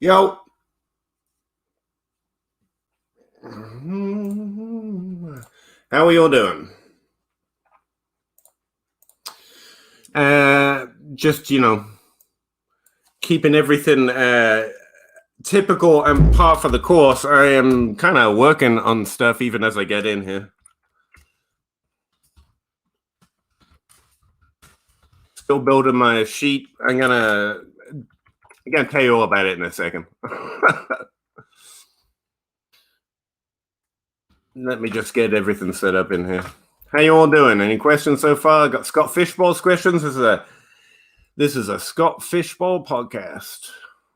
Yo. How are you all doing? Just, keeping everything typical and par for the course. I am kind of working on stuff even as I get in here. Still building my sheet. I'm gonna tell you all about it in a second. Let me just get everything set up in here. How you all doing? Any questions so far? Got Scott Fishbowl's questions. This is a Scott Fishbowl podcast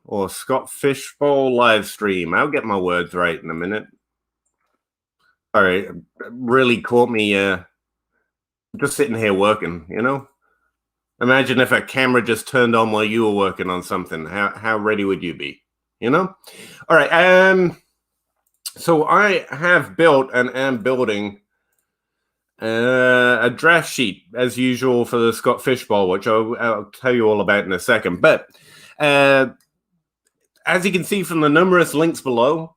or Scott Fishbowl live stream. I'll get my words right in a minute. All right, really caught me just sitting here working, Imagine if a camera just turned on while you were working on something. How ready would you be? All right, so I have built and am building a draft sheet as usual for the Scott Fishbowl, which I'll tell you all about in a second. But as you can see from the numerous links below,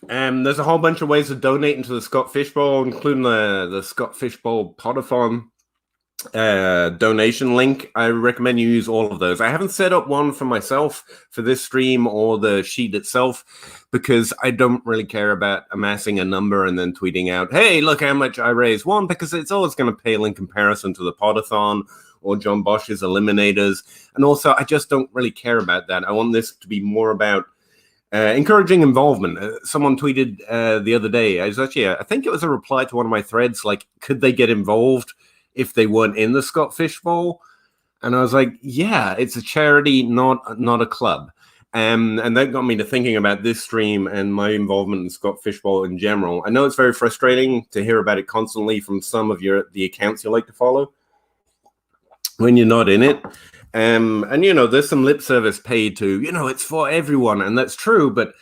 there's a whole bunch of ways of donating to the Scott Fishbowl, including the Scott Fishbowl Podathon donation link. I recommend you use all of those. I haven't set up one for myself for this stream or the sheet itself because I don't really care about amassing a number and then tweeting out, hey, look how much I raised. One, because it's always going to pale in comparison to the Podathon or John Bosch's Eliminators. And also, I just don't really care about that. I want this to be more about encouraging involvement. Someone tweeted the other day, I think it was a reply to one of my threads, like, could they get involved if they weren't in the Scott Fishbowl? And I was like, yeah, it's a charity, not a club. And that got me to thinking about this stream and my involvement in Scott Fishbowl in general. I know it's very frustrating to hear about it constantly from some of the accounts you like to follow when you're not in it. And, there's some lip service paid to, it's for everyone. And that's true. But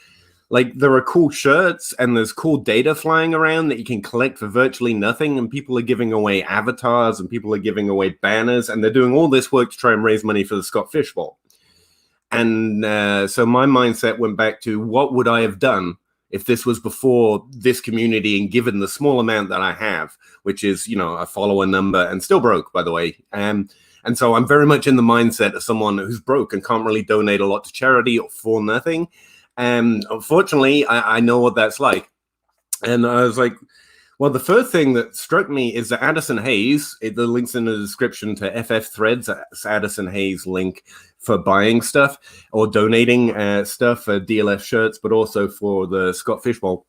like, there are cool shirts and there's cool data flying around that you can collect for virtually nothing. And people are giving away avatars and people are giving away banners. And they're doing all this work to try and raise money for the Scott Fishbowl. And so my mindset went back to what would I have done if this was before this community and given the small amount that I have, which is, a follower number and still broke, by the way. And so I'm very much in the mindset of someone who's broke and can't really donate a lot to charity or for nothing. And unfortunately, I know what that's like. And I was like, well, the first thing that struck me is that Addison Hayes, the link's in the description to FF Threads, that's Addison Hayes link for buying stuff or donating stuff for DLF shirts, but also for the Scott Fishbowl.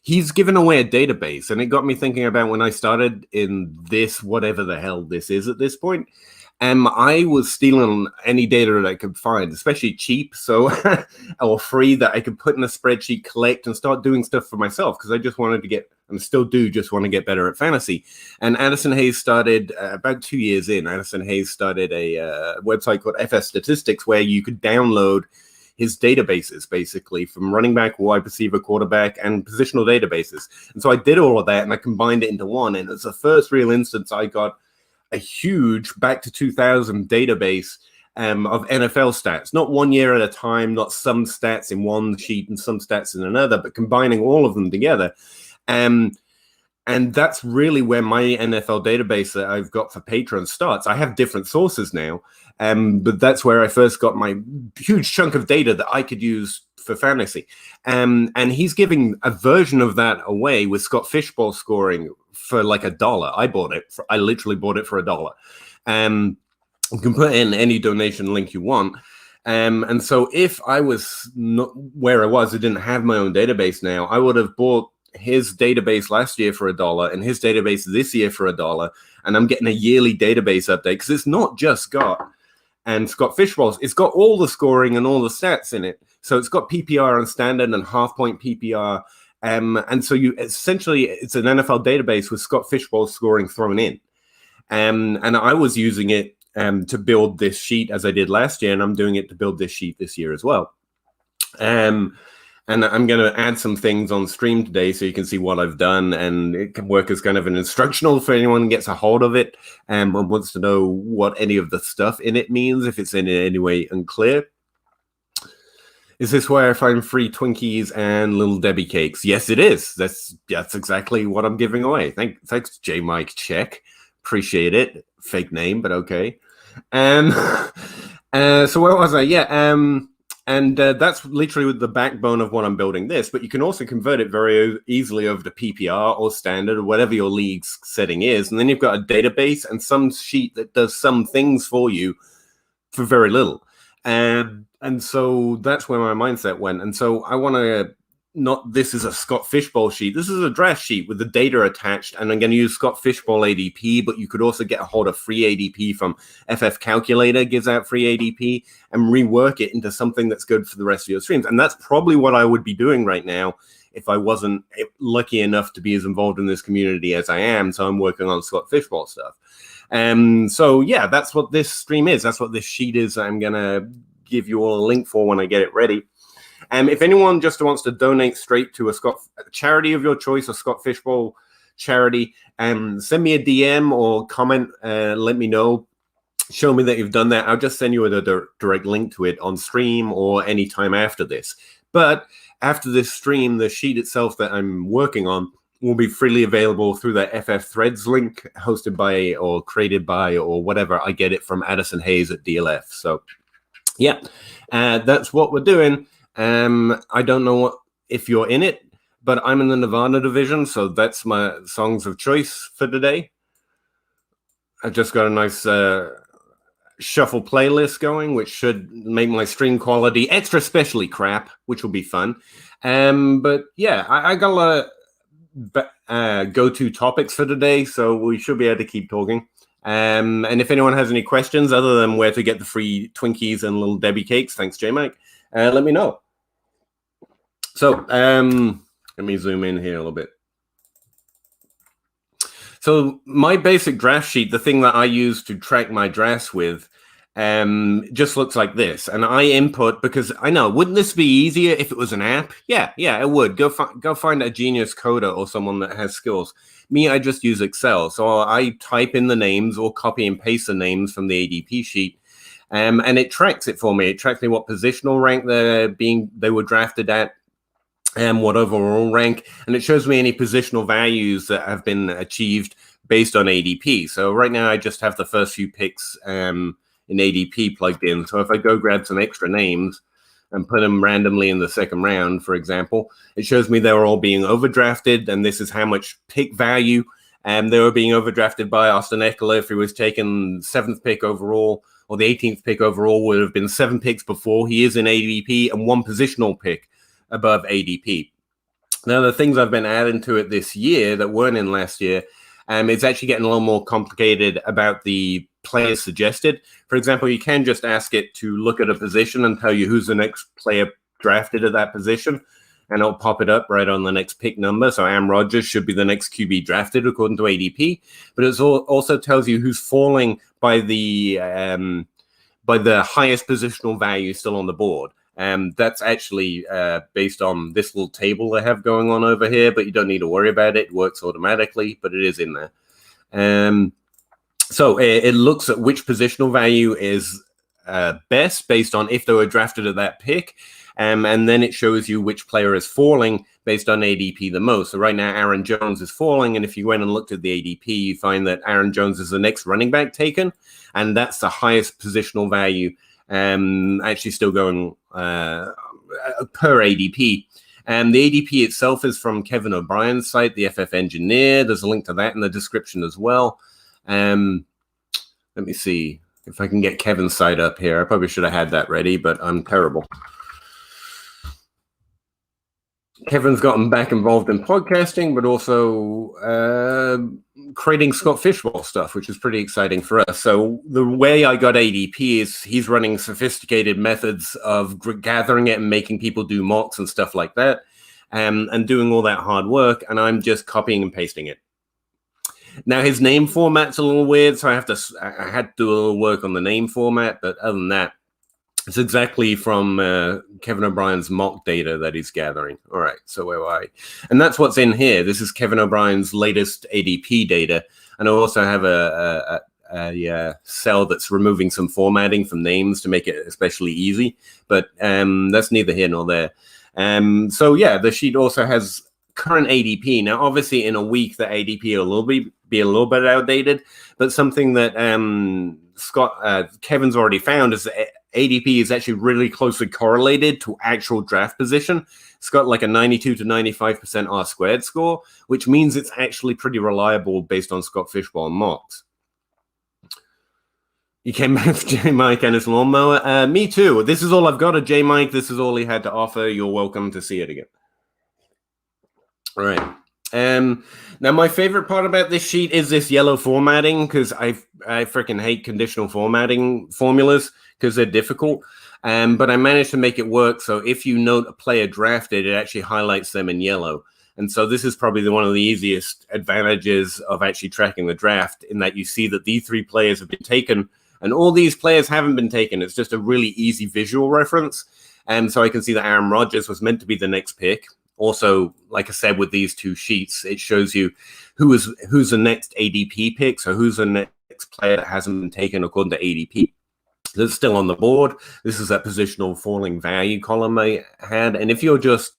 He's given away a database, and it got me thinking about when I started in this, whatever the hell this is at this point. I was stealing any data that I could find, especially cheap, or free, that I could put in a spreadsheet, collect, and start doing stuff for myself because I just wanted to get, and still do, just want to get better at fantasy. And Addison Hayes started about 2 years in. Addison Hayes started a website called FS Statistics where you could download his databases, basically, from running back, wide receiver, quarterback, and positional databases. And so I did all of that, and I combined it into one. And it's the first real instance I got a huge back to 2000 database of NFL stats, not 1 year at a time, not some stats in one sheet and some stats in another, but combining all of them together. And that's really where my NFL database that I've got for patrons starts. I have different sources now, but that's where I first got my huge chunk of data that I could use for fantasy. And he's giving a version of that away with Scott Fishbowl scoring for like $1. I literally bought it for $1. You can put in any donation link you want. And so if I was not where I was, I didn't have my own database now, I would have bought his database last year for $1 and his database this year for $1. And I'm getting a yearly database update because it's not just Scott and Scott Fishbowl's. It's got all the scoring and all the stats in it. So it's got PPR and standard and half-point PPR. And so it's an NFL database with Scott Fishbowl scoring thrown in. And I was using it to build this sheet as I did last year, and I'm doing it to build this sheet this year as well. And I'm going to add some things on stream today so you can see what I've done, and it can work as kind of an instructional for anyone who gets a hold of it and wants to know what any of the stuff in it means, if it's in any way unclear. Is this where I find free Twinkies and Little Debbie cakes? Yes, it is. That's exactly what I'm giving away. Thanks, J. Mike Check. Appreciate it. Fake name, but okay. So where was I? Yeah. And that's literally the backbone of what I'm building this, but you can also convert it very easily over to PPR or standard or whatever your league's setting is. And then you've got a database and some sheet that does some things for you for very little. And so that's where my mindset went. And so I want to this is a Scott Fishbowl sheet. This is a draft sheet with the data attached, and I'm going to use Scott Fishbowl ADP, but you could also get a hold of free ADP from FF Calculator, gives out free ADP, and rework it into something that's good for the rest of your streams. And that's probably what I would be doing right now if I wasn't lucky enough to be as involved in this community as I am. So I'm working on Scott Fishbowl stuff. So yeah, that's what this stream is. That's what this sheet is. I'm going to give you all a link for when I get it ready. If anyone just wants to donate straight to a charity of your choice, a Scott Fishbowl charity, send me a DM or comment, let me know, show me that you've done that. I'll just send you a direct link to it on stream or anytime after this. But after this stream, the sheet itself that I'm working on will be freely available through the FF Threads link hosted by or created by or whatever. I get it from Addison Hayes at DLF. So yeah, that's what we're doing. I don't know if you're in it, but I'm in the Nirvana division, so that's my songs of choice for today. I've just got a nice shuffle playlist going, which should make my stream quality extra specially crap, which will be fun. But yeah, I got a lot of go-to topics for today, so we should be able to keep talking. And if anyone has any questions other than where to get the free Twinkies and Little Debbie cakes, thanks, J-Mike, let me know. So let me zoom in here a little bit. So my basic draft sheet, the thing that I use to track my drafts with, just looks like this. And I input because I know, wouldn't this be easier if it was an app? Yeah, it would. Go find a genius coder or someone that has skills. Me, I just use Excel. So I type in the names or copy and paste the names from the ADP sheet. And it tracks it for me. It tracks me what positional rank they were drafted at, and what overall rank, and it shows me any positional values that have been achieved based on ADP. So right now I just have the first few picks in ADP plugged in. So if I go grab some extra names and put them randomly in the second round, for example, it shows me they were all being overdrafted, and this is how much pick value they were being overdrafted by. Austin Eckler, if he was taken 7th pick overall, or the 18th pick overall, would have been 7 picks before he is in ADP and 1 positional pick above ADP. Now, the things I've been adding to it this year that weren't in last year, it's actually getting a little more complicated about the players suggested. For example, you can just ask it to look at a position and tell you who's the next player drafted at that position, and it'll pop it up right on the next pick number. So Aaron Rodgers should be the next QB drafted according to ADP, but it also tells you who's falling by the highest positional value still on the board. That's actually based on this little table I have going on over here, but you don't need to worry about it. It works automatically, but it is in there. So it looks at which positional value is best based on if they were drafted at that pick. And then it shows you which player is falling based on ADP the most. So right now, Aaron Jones is falling. And if you went and looked at the ADP, you find that Aaron Jones is the next running back taken. And that's the highest positional value, actually still going per ADP. And the ADP itself is from Kevin O'Brien's site, the FF Engineer. There's a link to that in the description as well. Let me see if I can get Kevin's site up here. I probably should have had that ready, but I'm terrible. Kevin's gotten back involved in podcasting, but also creating Scott Fishbowl stuff, which is pretty exciting for us. So the way I got ADP is he's running sophisticated methods of gathering it and making people do mocks and stuff like that, and doing all that hard work, and I'm just copying and pasting it. Now, his name format's a little weird, so I had to do a little work on the name format, but other than that, It's exactly from Kevin O'Brien's mock data that he's gathering. All right, so where were I? And that's what's in here. This is Kevin O'Brien's latest ADP data. And I also have a cell that's removing some formatting from names to make it especially easy. But that's neither here nor there. So yeah, the sheet also has current ADP. Now, obviously, in a week, the ADP will be a little bit outdated. But something that Kevin's already found is that ADP is actually really closely correlated to actual draft position. It's got like a 92 to 95% R squared score, which means it's actually pretty reliable based on Scott Fishbowl mocks. You came back for J Mike and his lawnmower. Me too. This is all I've got of J Mike. This is all he had to offer. You're welcome to see it again. All right. Now, my favorite part about this sheet is this yellow formatting, because I freaking hate conditional formatting formulas because they're difficult. But I managed to make it work. So if you note a player drafted, it actually highlights them in yellow. And so this is probably one of the easiest advantages of actually tracking the draft, in that you see that these 3 players have been taken and all these players haven't been taken. It's just a really easy visual reference. And so I can see that Aaron Rodgers was meant to be the next pick. Also, like I said, with these 2 sheets, it shows you who's the next ADP pick. So who's the next player that hasn't been taken according to ADP. That's still on the board. This is that positional falling value column I had. And if you're just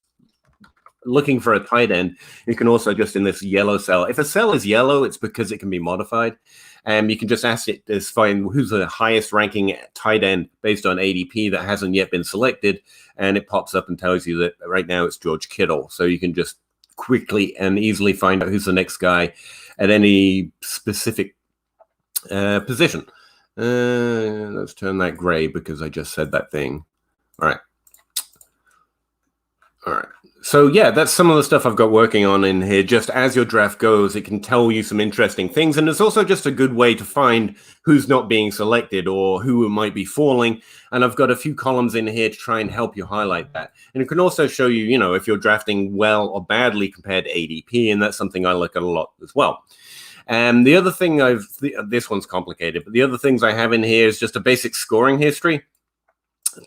looking for a tight end, you can also just in this yellow cell. If a cell is yellow, it's because it can be modified. You can just ask it to find who's the highest ranking tight end based on ADP that hasn't yet been selected. And it pops up and tells you that right now it's George Kittle. So you can just quickly and easily find out who's the next guy at any specific position. Let's turn that gray because I just said that thing. All right. So yeah, that's some of the stuff I've got working on in here. Just as your draft goes, it can tell you some interesting things. And it's also just a good way to find who's not being selected or who might be falling. And I've got a few columns in here to try and help you highlight that. And it can also show you, if you're drafting well or badly compared to ADP. And that's something I look at a lot as well. And the other thing this one's complicated, but the other things I have in here is just a basic scoring history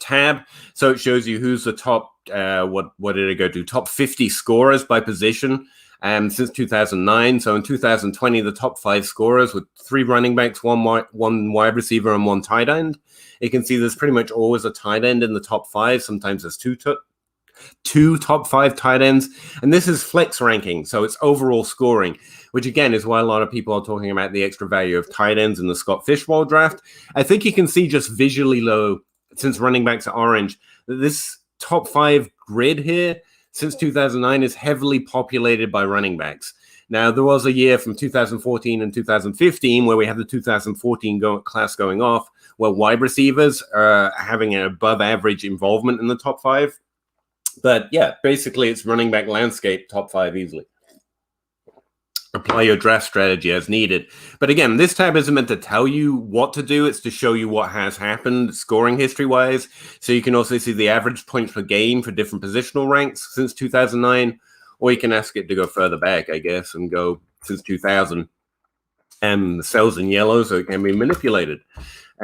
tab. So it shows you who's the top, what did it go to? Top 50 scorers by position since 2009. So in 2020, the top 5 scorers with 3 running backs, one wide receiver, and 1 tight end. You can see there's pretty much always a tight end in the top 5. Sometimes there's two top 5 tight ends. And this is flex ranking. So it's overall scoring, which again is why a lot of people are talking about the extra value of tight ends in the Scott Fishbowl draft. I think you can see just visually low, since running backs are orange, this top 5 grid here since 2009 is heavily populated by running backs. Now, there was a year from 2014 and 2015 where we had the 2014 class going off, where wide receivers are having an above average involvement in the top 5. But yeah, basically it's running back landscape, top 5 easily. Apply your draft strategy as needed. But again, this tab isn't meant to tell you what to do. It's to show you what has happened scoring history-wise. So you can also see the average points per game for different positional ranks since 2009. Or you can ask it to go further back, I guess, and go since 2000. And the cells in yellow, so it can be manipulated.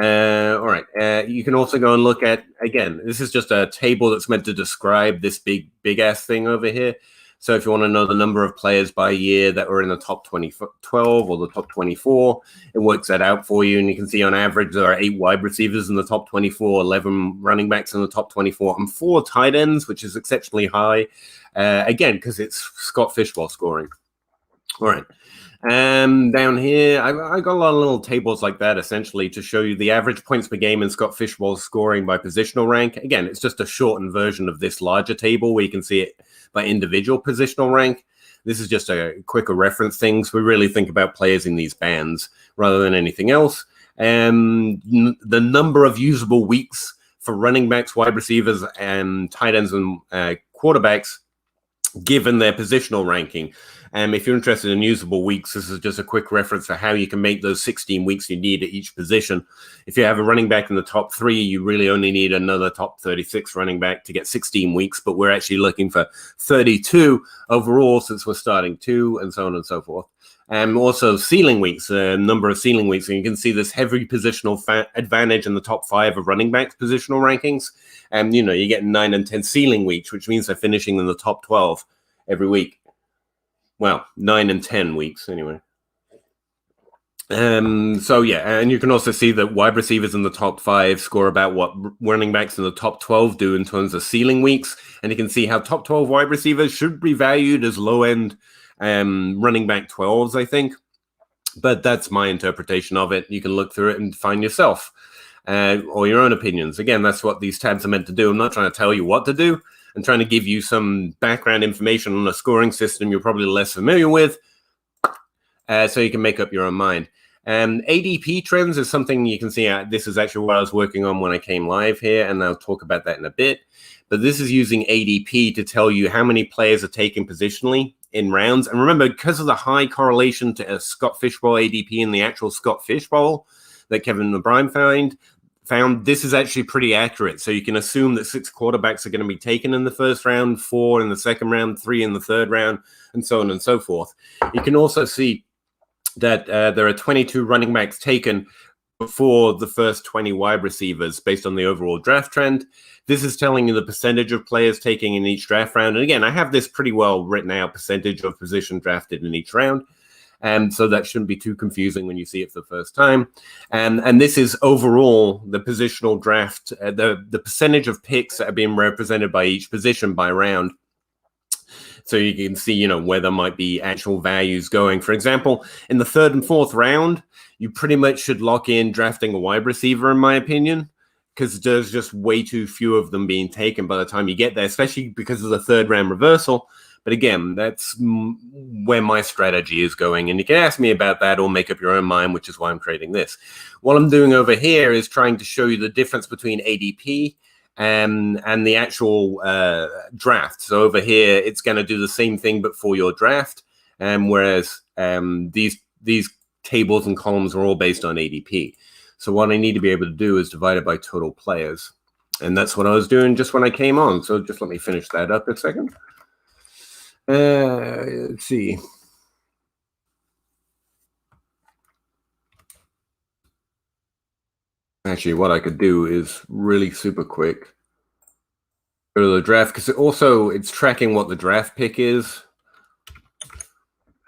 All right. You can also go and look at, again, this is just a table that's meant to describe this big-ass thing over here. So if you want to know the number of players by year that were in the top 12 or the top 24, it works that out for you. And you can see on average, there are 8 wide receivers in the top 24, 11 running backs in the top 24, and 4 tight ends, which is exceptionally high. Again, because it's Scott Fishbowl scoring. All right. Down here, I got a lot of little tables like that, essentially, to show you the average points per game in Scott Fishbowl scoring by positional rank. Again, it's just a shortened version of this larger table where you can see it by individual positional rank. This is just a quicker reference things. We really think about players in these bands rather than anything else. The number of usable weeks for running backs, wide receivers, and tight ends and quarterbacks given their positional ranking. If you're interested in usable weeks, this is just a quick reference for how you can make those 16 weeks you need at each position. If you have a running back in the top 3, you really only need another top 36 running back to get 16 weeks, but we're actually looking for 32 overall since we're starting 2 and so on and so forth. Also ceiling weeks, number of ceiling weeks. And you can see this heavy positional advantage in the top 5 of running backs positional rankings. And, you know, you get 9 and 10 ceiling weeks, which means they're finishing in the top 12 every week. Well, 9 and 10 weeks anyway. So yeah, and you can also see that wide receivers in the top 5 score about what running backs in the top 12 do in terms of ceiling weeks. And you can see how top 12 wide receivers should be valued as low-end running back 12s, I think. But that's my interpretation of it. You can look through it and find yourself or your own opinions. Again, that's what these tabs are meant to do. I'm not trying to tell you what to do. I'm trying to give you some background information on a scoring system you're probably less familiar with, so you can make up your own mind. ADP Trends is something you can see. This is actually what I was working on when I came live here, and I'll talk about that in a bit. But this is using ADP to tell you how many players are taken positionally in rounds. And remember, because of the high correlation to a Scott Fishbowl ADP and the actual Scott Fishbowl that Kevin O'Brien found, this is actually pretty accurate. So you can assume that 6 quarterbacks are going to be taken in the first round, 4 in the second round, 3 in the third round, and so on and so forth. You can also see that there are 22 running backs taken before the first 20 wide receivers based on the overall draft trend. This is telling you the percentage of players taking in each draft round. And again, I have this pretty well written out, percentage of position drafted in each round. So that shouldn't be too confusing when you see it for the first time. And this is overall the positional draft, the percentage of picks that are being represented by each position by round. So you can see, you know, where there might be actual values going. For example, in the 3rd and 4th round, you pretty much should lock in drafting a wide receiver, in my opinion, because there's just way too few of them being taken by the time you get there, especially because of the 3rd round reversal. But again, that's where my strategy is going. And you can ask me about that or make up your own mind, which is why I'm creating this. What I'm doing over here is trying to show you the difference between ADP and the actual draft. So over here, it's going to do the same thing, but for your draft. Whereas these tables and columns are all based on ADP. So what I need to be able to do is divide it by total players. And that's what I was doing just when I came on. So just let me finish that up a second. Let's see. Actually, what I could do is really super quick. Go to the draft, because it's tracking what the draft pick is.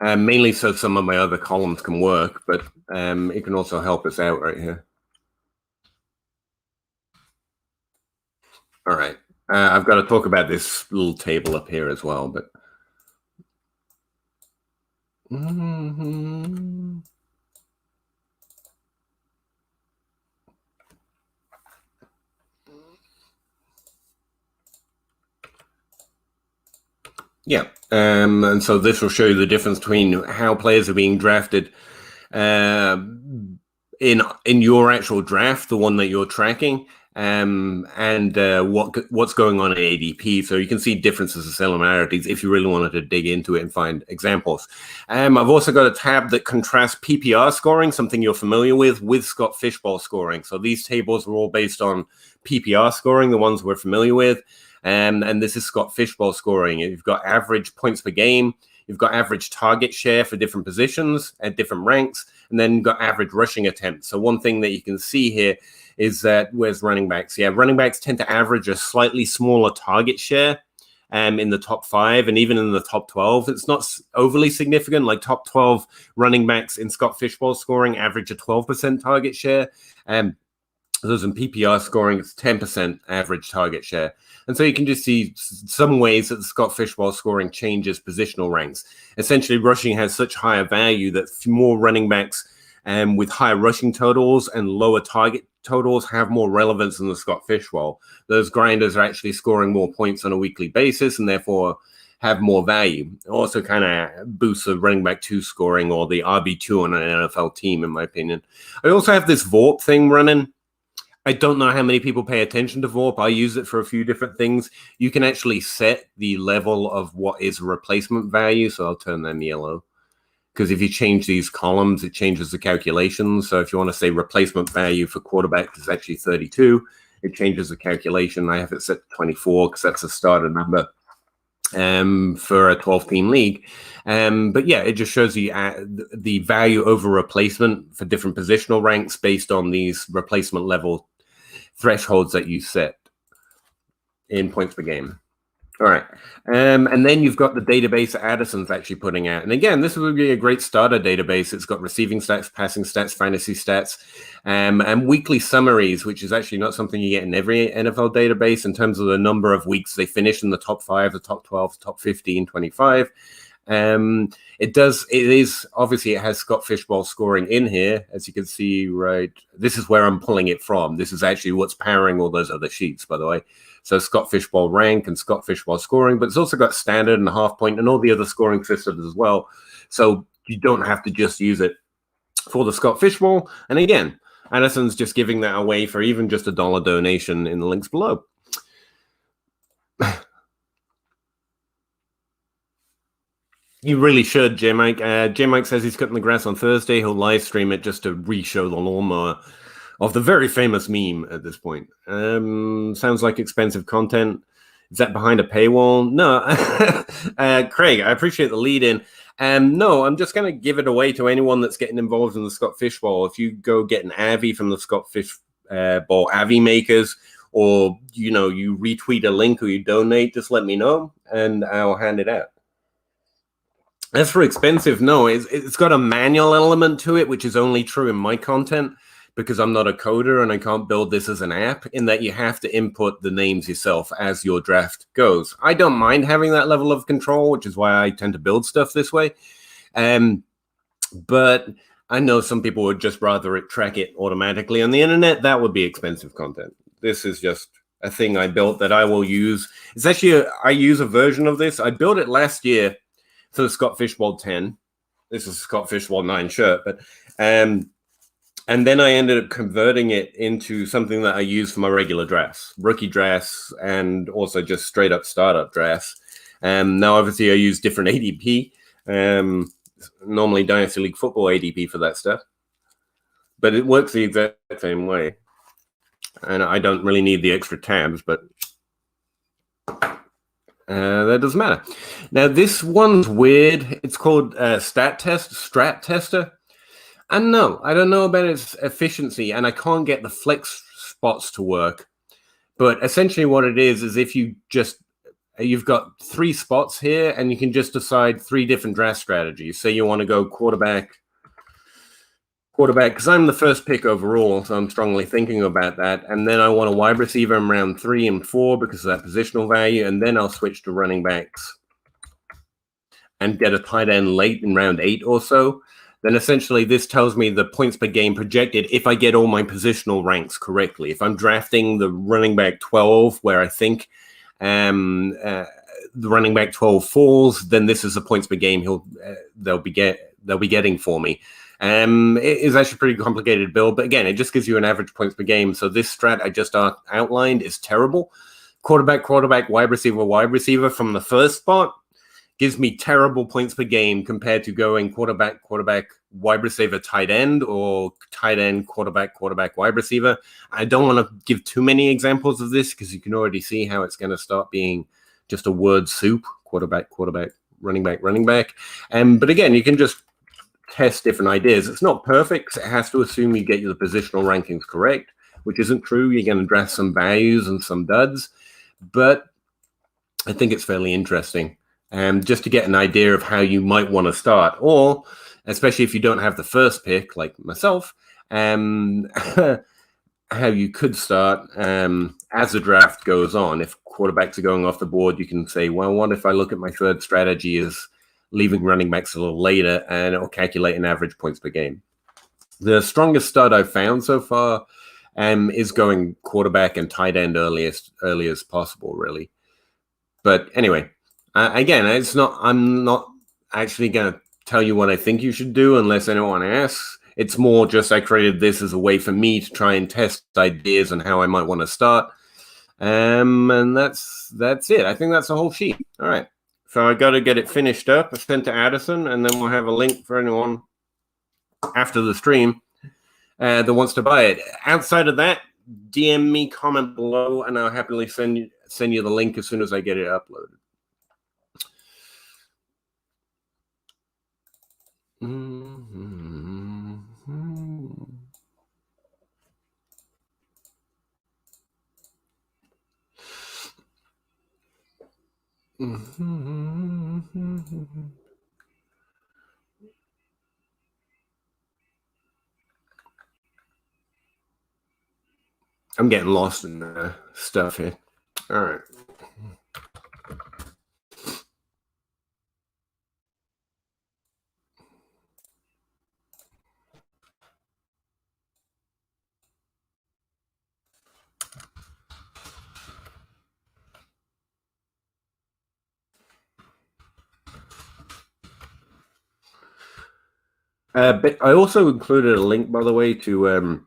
Mainly so some of my other columns can work, but it can also help us out right here. All right. I've got to talk about this little table up here as well, but... Yeah, and so this will show you the difference between how players are being drafted in your actual draft, the one that you're tracking, and what's going on in ADP. So you can see differences and similarities if you really wanted to dig into it and find examples. I've also got a tab that contrasts PPR scoring, something you're familiar with Scott Fishbowl scoring. So these tables are all based on PPR scoring, the ones we're familiar with. And this is Scott Fishbowl scoring. You've got average points per game. You've got average target share for different positions at different ranks, and then you've got average rushing attempts. So one thing that you can see here is that where's running backs? Yeah, running backs tend to average a slightly smaller target share in the top 5 and even in the top 12. It's not overly significant. Like top 12 running backs in Scott Fishbowl scoring average a 12% target share. Those in PPR scoring, it's 10% average target share. And so you can just see some ways that the Scott Fishbowl scoring changes positional ranks. Essentially, rushing has such higher value that more running backs with higher rushing totals and lower target totals have more relevance than the Scott Fishbowl. Those grinders are actually scoring more points on a weekly basis and therefore have more value. It also kind of boosts the running back 2 scoring or the RB2 on an NFL team, in my opinion. I also have this VORP thing running. I don't know how many people pay attention to VORP. I use it for a few different things. You can actually set the level of what is a replacement value. So I'll turn them yellow. Because if you change these columns, it changes the calculations. So if you want to say replacement value for quarterback is actually 32, it changes the calculation. I have it set to 24 because that's a starter number. for a 12-team league. But yeah, it just shows you the value over replacement for different positional ranks based on these replacement level thresholds that you set in points per game. All right. And then you've got the database that Addison's actually putting out. And again, this would be a great starter database. It's got receiving stats, passing stats, fantasy stats, and weekly summaries, which is actually not something you get in every NFL database in terms of the number of weeks they finish in the top 5, the top 12, the top 15, 25. It is obviously it has Scott Fishbowl scoring in here, as you can see, right? This is where I'm pulling it from. This is actually what's powering all those other sheets, by the way. So Scott Fishbowl rank and Scott Fishbowl scoring, but it's also got standard and half point and all the other scoring systems as well. So you don't have to just use it for the Scott Fishbowl. And again, Addison's just giving that away for even just $1 donation in the links below. You really should, J-Mike. J-Mike says he's cutting the grass on Thursday. He'll live stream it just to re-show the lawnmower of the very famous meme at this point. Sounds like expensive content. Is that behind a paywall? No. Craig, I appreciate the lead in. No, I'm just going to give it away to anyone that's getting involved in the Scott Fishbowl. If you go get an Avi from the Scott Fishbowl Avi makers, or you retweet a link or you donate, just let me know and I'll hand it out. As for expensive, no, it's got a manual element to it, which is only true in my content because I'm not a coder and I can't build this as an app, in that you have to input the names yourself as your draft goes. I don't mind having that level of control, which is why I tend to build stuff this way. But I know some people would just rather track it automatically on the internet. That would be expensive content. This is just a thing I built that I will use. It's actually, I use a version of this. I built it last year for the Scott Fishbowl 10. This is Scott Fishbowl 9 shirt, but and then I ended up converting it into something that I use for my regular drafts, rookie drafts, and also just straight up startup drafts. Now, obviously, I use different ADP, normally Dynasty League Football ADP for that stuff, but it works the exact same way. And I don't really need the extra tabs, but that doesn't matter. Now, this one's weird. It's called Strat Tester. And no, I don't know about its efficiency, and I can't get the flex spots to work. But essentially what it is if you've got 3 spots here, and you can just decide 3 different draft strategies. Say you want to go quarterback, because I'm the first pick overall, so I'm strongly thinking about that. And then I want a wide receiver in round 3 and 4 because of that positional value, and then I'll switch to running backs and get a tight end late in round 8 or so. Then essentially this tells me the points per game projected if I get all my positional ranks correctly. If I'm drafting the running back 12 where I think the running back 12 falls, then this is the points per game they'll be getting for me. It is actually a pretty complicated build, but again, it just gives you an average points per game. So this strat I just outlined is terrible. Quarterback, wide receiver from the first spot gives me terrible points per game compared to going quarterback, wide receiver, tight end, or tight end, quarterback, wide receiver. I don't want to give too many examples of this because you can already see how it's going to start being just a word soup, quarterback, running back. But again, you can just test different ideas. It's not perfect because it has to assume you get the positional rankings correct, which isn't true. You're going to draft some values and some duds, but I think it's fairly interesting. Just to get an idea of how you might want to start, or especially if you don't have the first pick like myself, how you could start as the draft goes on. If quarterbacks are going off the board, you can say, well, what if I look at my third strategy is leaving running backs a little later, and it will calculate an average points per game. The strongest start I've found so far is going quarterback and tight end early as possible, really. But anyway, again, I'm not actually going to tell you what I think you should do unless anyone asks. It's more just I created this as a way for me to try and test ideas on how I might want to start. And that's it. I think that's the whole sheet. All right. So I got to get it finished up, sent to Addison, and then we'll have a link for anyone after the stream that wants to buy it. Outside of that, DM me, comment below, and I'll happily send you the link as soon as I get it uploaded. I'm getting lost in stuff here. All right. But I also included a link, by the way, to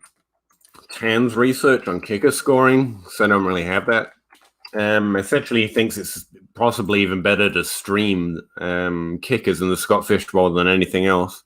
Tan's research on kicker scoring, so I don't really have that. Essentially, he thinks it's possibly even better to stream kickers in the Scott Fishbowl than anything else.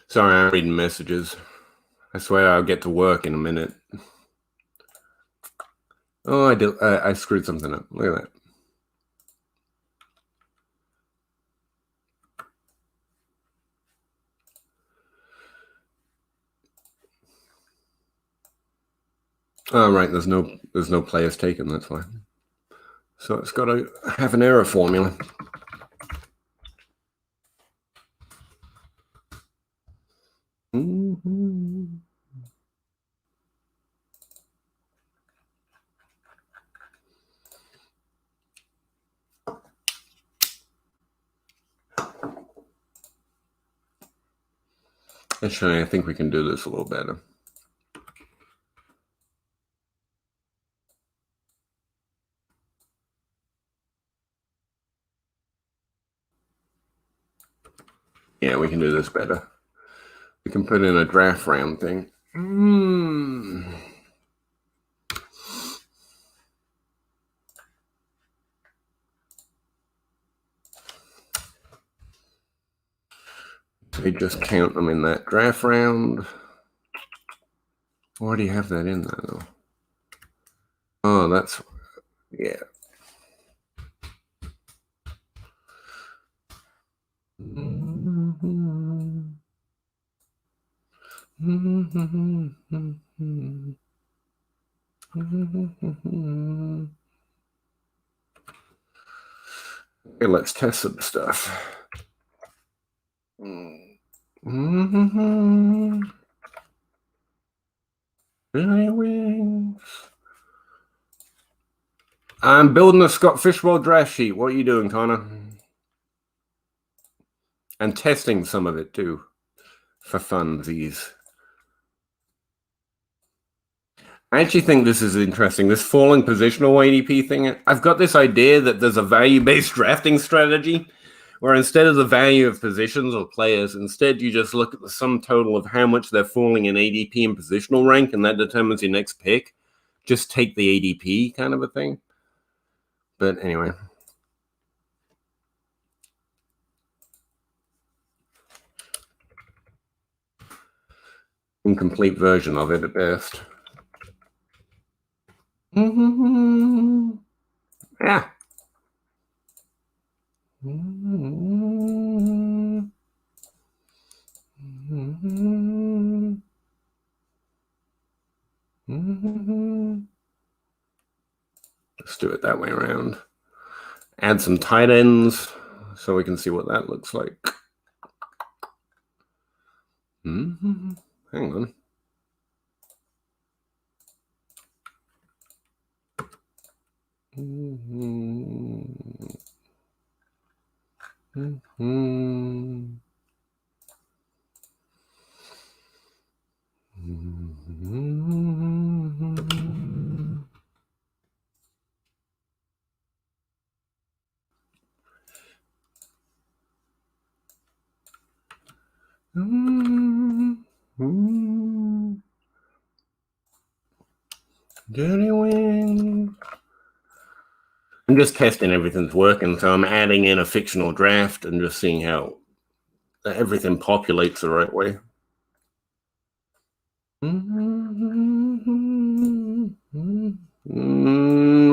Sorry, I'm reading messages. I swear I'll get to work in a minute. Oh, I did. I screwed something up. Look at that. Oh, right. There's no players taken. That's why. So it's got to have an error formula. Actually, I think we can do this a little better. Yeah, we can do this better. We can put in a draft round thing. They just count them in that draft round. Why do you have that in there, though? Oh, that's... Yeah. Okay, let's test some stuff. I'm building a Scott Fishbowl draft sheet. What are you doing, Connor? And testing some of it too, for funsies. I actually think this is interesting. This falling positional ADP thing. I've got this idea that there's a value-based drafting strategy where instead of the value of positions or players, instead you just look at the sum total of how much they're falling in ADP and positional rank, and that determines your next pick. Just take the ADP kind of a thing. But anyway. Incomplete version of it at best. Yeah. Let's do it that way around. Add some tight ends so we can see what that looks like. Hang on. Dirty wing. I'm just testing everything's working, so I'm adding in a fictional draft and just seeing how everything populates the right way.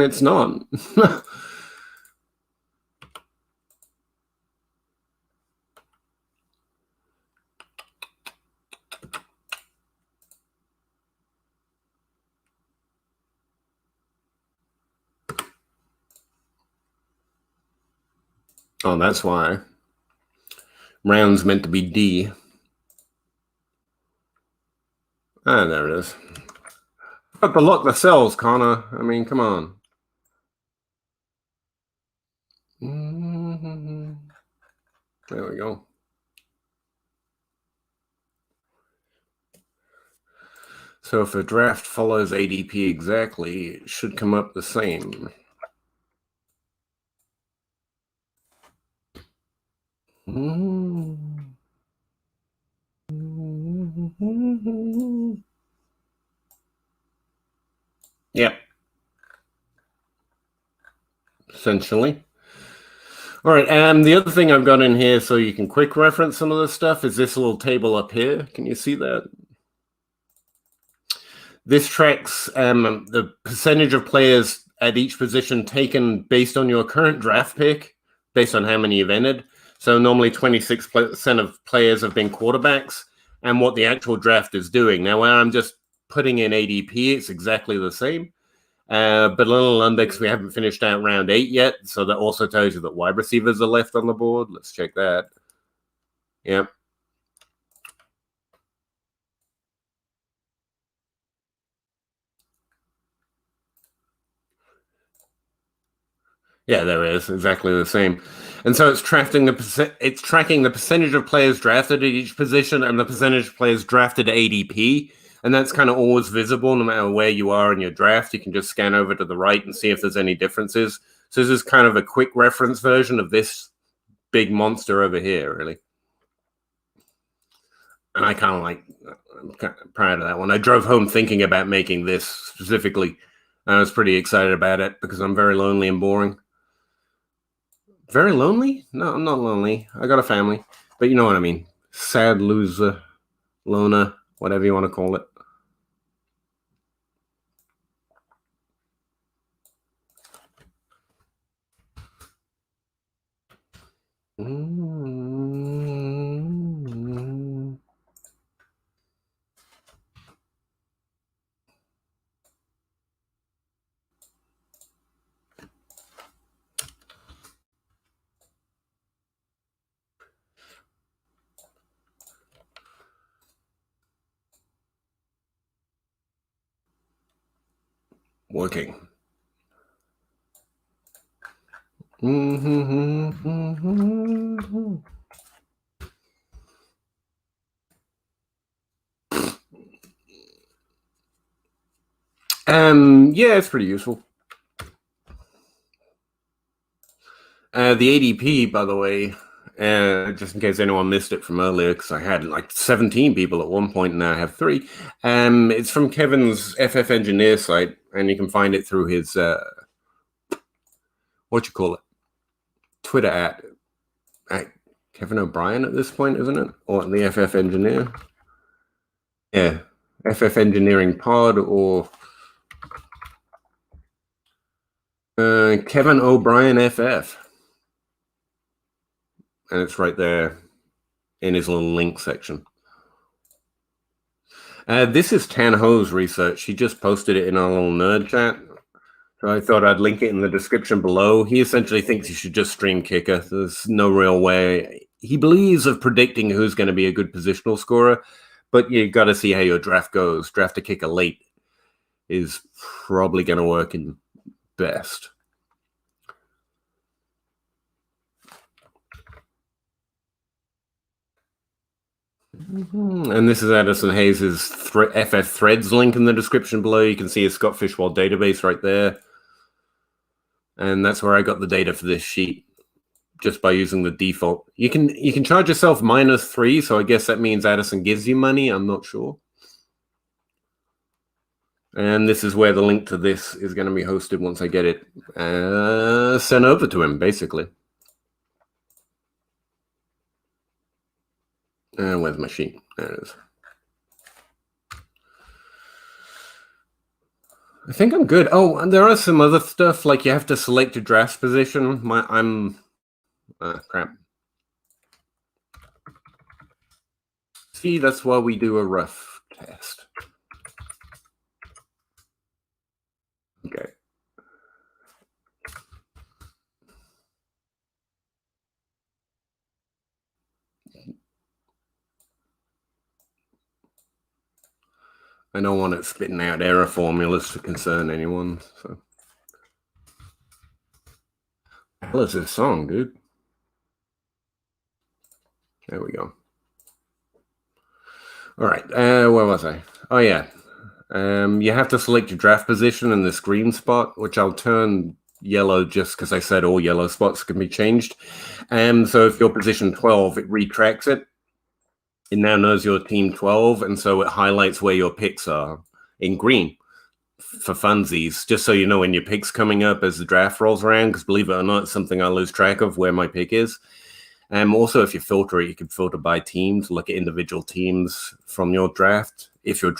It's not. Oh, that's why. Round's meant to be D. Ah, there it is. Got to lock the cells, Connor. I mean, come on. There we go. So if a draft follows ADP exactly, it should come up the same. Yep. Essentially. All right, the other thing I've got in here so you can quick reference some of this stuff is this little table up here. Can you see that? This tracks the percentage of players at each position taken based on your current draft pick, based on how many you've entered. So normally 26% of players have been quarterbacks, and what the actual draft is doing. Now, where I'm just putting in ADP, it's exactly the same. But a little under because we haven't finished out round 8 yet. So that also tells you that wide receivers are left on the board. Let's check that. Yep. Yeah, there is exactly the same. And so it's tracking the percentage of players drafted at each position and the percentage of players drafted at ADP. And that's kind of always visible no matter where you are in your draft. You can just scan over to the right and see if there's any differences. So this is kind of a quick reference version of this big monster over here, really. And I'm kind of proud of that one. I drove home thinking about making this specifically. I was pretty excited about it because I'm very lonely and boring. Very lonely? No, I'm not lonely. I got a family. But you know what I mean. Sad loser, loner, whatever you want to call it. Working. Yeah, it's pretty useful. The ADP, by the way, just in case anyone missed it from earlier, because I had like 17 people at one point, and now I have 3. It's from Kevin's FF Engineer site, and you can find it through his Twitter at Kevin O'Brien at this point, isn't it? Or the FF Engineer? Yeah, FF Engineering Pod or Kevin O'Brien FF. And it's right there in his little link section. This is Tan Ho's research. He just posted it in our little nerd chat. So I thought I'd link it in the description below. He essentially thinks you should just stream kicker. There's no real way. He believes of predicting who's going to be a good positional scorer, but you got to see how your draft goes. Draft a kicker late is probably going to work in best. And this is Addison Hayes' FF Threads link in the description below. You can see his Scott Fishwell database right there. And that's where I got the data for this sheet. just by using the default. You can charge yourself -3, so I guess that means Addison gives you money. I'm not sure. And this is where the link to this is going to be hosted once I get it sent over to him, basically. Where's my sheet? There it is. I think I'm good. Oh, and there are some other stuff, like you have to select your draft position. Crap. See, that's why we do a rough test. Okay. I don't want it spitting out error formulas to concern anyone. So, what the hell is this song, dude? There we go. All right. Where was I? Oh yeah. You have to select your draft position in this green spot, which I'll turn yellow just because I said all yellow spots can be changed. So if you're position 12, it retracts it. It now knows your team 12, and so it highlights where your picks are in green for funsies, just so you know when your pick's coming up as the draft rolls around, because believe it or not, it's something I lose track of where my pick is. Also, if you filter it, you can filter by teams, look at individual teams from your draft if you're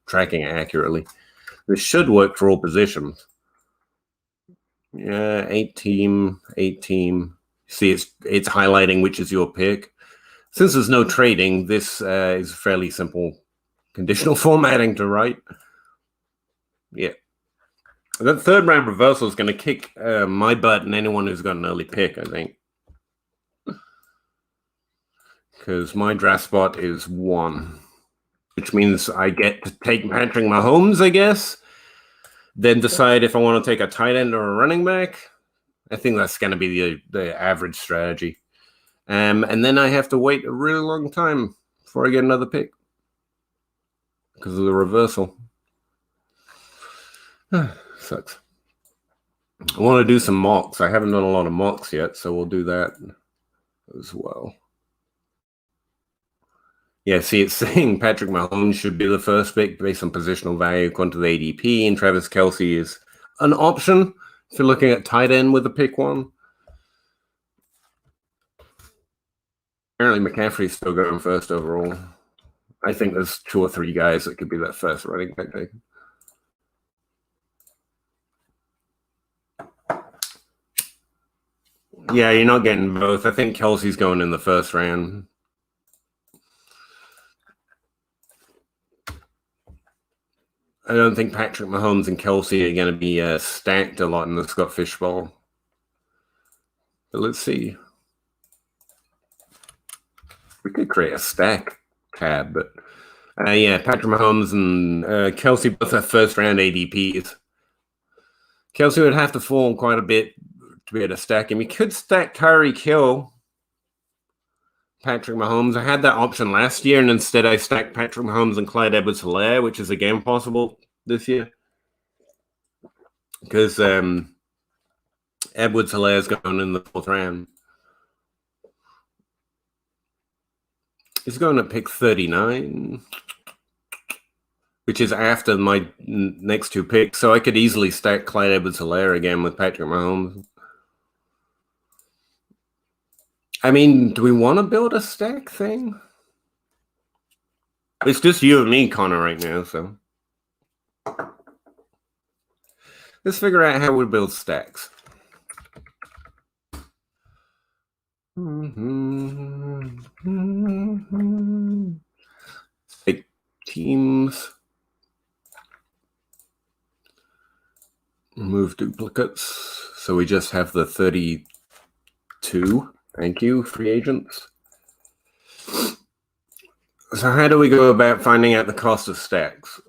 tracking it accurately. This should work for all positions. Yeah, 8 team. See, it's highlighting which is your pick. Since there's no trading, this is fairly simple conditional formatting to write. Yeah. That third round reversal is going to kick my butt and anyone who's got an early pick, I think. Because my draft spot is 1, which means I get to take Patrick Mahomes, I guess. Then decide if I want to take a tight end or a running back. I think that's going to be the average strategy. And then I have to wait a really long time before I get another pick because of the reversal. Sucks. I want to do some mocks. I haven't done a lot of mocks yet, so we'll do that as well. Yeah, see, it's saying Patrick Mahomes should be the first pick based on positional value according to the ADP, and Travis Kelce is an option if you're looking at tight end with a pick 1. Apparently, McCaffrey's still going first overall. I think there's 2 or 3 guys that could be that first running back pick. Yeah, you're not getting both. I think Kelsey's going in the first round. I don't think Patrick Mahomes and Kelsey are going to be stacked a lot in the Scott Fish Bowl. But let's see. We could create a stack tab, but yeah, Patrick Mahomes and Kelsey both have first round ADPs. Kelsey would have to fall quite a bit to be able to stack him. You could stack Tyreek Hill, Patrick Mahomes. I had that option last year, and instead I stacked Patrick Mahomes and Clyde Edwards-Helaire, which is again possible this year. Because Edwards-Helaire is going in the 4th round. He's going at pick 39, which is after my next 2 picks. So I could easily stack Clyde Edwards-Helaire again with Patrick Mahomes. I mean, do we want to build a stack thing? It's just you and me, Connor, right now, so let's figure out how we build stacks. Take teams. Remove duplicates. So we just have the 32. Thank you, free agents. So how do we go about finding out the cost of stacks?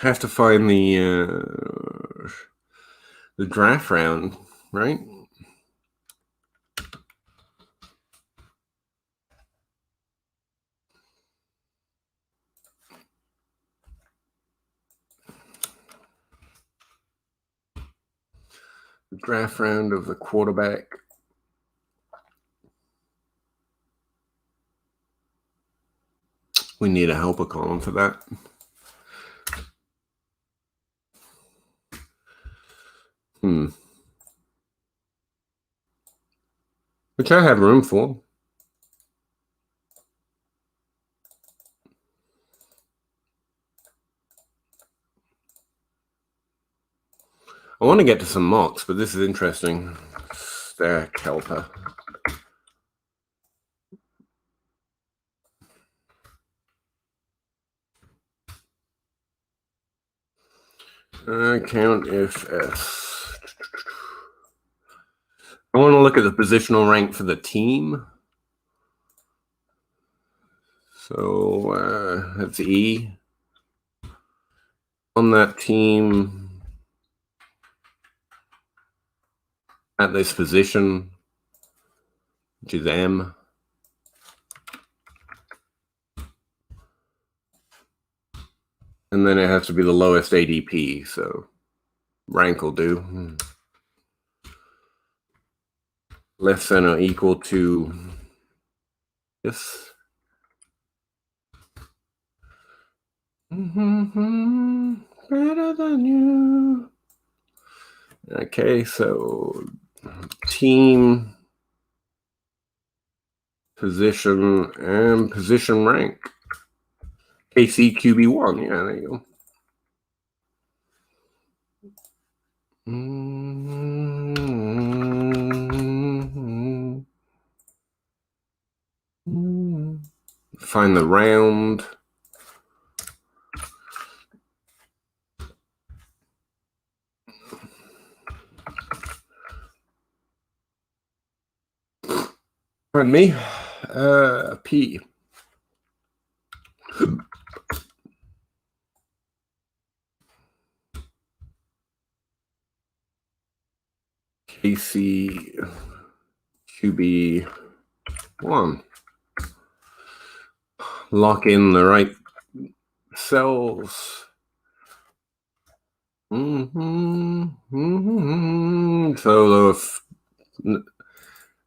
Have to find the draft round, right? draft round of the quarterback. We need a helper column for that. Which I have room for. I want to get to some mocks, but this is interesting. Stack helper. Count if S. I want to look at the positional rank for the team. So that's E. On that team, at this position, which is M. And then it has to be the lowest ADP, so rank will do. Less than or equal to this. Better than you. Okay, so team, position, and position rank. KC QB1. Yeah, there you go. Find the round. Pardon me. P. KC QB1. Lock in the right cells. So the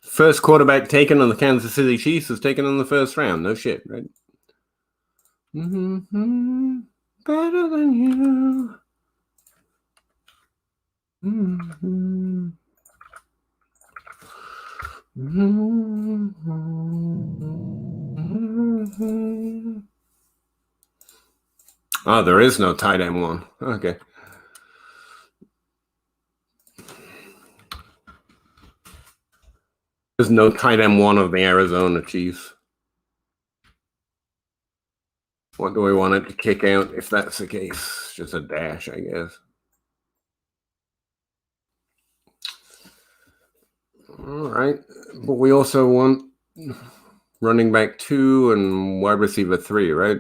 first quarterback taken on the Kansas City Chiefs was taken in the first round. No shit, right? Better than you. Oh, there is no tight end one. Okay. There's no tight end one of the Arizona Chiefs. What do we want it to kick out if that's the case? Just a dash, I guess. All right. But we also want running back 2 and wide receiver 3, right?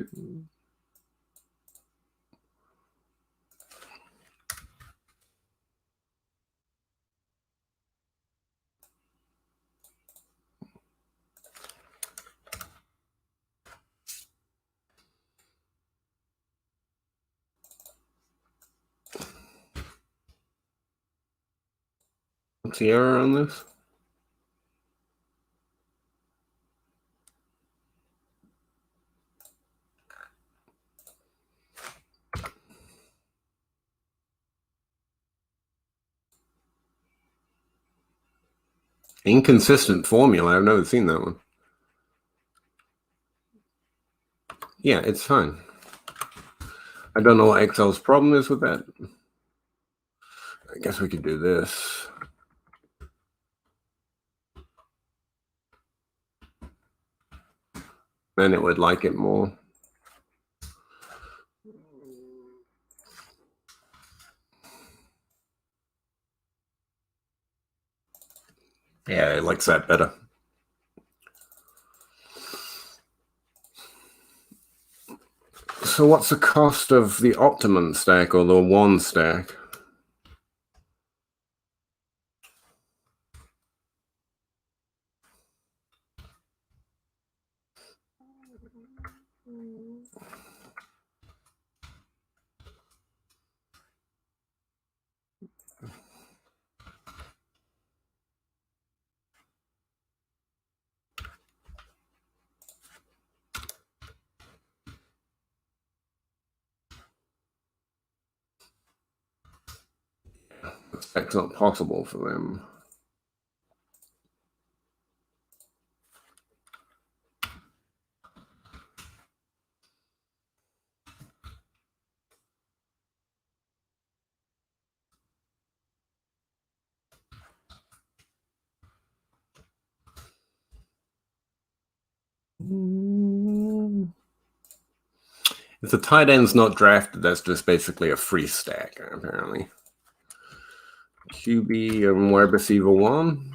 What's the error on this? Inconsistent formula. I've never seen that one. Yeah, it's fine. I don't know what Excel's problem is with that. I guess we could do this. Then it would like it more. Yeah, it likes that better. So what's the cost of the optimum stack or the 1 stack? That's not possible for them. If the tight end's not drafted, that's just basically a free stack, apparently. QB and wide receiver 1.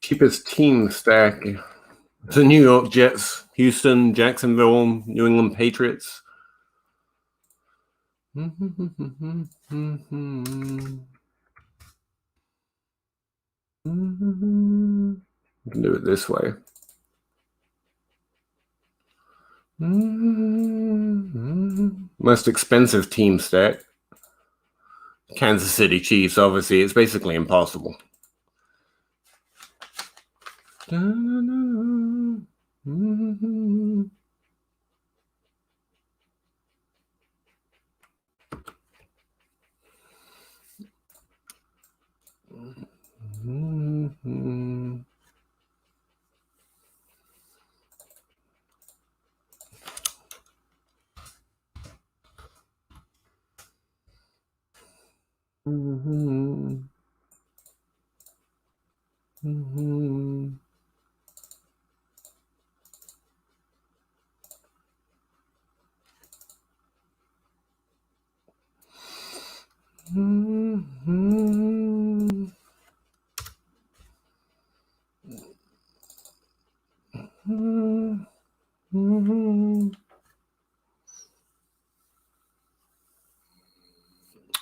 Cheapest team stack. The New York Jets, Houston, Jacksonville, New England Patriots. You can do it this way. Most expensive team stack. Kansas City Chiefs, obviously. It's basically impossible.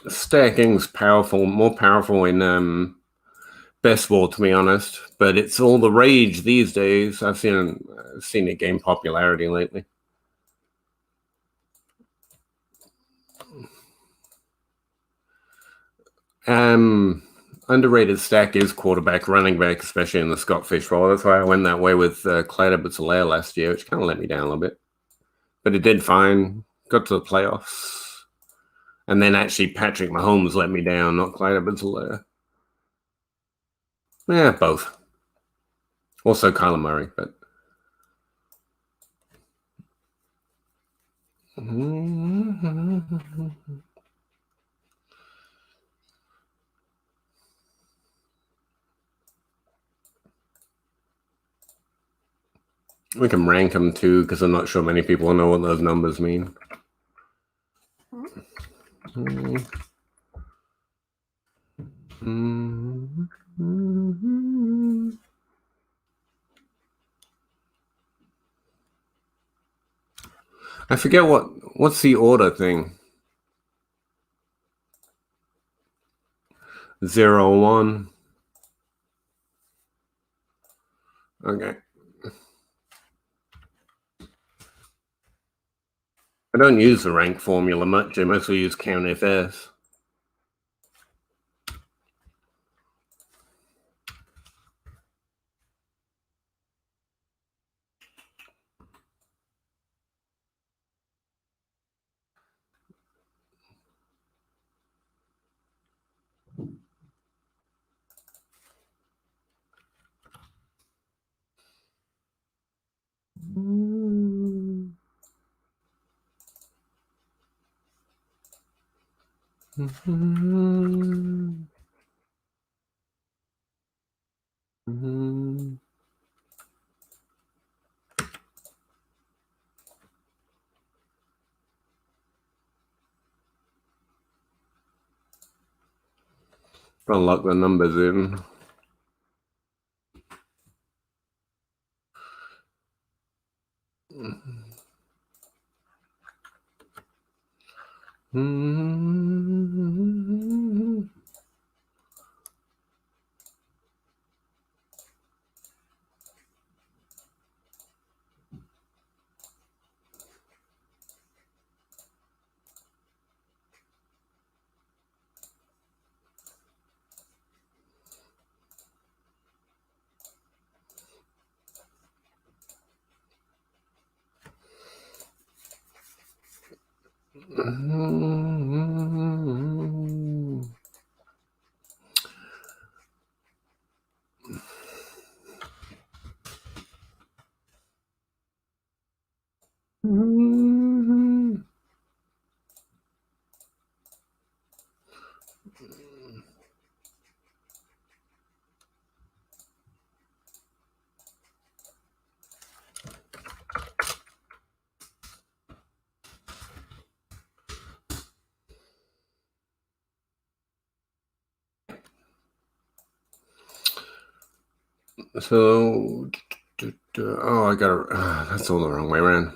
Stacking's powerful, more powerful in best ball, to be honest. But it's all the rage these days. I've seen it gain popularity lately. Underrated stack is quarterback, running back, especially in the Scott Fish role. That's why I went that way with Clyde Edwards-Helaire last year, which kind of let me down a little bit. But it did fine. Got to the playoffs. And then actually Patrick Mahomes let me down, not Clyde Edwards-Helaire. Yeah, both. Also Kyler Murray, but... We can rank them too, because I'm not sure many people know what those numbers mean. I forget what's the order thing. 0, 1. Okay. I don't use the rank formula much. I mostly use CountFS. I'll lock the numbers in. So, oh, I got that's all the wrong way around.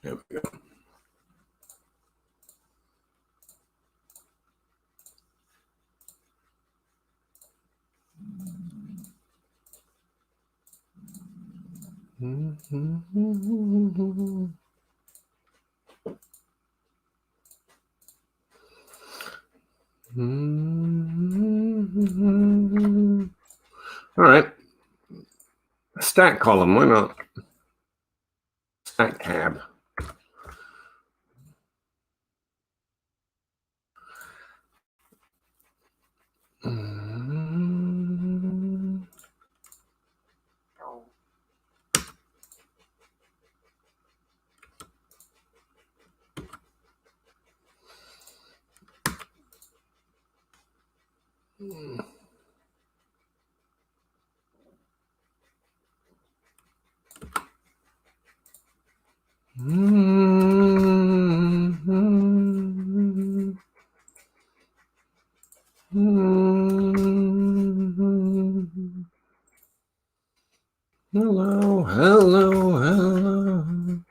There we go. All right. Stack column, why not? Stack tab. Hello, hello, hello.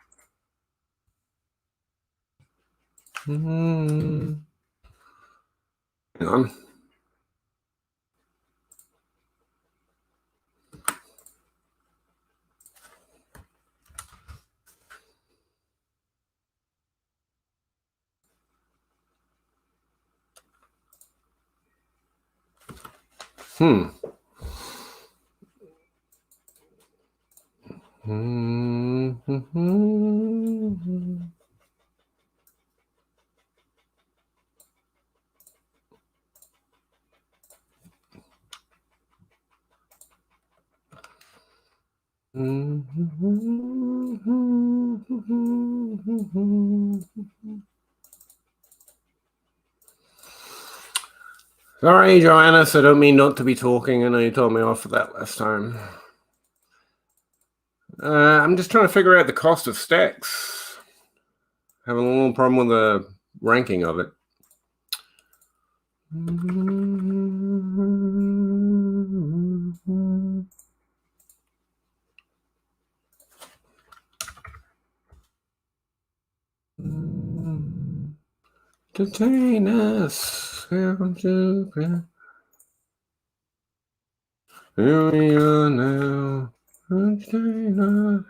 Hang on. Sorry, Joannis, I don't mean not to be talking. I know you told me off for that last time. I'm just trying to figure out the cost of stacks. Having a little problem with the ranking of it. Detain us. Here we are now. Detain us.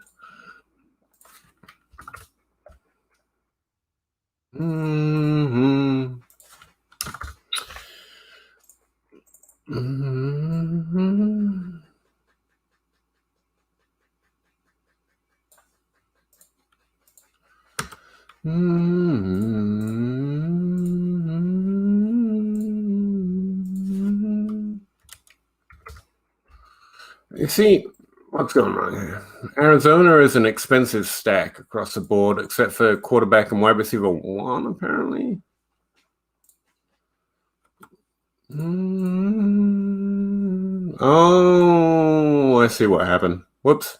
You see, what's going on here? Arizona is an expensive stack across the board, except for quarterback and wide receiver 1, apparently. Oh, I see what happened. Whoops.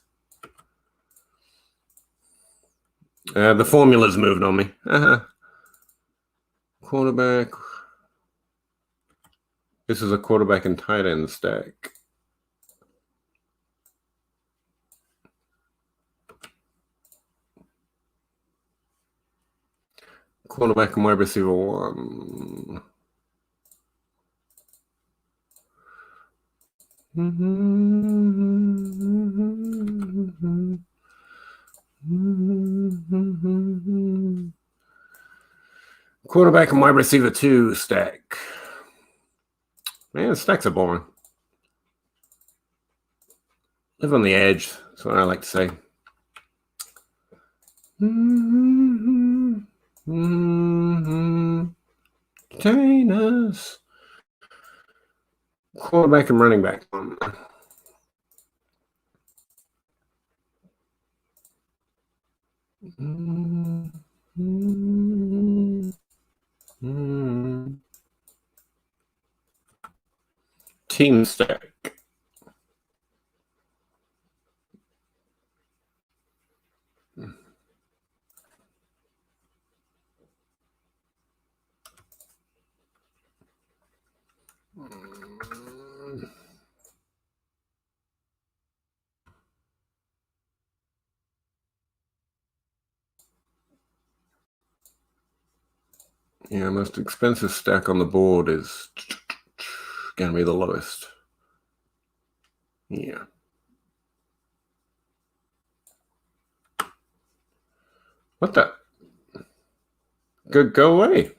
The formula's moved on me. Quarterback. This is a quarterback and tight end stack. Quarterback and wide receiver 1. Quarterback and wide receiver 2 stack. Man, stacks are boring. Live on the edge. That's what I like to say. Detain us. Quarterback and running back. Team stack. Yeah, most expensive stack on the board is going to be the lowest. Yeah. What the? Go away.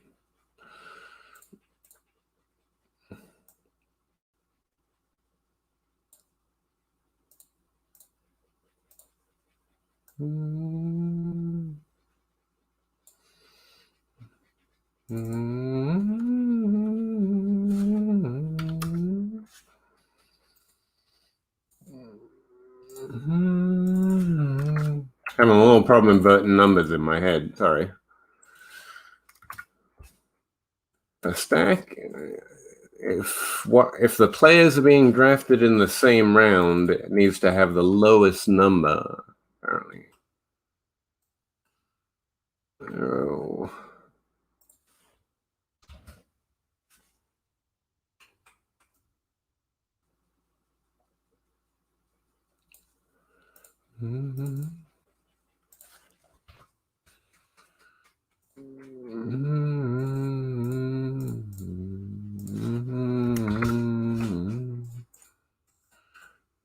Having a little problem inverting numbers in my head. Sorry. A stack. If the players are being drafted in the same round, it needs to have the lowest number, apparently. Oh.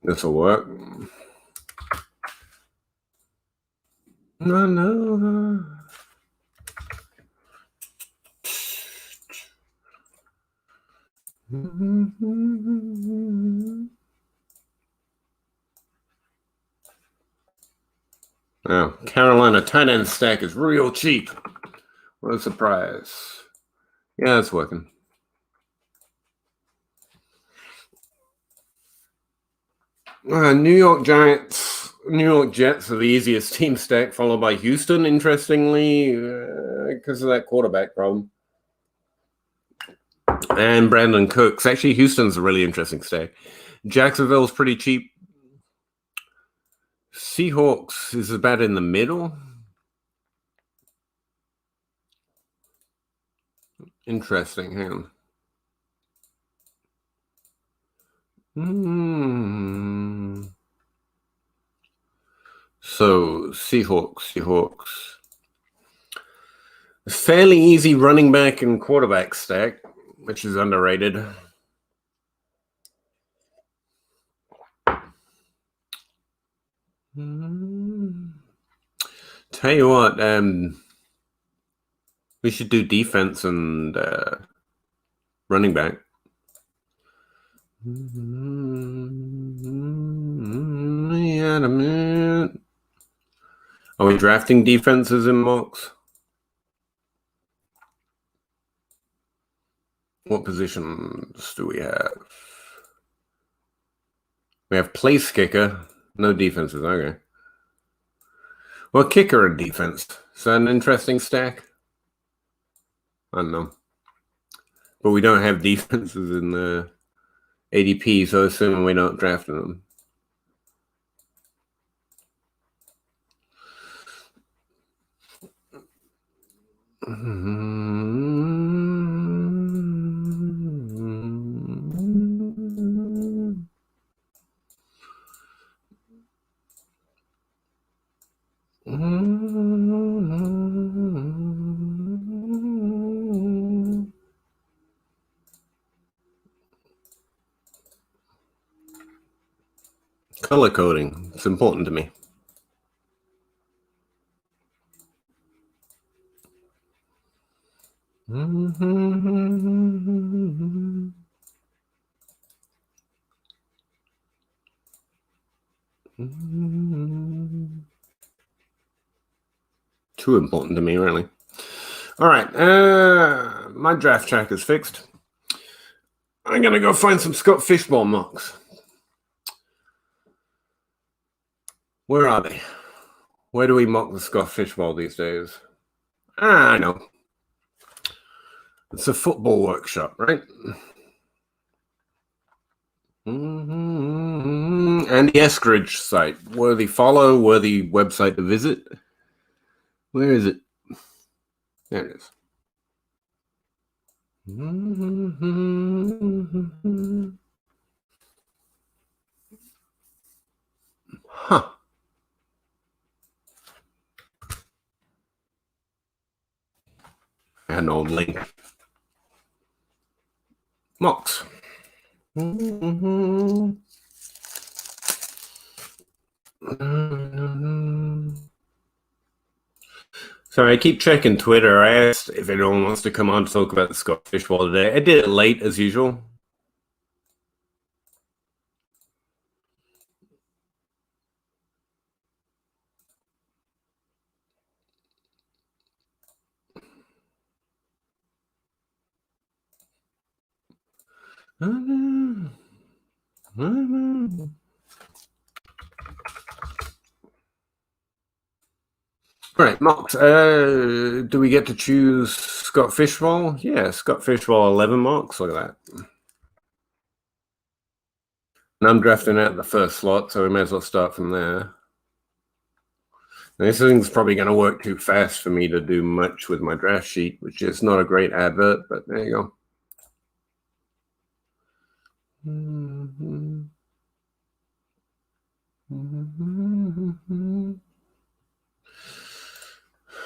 This will work. No. Oh, Carolina tight end stack is real cheap. What a surprise. Yeah, it's working. New York Jets are the easiest team stack, followed by Houston, interestingly, because of that quarterback problem. And Brandon Cooks. Actually, Houston's a really interesting stack. Jacksonville's pretty cheap. Seahawks is about in the middle. Interesting. Hang on. So, Seahawks. A fairly easy running back and quarterback stack, which is underrated. Tell you what, we should do defense and running back. Yeah, a minute. Are we drafting defenses in mocks? What positions do we have? We have place kicker, no defenses. Okay. Well, kicker and defense. Is that an interesting stack? I don't know. But we don't have defenses in the ADP, so assuming we're not drafting them. Color coding. It's important to me. Too important to me, really. All right. My draft track is fixed. I'm going to go find some Scott Fishbowl mocks. Where are they? Where do we mock the Scott Fishbowl these days? I know. It's a football workshop, right? And the Eskridge site. Worthy follow, worthy website to visit. Where is it? There it is. Huh. An old link. Mocks. Sorry, I keep checking Twitter. I asked if anyone wants to come on to talk about the Scott Fishbowl today. I did it late, as usual. All right, mocks. Do we get to choose Scott Fishbowl? Yeah, Scott Fishbowl 11 mocks. Look at that. And I'm drafting out the first slot, so we may as well start from there. Now, this thing's probably going to work too fast for me to do much with my draft sheet, which is not a great advert, but there you go.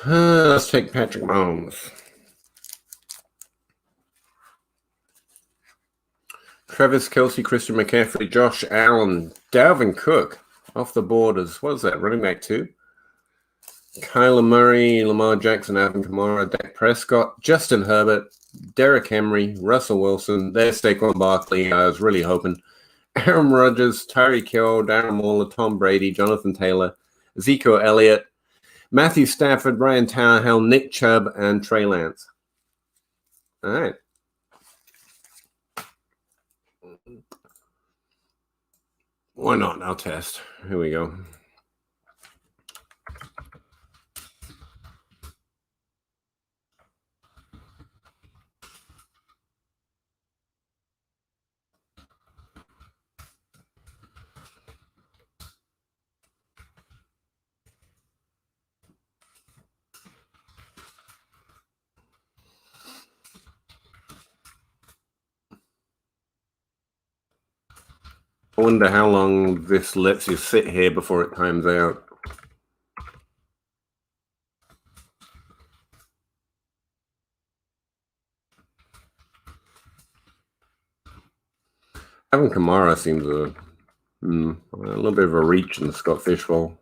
Let's take Patrick Mahomes. Travis Kelce, Christian McCaffrey, Josh Allen, Dalvin Cook off the board as, what is that, running back 2? Kyler Murray, Lamar Jackson, Alvin Kamara, Dak Prescott, Justin Herbert, Derrick Henry, Russell Wilson. There's Saquon Barkley. I was really hoping. Aaron Rodgers, Tyreek Hill, Darren Waller, Tom Brady, Jonathan Taylor, Ezekiel Elliott, Matthew Stafford, Ryan Tannehill, Nick Chubb, and Trey Lance. All right. Why not? I'll test. Here we go. I wonder how long this lets you sit here before it times out. Having Kamara seems a little bit of a reach in the Scott Fishbowl.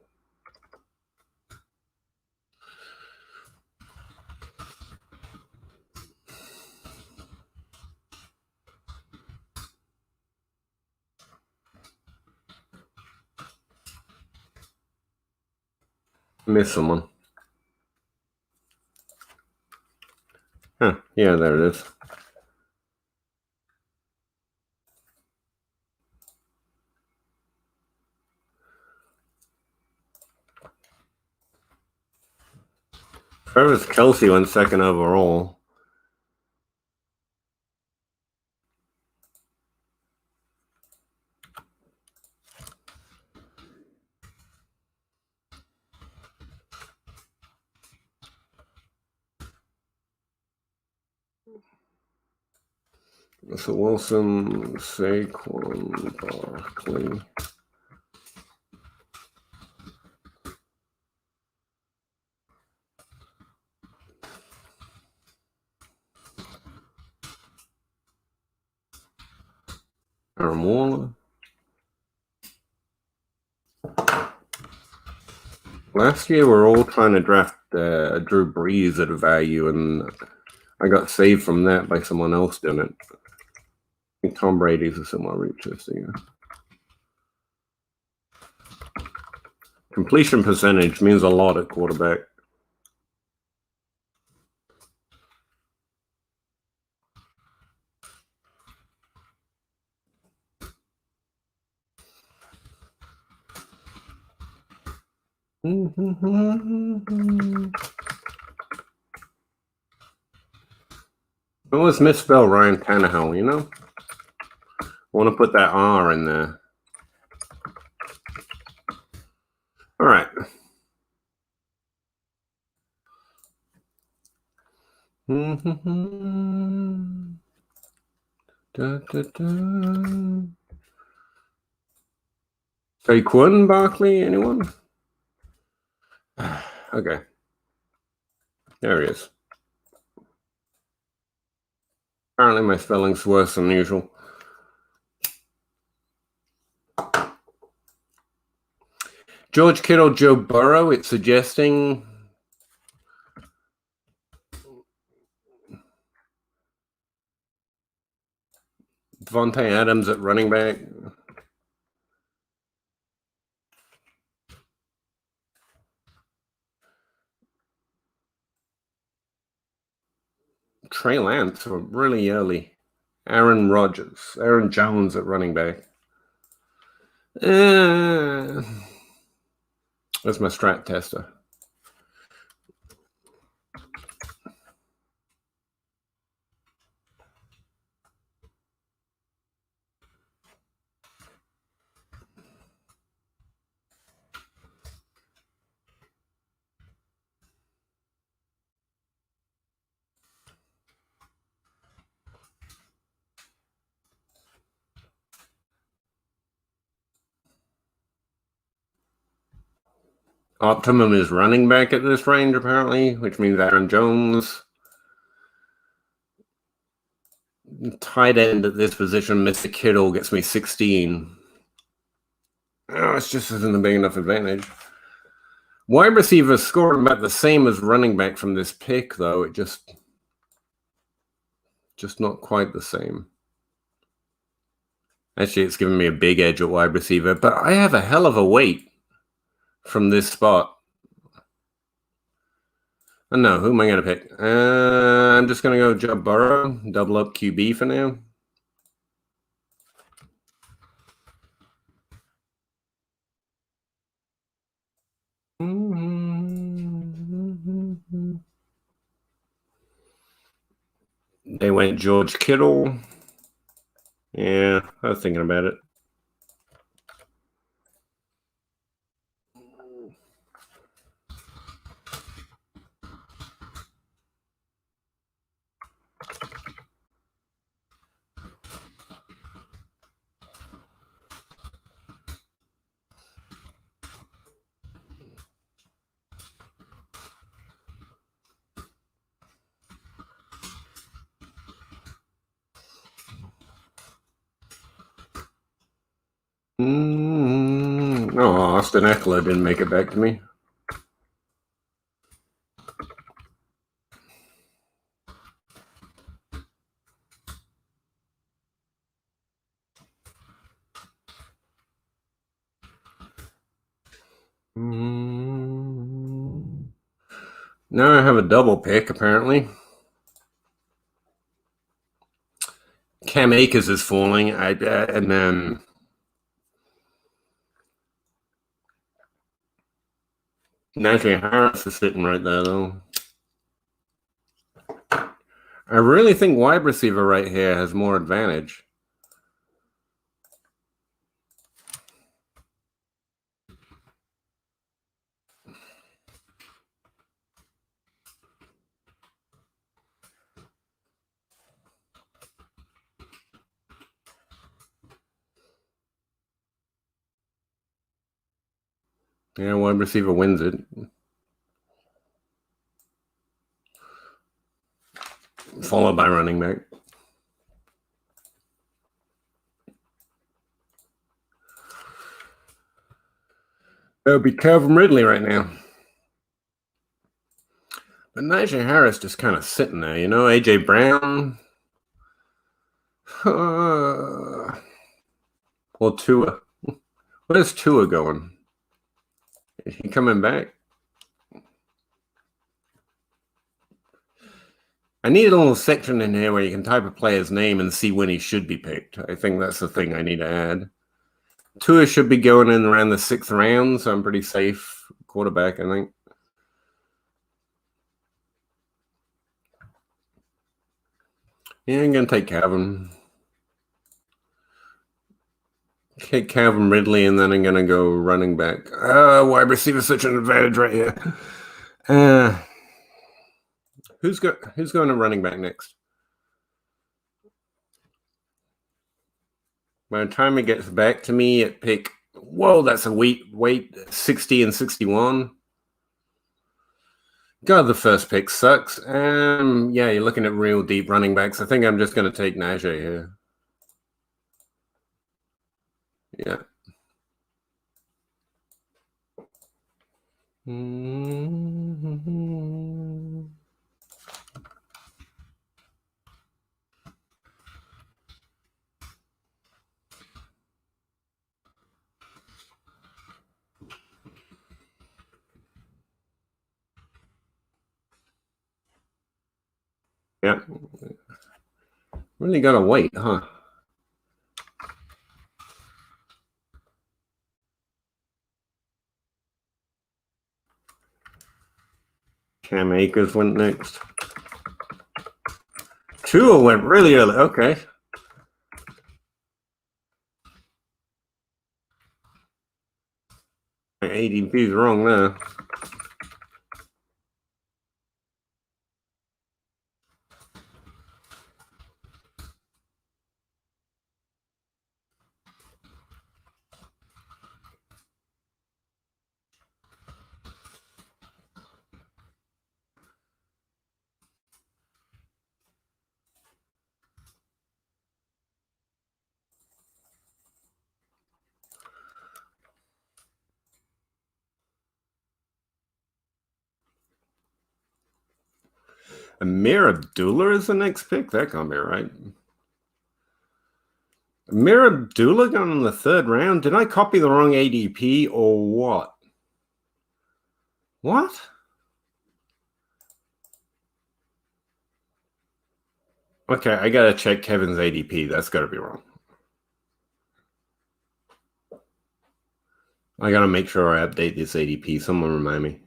Miss someone. Huh, yeah, there it is. Travis Kelce went second overall. Russell Wilson, Saquon Barkley. Aaron Waller. Last year, we're all trying to draft Drew Brees at a value, and I got saved from that by someone else doing it. I think Tom Brady's a similar reach this year. Completion percentage means a lot at quarterback. I always misspell Ryan Tannehill, you know? I want to put that R in there. All right. Saquon Barkley, anyone? Okay. There he is. Apparently my spelling's worse than usual. George Kittle, Joe Burrow, it's suggesting Devontae Adams at running back. Trey Lance, really early. Aaron Jones at running back. That's my strat tester. Optimum is running back at this range, apparently, which means Aaron Jones. Tight end at this position, Mr. Kittle gets me 16. Oh, it just isn't a big enough advantage. Wide receiver scored about the same as running back from this pick, though. It just not quite the same. Actually, it's giving me a big edge at wide receiver, but I have a hell of a weight from this spot. Oh, no, who am I going to pick? I'm just going to go Joe Burrow, double up QB for now. They went George Kittle. Yeah, I was thinking about it. Oh, Austin Eckler didn't make it back to me. Now I have a double pick, apparently. Cam Akers is falling, and then Najee Harris is sitting right there, though. I really think wide receiver right here has more advantage. Yeah, wide receiver wins it. Followed by running back. That would be Calvin Ridley right now. But Najee Harris just kind of sitting there, you know? AJ Brown. Or Tua. Where's Tua going? Is he coming back? I need a little section in here where you can type a player's name and see when he should be picked. I think that's the thing I need to add. Tua should be going in around the 6th round, so I'm pretty safe quarterback, I think. Yeah, I'm going to take Calvin. Take Calvin Ridley, and then I'm going to go running back. Wide receiver such an advantage right here. Who's going to running back next? By the time it gets back to me at pick, whoa, that's a weight 60 and 61. God, the first pick sucks. Yeah, you're looking at real deep running backs. I think I'm just going to take Najee here. Yeah. Yeah. Really got to wait, huh? Cam Akers went next. Tua went really early. Okay. My ADP is wrong there. Amir Abdullah is the next pick. That can't be right. Amir Abdullah gone in the 3rd round. Did I copy the wrong ADP or what? What? Okay, I gotta check Kevin's ADP. That's gotta be wrong. I gotta make sure I update this ADP. Someone remind me.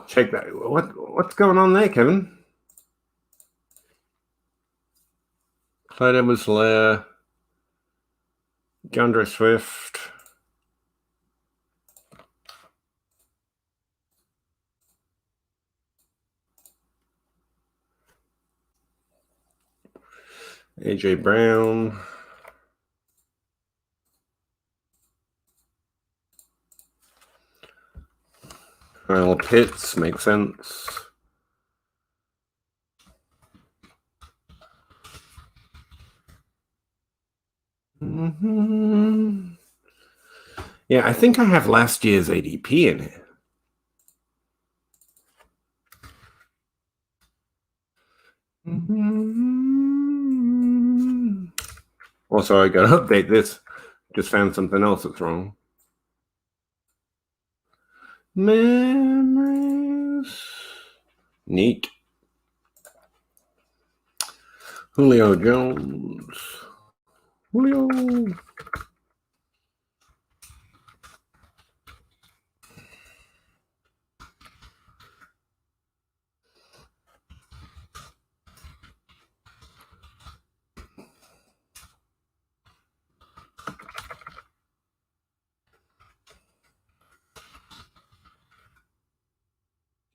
Check that. What's going on there, Kevin? Clyde Edwards-Helaire, DeAndre Swift. AJ Brown. Kyle Pitts makes sense. Yeah, I think I have last year's ADP in here. Also, I got to update this. Just found something else that's wrong. Memories. Neat. Julio Jones. Julio.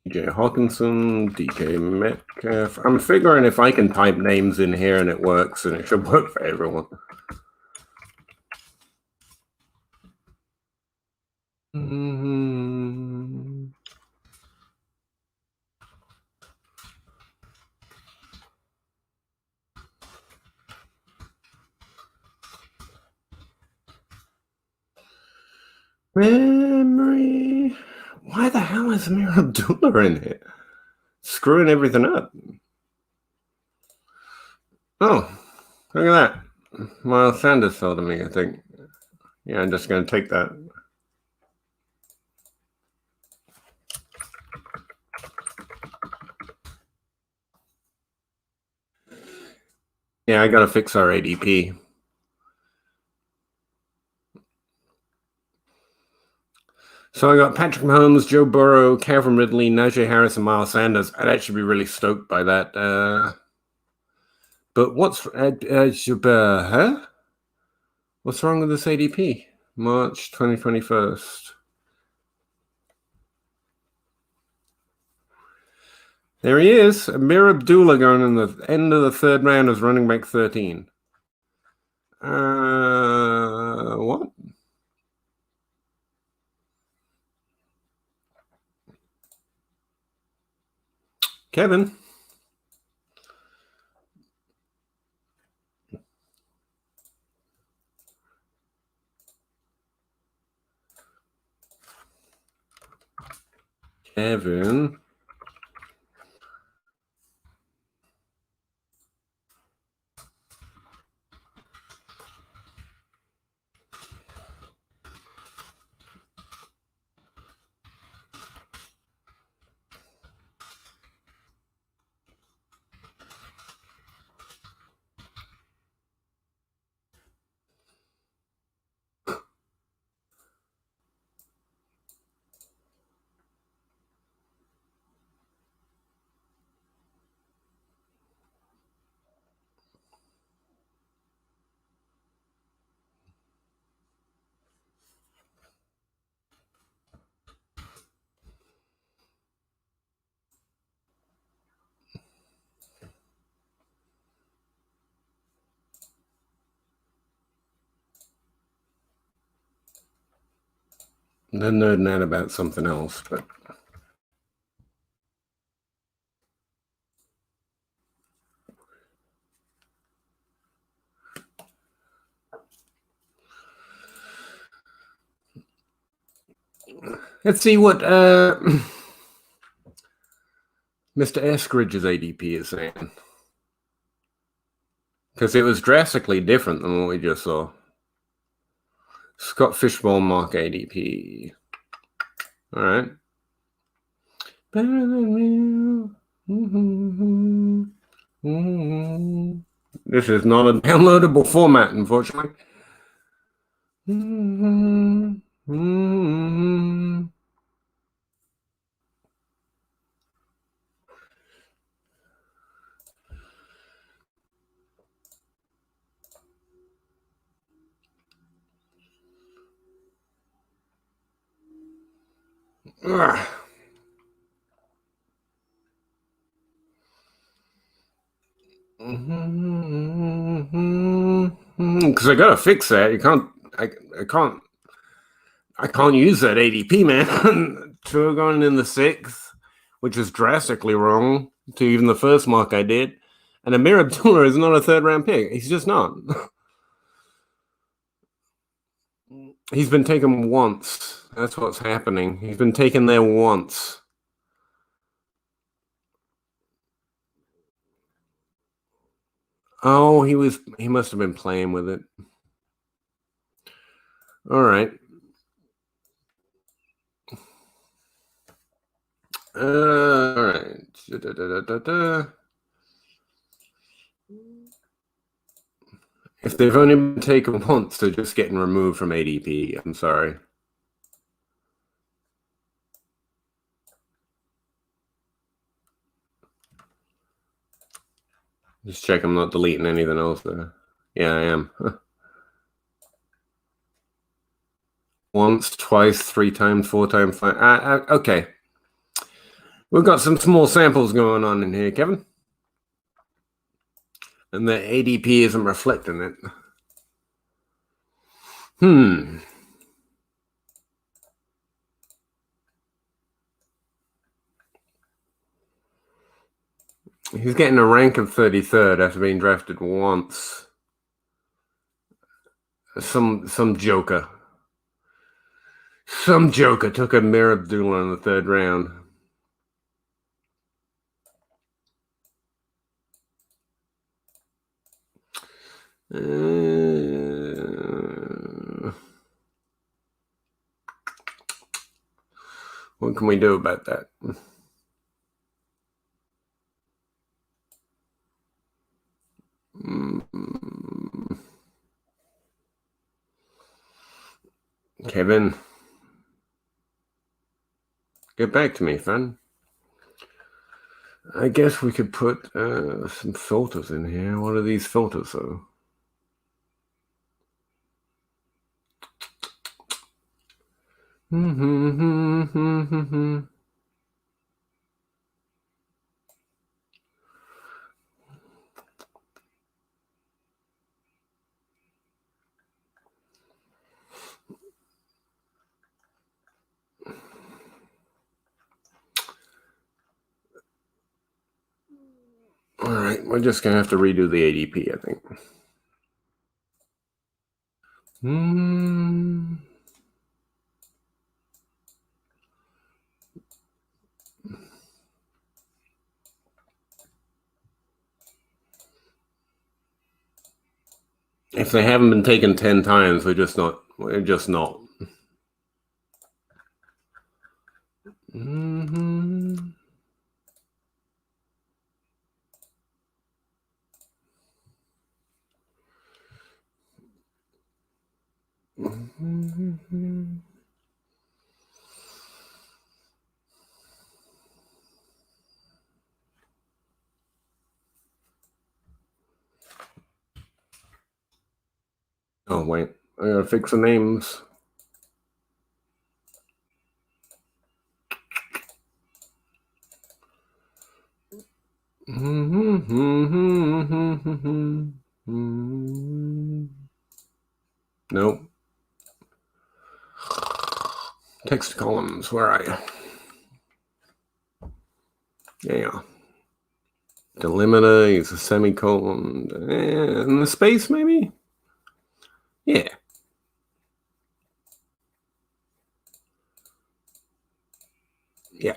DJ Hawkinson, DK Metcalf. I'm figuring if I can type names in here and it works, and it should work for everyone. Memory. Why the hell is Amir Abdullah in here? Screwing everything up. Oh, look at that. Miles Sanders fell to me, I think. Yeah, I'm just going to take that. Yeah, I got to fix our ADP. So I got Patrick Mahomes, Joe Burrow, Calvin Ridley, Najee Harris, and Miles Sanders. I'd actually be really stoked by that. But what's What's wrong with this ADP? March 2021. There he is. Amir Abdullah going in the end of the third round as running back 13. What? Kevin. Kevin. They're nerding out about something else, but let's see what Mr. Eskridge's ADP is saying. Because it was drastically different than what we just saw. Scott Fishbowl Mark ADP. All right. Better than you. This is not a downloadable format, unfortunately. Because I gotta fix that. You can't. I can't use that ADP, man. Two going in the sixth, which is drastically wrong to even the first mark I did. And Amir Abdullah is not a third round pick. He's just not. He's been taken once. That's what's happening. He's been taken there once. Oh, he must have been playing with it. All right. All right. If they've only been taken once, they're just getting removed from ADP. I'm sorry. Just check I'm not deleting anything else there. Yeah, I am. Once, twice, 3 times, 4 times, 5. Okay. We've got some small samples going on in here, Kevin. And the ADP isn't reflecting it. He's getting a rank of 33rd after being drafted once. Some joker. Some joker took Amir Abdullah in the 3rd round. What can we do about that? Kevin, get back to me, friend. I guess we could put some filters in here. What are these filters, though? All right, we're just going to have to redo the ADP, I think. If they haven't been taken 10 times, we're just not. Oh, wait. I gotta fix the names. Nope. Text columns, where are you? Yeah. Delimiter, use a semicolon. And the space, maybe? Yeah. Yeah.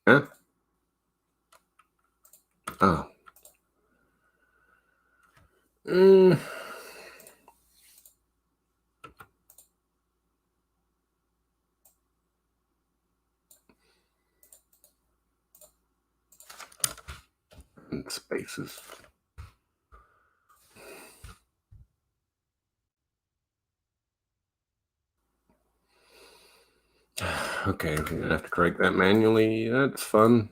Huh? Oh. Spaces. Okay, we're gonna have to correct that manually. That's fun.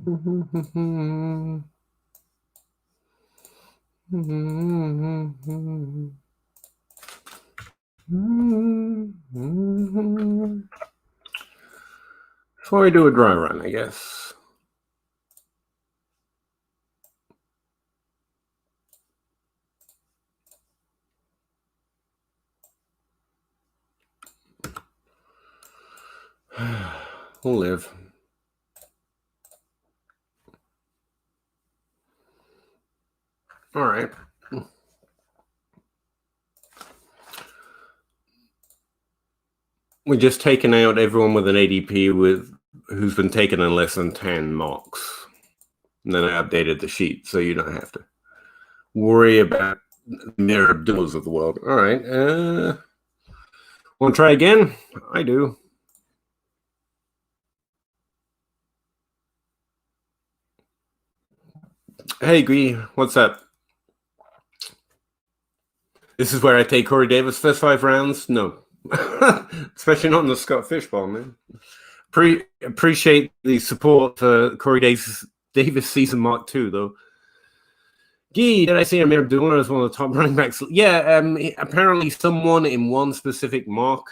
Before I do a dry run, I guess. We'll live. All right. We're just taking out everyone with an ADP who's been taken in less than 10 mocks. And then I updated the sheet so you don't have to worry about Mir Abdullahs of the world. All right. Want to try again? I do. Hey, Gree, what's up? This is where I take Corey Davis first 5 rounds? No. Especially not in the Scott Fishbowl, man. Appreciate the support for Corey Davis season mark 2, though. Gee, did I see Amir Abdullah as one of the top running backs? Yeah, apparently someone in one specific mock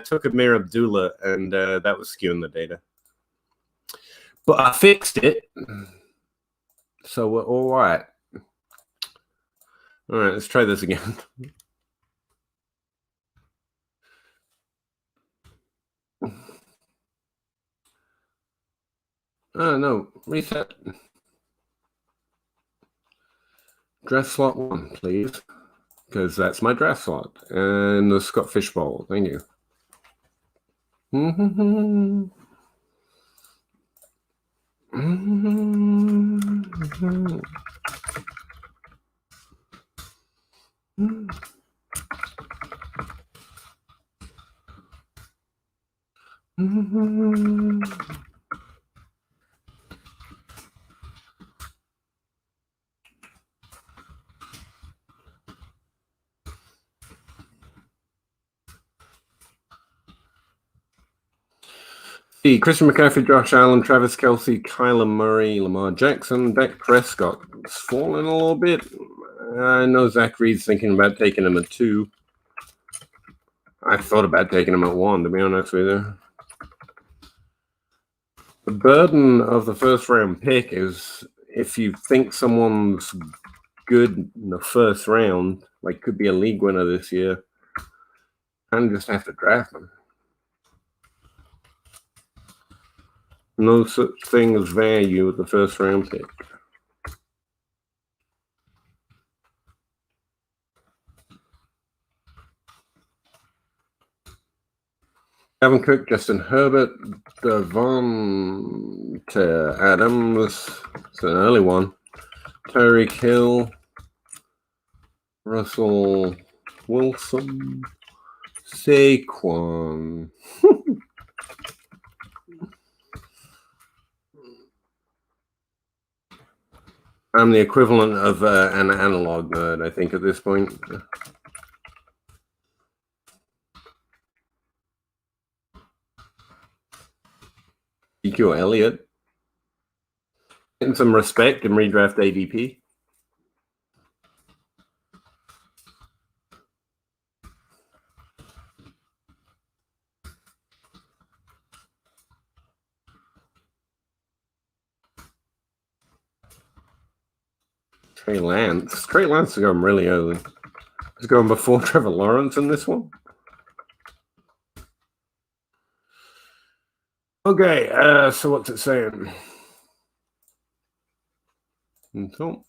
took Amir Abdullah, and that was skewing the data. But I fixed it, so we're all right. All right, let's try this again. Oh, no, reset. Draft slot 1, please, because that's my draft slot. And the Scott Fishbowl, thank you. Christian McCaffrey, Josh Allen, Travis Kelce, Kyler Murray, Lamar Jackson, Dak Prescott. It's fallen a little bit. I know Zach Reed's thinking about taking him at 2. I thought about taking him at 1, to be honest with you. The burden of the first round pick is if you think someone's good in the first round, like could be a league winner this year, and just have to draft them. No such thing as value with the first round pick. Dalvin Cook, Justin Herbert, Devonta Adams, it's an early one. Tyreek Hill, Russell Wilson, Saquon. I'm the equivalent of an analog nerd, I think, at this point. Ezekiel Elliott. Getting some respect in redraft ADP. Trey Lance. Trey Lance is going really early. He's going before Trevor Lawrence in this one. Okay, so what's it saying? So,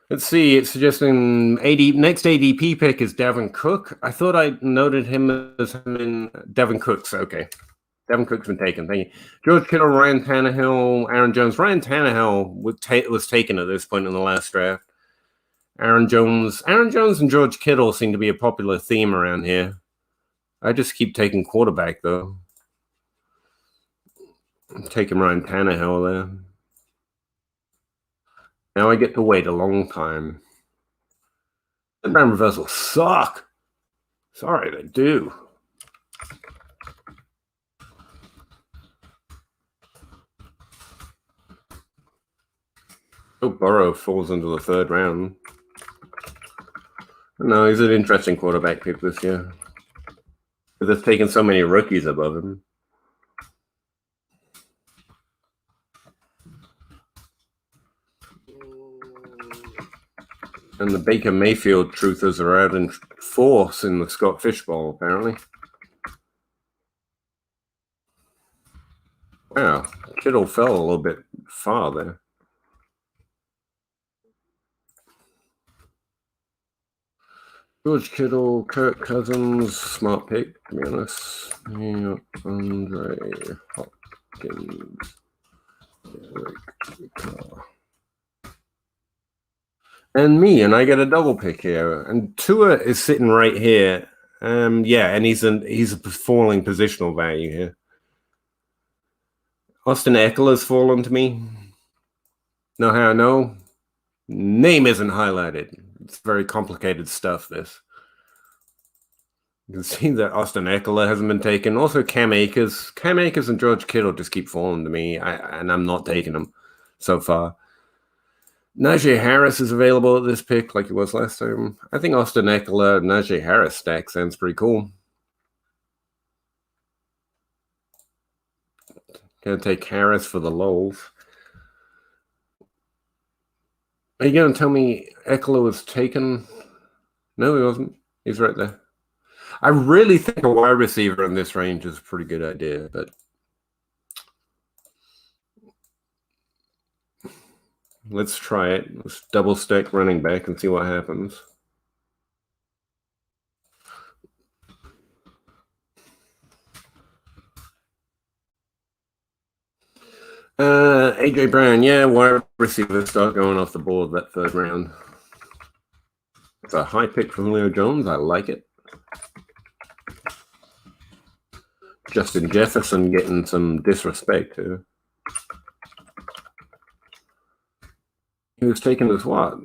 let's see. It's suggesting next ADP pick is Dalvin Cook. I thought I noted him as in Dalvin Cook's. Okay. Dalvin Cook's been taken. Thank you. George Kittle, Ryan Tannehill, Aaron Jones. Ryan Tannehill was taken at this point in the last draft. Aaron Jones and George Kittle seem to be a popular theme around here. I just keep taking quarterback, though. I'm taking Ryan Tannehill there. Now I get to wait a long time. The brand reversals suck. Sorry, they do. Oh, Burrow falls into the third round. No, he's an interesting quarterback pick this year. They've taken so many rookies above him. And the Baker Mayfield truthers are out in force in the Scott Fish Bowl, apparently. Wow, Kittle fell a little bit far there. George Kittle, Kirk Cousins, smart pick, to be honest. Yeah, Andre Hopkins. And me, and I get a double pick here. And Tua is sitting right here. Yeah, and he's a falling positional value here. Austin Eckler's fallen to me. Know how I know? Name isn't highlighted. It's very complicated stuff, this. You can see that Austin Eckler hasn't been taken. Also, Cam Akers. Cam Akers and George Kittle just keep falling to me, and I'm not taking them so far. Najee Harris is available at this pick like he was last time. I think Austin Eckler, Najee Harris stack sounds pretty cool. Gonna take Harris for the lows. Are you gonna tell me Eckler was taken? No, he wasn't. He's right there. I really think a wide receiver in this range is a pretty good idea, but let's try it. Let's double stack running back and see what happens. AJ Brown, yeah, wide receiver start going off the board that third round. It's a high pick from Julio Jones. I like it. Justin Jefferson getting some disrespect too. He was taken as what?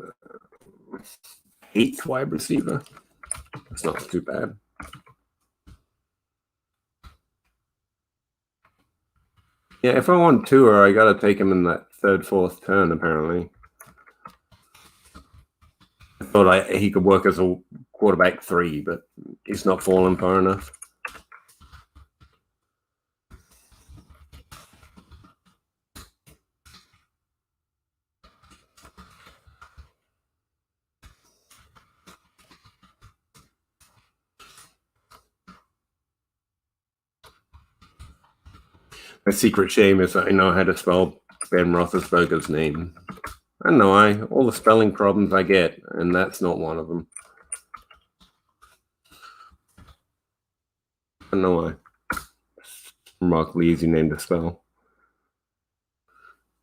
8th wide receiver. That's not too bad. Yeah, if I want Tua, I got to take him in that 3rd, 4th turn, apparently. I thought he could work as a quarterback 3, but he's not falling far enough. My secret shame is I know how to spell Ben Roethlisberger's name. I know all the spelling problems I get, and that's not one of them. I know why. Remarkably easy name to spell.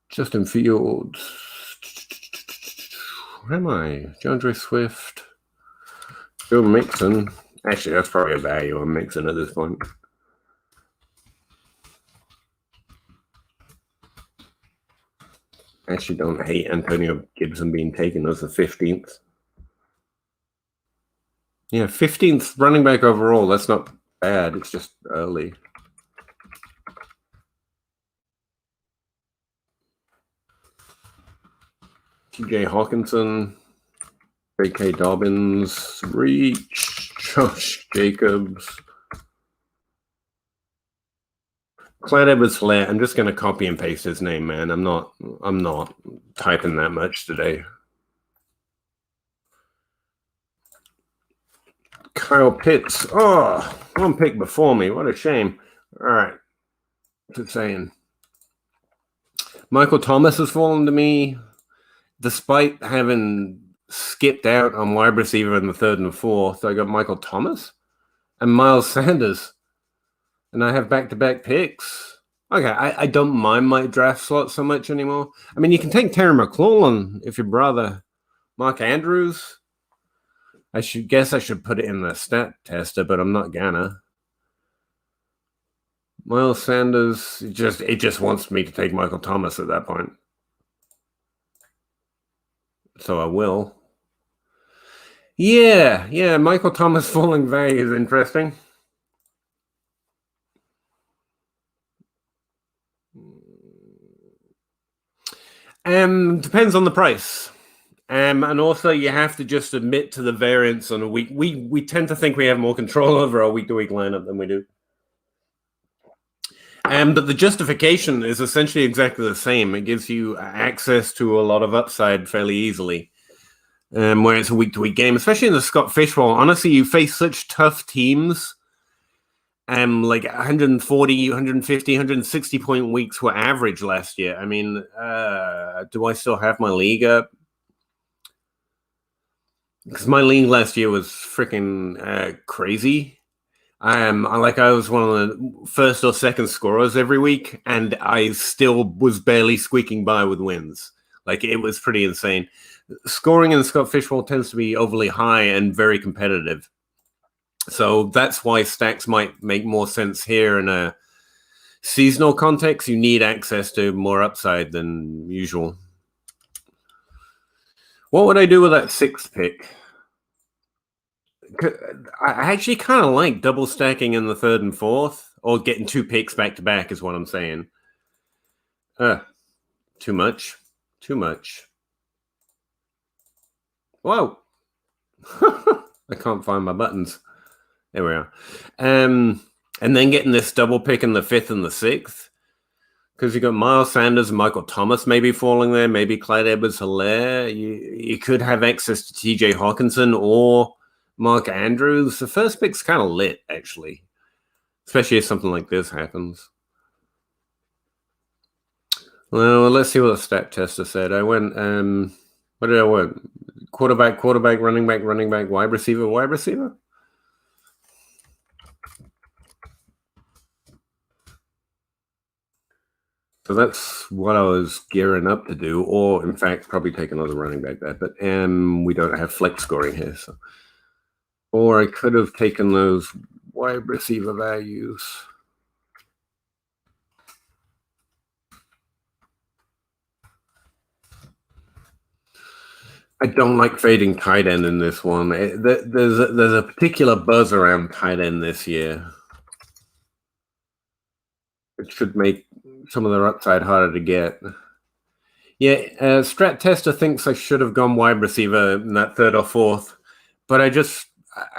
Justin Fields. Where am I? DeAndre Swift. Joe Mixon. Actually, that's probably a value on Mixon at this point. I actually don't hate Antonio Gibson being taken as the 15th. Yeah, 15th running back overall. That's not bad. It's just early. TJ Hawkinson, J.K. Dobbins, Reach, Josh Jacobs, Clyde Edwards-Helaire. I'm just going to copy and paste his name, man. I'm not typing that much today. Kyle Pitts. Oh, one pick before me. What a shame. All right. What's it saying? Michael Thomas has fallen to me. Despite having skipped out on wide receiver in the 3rd and 4th, I got Michael Thomas and Miles Sanders. And I have back-to-back picks. Okay, I don't mind my draft slot so much anymore. I mean, you can take Terry McLaurin if your brother Mark Andrews. I should put it in the stat tester, but I'm not gonna. Miles Sanders, it just wants me to take Michael Thomas at that point. So I will. Yeah, Michael Thomas falling value is interesting. Depends on the price. And also you have to just admit to the variance on a week. We tend to think we have more control over our week-to-week lineup than we do. But the justification is essentially exactly the same. It gives you access to a lot of upside fairly easily. Where it's a week-to-week game, especially in the Scott Fishbowl. Honestly, you face such tough teams. Like 140, 150, 160 point weeks were average last year. I mean, do I still have my league up? Because my league last year was freaking crazy. I was one of the first or second scorers every week, and I still was barely squeaking by with wins. Like, it was pretty insane. Scoring in Scott Fishbowl tends to be overly high and very competitive. So that's why stacks might make more sense here in a seasonal context. You need access to more upside than usual. What would I do with that 6th pick? I actually kind of like double stacking in the 3rd and 4th, or getting 2 picks back to back is what I'm saying. Too much. Whoa. I can't find my buttons. There we are. And then getting this double pick in the 5th and the 6th. Because you got Miles Sanders and Michael Thomas maybe falling there, maybe Clyde Edwards-Helaire. You could have access to TJ Hawkinson or Mark Andrews. The first pick's kind of lit, actually. Especially if something like this happens. Well, let's see what the stat tester said. I went, what did I want? Quarterback, running back, wide receiver. So that's what I was gearing up to do, or in fact, probably take another running back there. But we don't have flex scoring here, so. Or I could have taken those wide receiver values. I don't like fading tight end in this one. There's a particular buzz around tight end this year. It should make some of their upside harder to get. Yeah, Strat Tester thinks I should have gone wide receiver in that 3rd or 4th, but I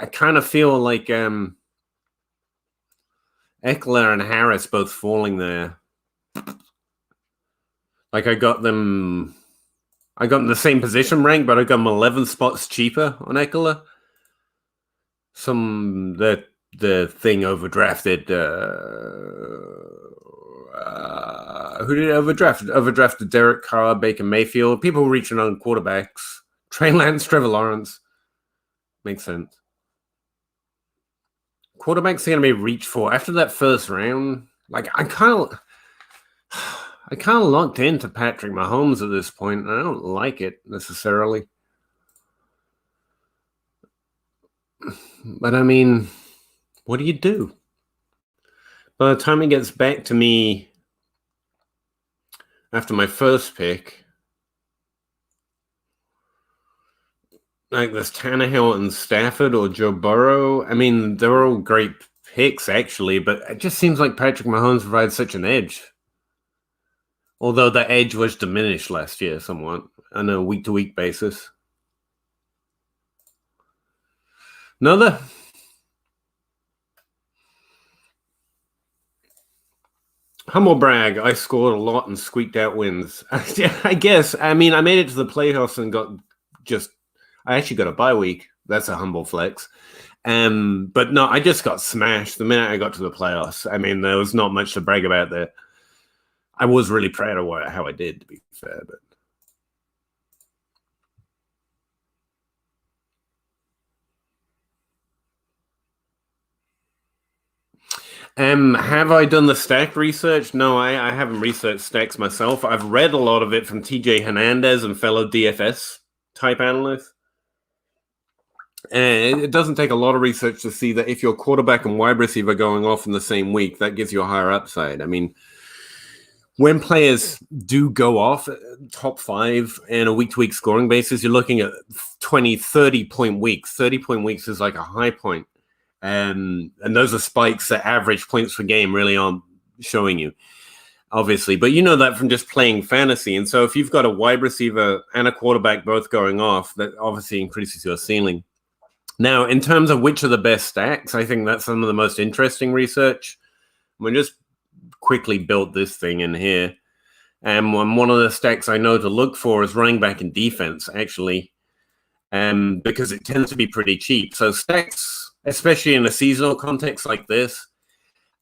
kind of feel like Eckler and Harris both falling there. Like I got them in the same position rank, but I got them 11 spots cheaper on Eckler. The thing overdrafted. Who did it overdraft? Overdrafted Derek Carr, Baker Mayfield. People reaching on quarterbacks. Trey Lance, Trevor Lawrence. Makes sense. Quarterbacks are going to be reached for after that first round. Like I kind of locked into Patrick Mahomes at this point, and I don't like it necessarily. But I mean, what do you do? By the time he gets back to me after my first pick, like there's Tannehill and Stafford or Joe Burrow. I mean, they're all great picks, actually, but it just seems like Patrick Mahomes provides such an edge. Although the edge was diminished last year somewhat on a week-to-week basis. Another. Humble brag, I scored a lot and squeaked out wins. I guess. I mean, I made it to the playoffs and I actually got a bye week. That's a humble flex. But no, I just got smashed the minute I got to the playoffs. I mean, there was not much to brag about there. I was really proud of how I did, to be fair, but. Have I done the stack research? No, I haven't researched stacks myself. I've read a lot of it from TJ Hernandez and fellow DFS type analysts. And it doesn't take a lot of research to see that if your quarterback and wide receiver going off in the same week, that gives you a higher upside. I mean, when players do go off top 5 in a week-to-week scoring basis, you're looking at 20, 30-point weeks. 30-point weeks is like a high point. And those are spikes that average points per game really aren't showing you. obviously, but you know that from just playing fantasy. And so if you've got a wide receiver and a quarterback both going off, that obviously increases your ceiling. Now, in terms of which are the best stacks, I think that's some of the most interesting research. We just quickly built this thing in here. And one of the stacks I know to look for is running back and defense, actually, because it tends to be pretty cheap. So stacks, especially in a seasonal context like this,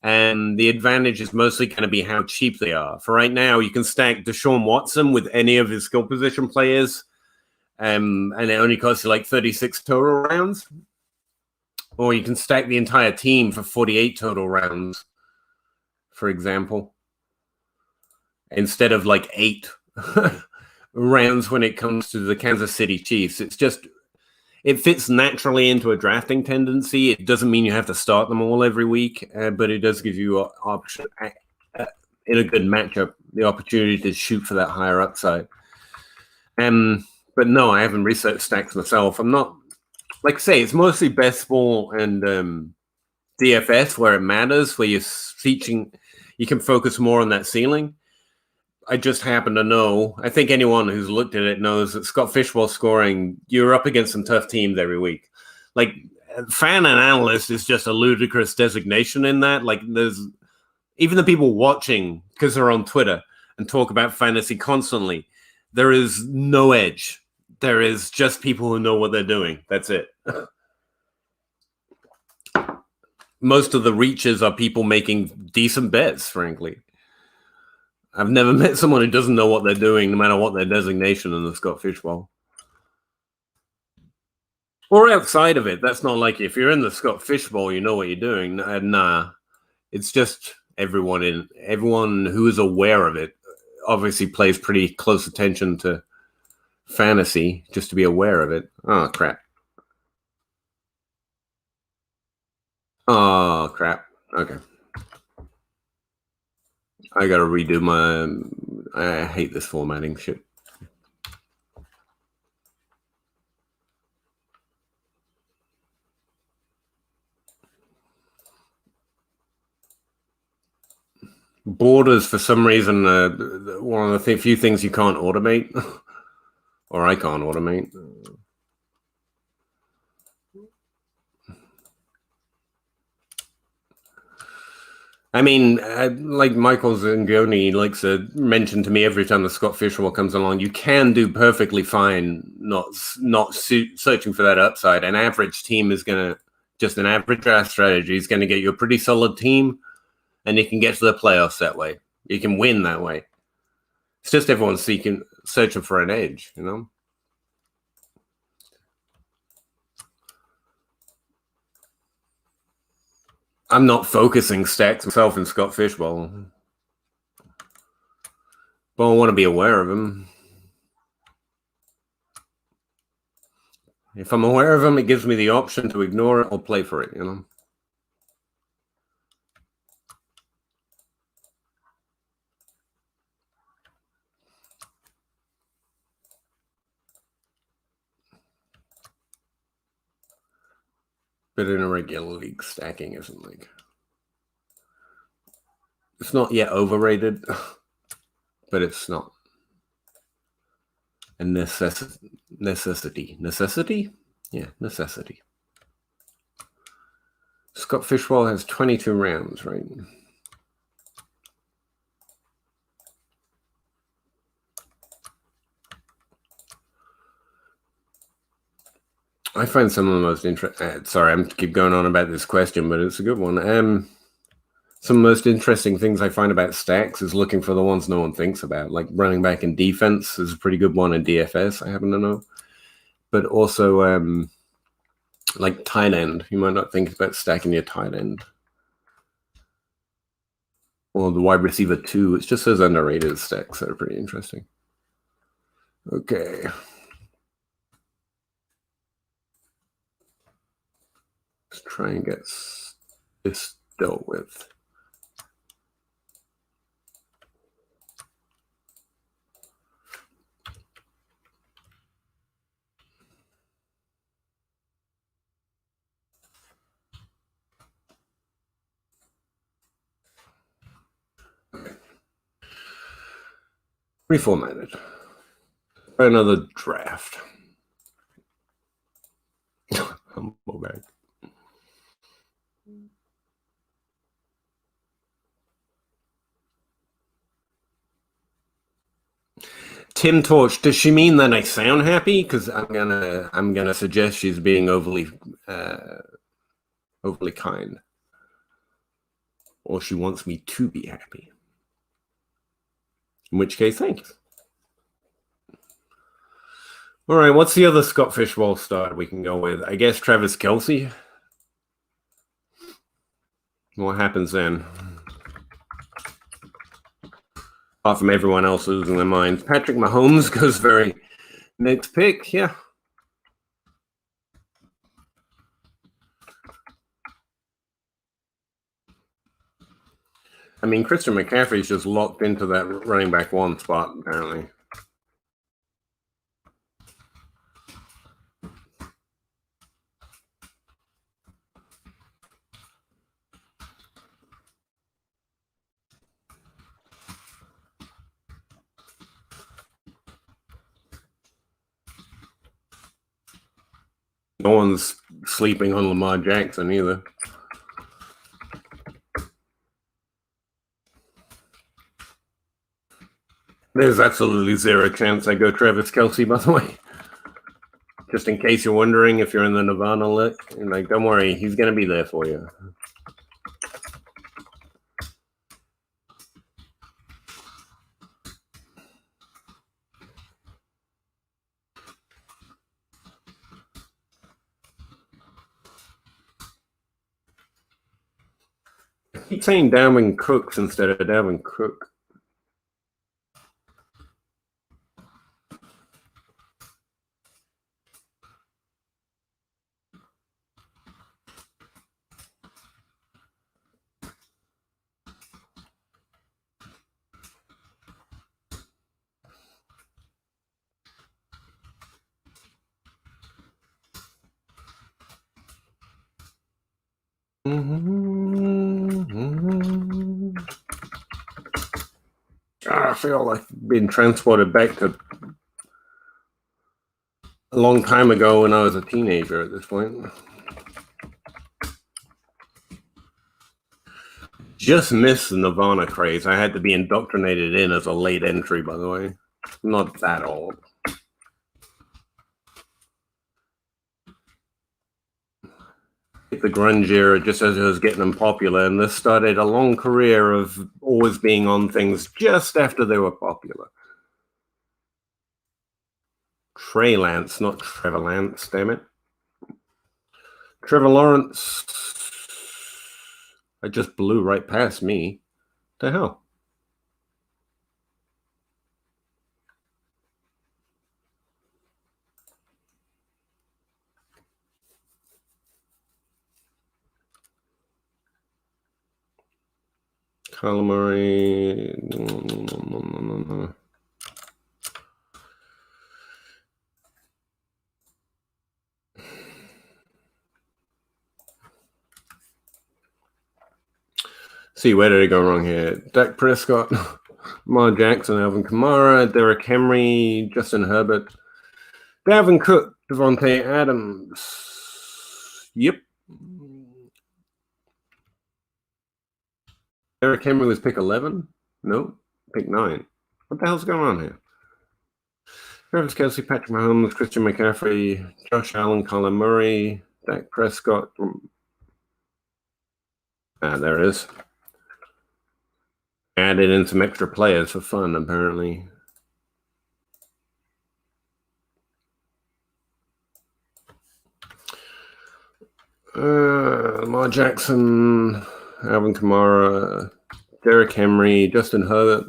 and the advantage is mostly going to be how cheap they are. For right now, you can stack Deshaun Watson with any of his skill position players, and it only costs you like 36 total rounds. Or you can stack the entire team for 48 total rounds, for example, instead of like 8 rounds when it comes to the Kansas City Chiefs. It's just, it fits naturally into a drafting tendency. It doesn't mean you have to start them all every week, but it does give you option in a good matchup, the opportunity to shoot for that higher upside. But no, I haven't researched stacks myself. I'm not, like I say, it's mostly best ball and DFS where it matters, where you're teaching, you can focus more on that ceiling. I just happen to know, I think anyone who's looked at it knows that Scott Fishbowl scoring, you're up against some tough teams every week. Like, fan and analyst is just a ludicrous designation in that. Like, there's even the people watching, because they're on Twitter and talk about fantasy constantly, there is no edge. There is just people who know what they're doing. That's it. Most of the reaches are people making decent bets, frankly. I've never met someone who doesn't know what they're doing, no matter what their designation in the Scott Fishbowl. Or outside of it, that's not like if you're in the Scott Fishbowl, you know what you're doing. Nah, it's just everyone who is aware of it obviously pays pretty close attention to fantasy just to be aware of it. Oh, crap. Oh, crap. Okay. I gotta redo my... I hate this formatting shit. Borders, for some reason, one of the few things you can't automate. Or I can't automate. I mean, like Michael Zangoni likes to mention to me every time the Scott Fishbowl comes along, you can do perfectly fine not searching for that upside. An average team is going to, just an average draft strategy is going to get you a pretty solid team, and you can get to the playoffs that way. You can win that way. It's just everyone's searching for an edge, you know? I'm not focusing stacks myself in Scott Fishbowl, but I want to be aware of them. If I'm aware of them, it gives me the option to ignore it or play for it, you know? But in a regular league, stacking isn't like... It's not yet overrated, but it's not a necessity. Necessity? Yeah, necessity. Scott Fishbowl has 22 rounds, right? I find some of the most interesting... sorry, I'm keep going on about this question, but it's a good one. Some of the most interesting things I find about stacks is looking for the ones no one thinks about. Like running back and defense is a pretty good one in DFS, I happen to know. But also, like tight end. You might not think about stacking your tight end. Or the wide receiver too. It's just those underrated stacks that are pretty interesting. Okay. Let's try and get this dealt with. Reformatted. Another draft. Humble bag. Tim Torch, does she mean that I sound happy? Because I'm gonna suggest she's being overly kind, or she wants me to be happy. In which case, thanks. All right, what's the other Scott Fishbowl start we can go with? I guess Travis Kelce. What happens then? Apart from everyone else losing their minds, Patrick Mahomes goes very next pick. Yeah. I mean, Christian McCaffrey's just locked into that running back one spot, apparently. No one's sleeping on Lamar Jackson either. There's absolutely zero chance I go Travis Kelce, by the way. Just in case you're wondering if you're in the Nirvana lick. Like, don't worry, he's going to be there for you. I keep saying Dalvin Cooks instead of Dalvin Cook. I feel like being transported back to a long time ago when I was a teenager at this point. Just missed the Nirvana craze. I had to be indoctrinated in as a late entry, by the way. Not that old. The grunge era just as it was getting them popular, and this started a long career of always being on things just after they were popular. Trey Lance, not Trevor Lance, damn it. Trevor Lawrence, I just blew right past me. The hell? Kyler Murray. No. See, where did it go wrong here? Dak Prescott, Lamar Jackson, Alvin Kamara, Derrick Henry, Justin Herbert, Dalvin Cook, Devontae Adams. Yep. Derrick Henry was pick 11? No, pick 9. What the hell's going on here? Travis Kelce, Patrick Mahomes, Christian McCaffrey, Josh Allen, Colin Murray, Dak Prescott. There it is. Added in some extra players for fun, apparently. Lamar Jackson, Alvin Kamara, Derrick Henry, Justin Herbert,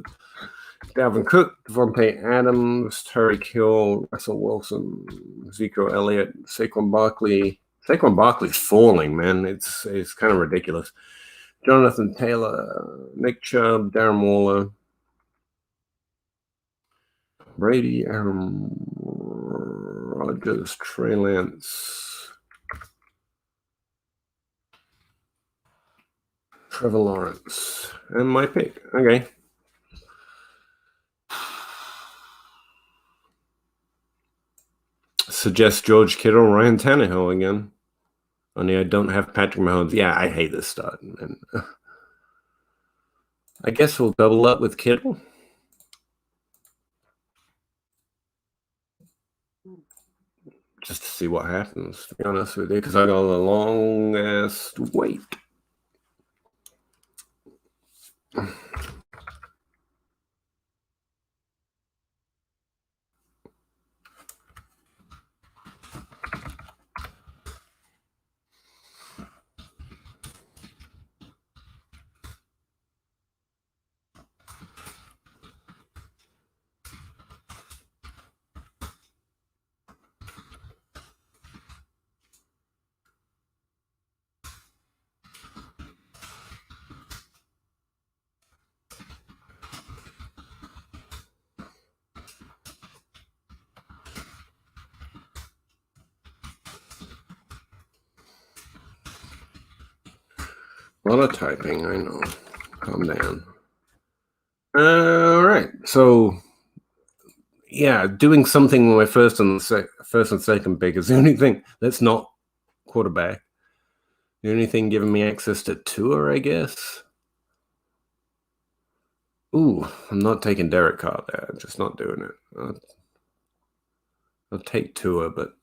Dalvin Cook, Devontae Adams, Tyreek Hill, Russell Wilson, Ezekiel Elliott, Saquon Barkley. Saquon Barkley's falling, man. It's kind of ridiculous. Jonathan Taylor, Nick Chubb, Darren Waller, Brady, Aaron Rodgers, Trey Lance, Trevor Lawrence, and my pick. Okay. suggest George Kittle, Ryan Tannehill again. Only I don't have Patrick Mahomes. Yeah, I hate this start. And I guess we'll double up with Kittle. Just to see what happens, to be honest with you, because I got a long-ass wait. A lot of typing, I know. Calm down. All right, so yeah, doing something with my first and second pick is the only thing that's not quarterback. The only thing giving me access to Tua, I guess. Ooh, I'm not taking Derek Carr there. I'm just not doing it. I'll take Tua, but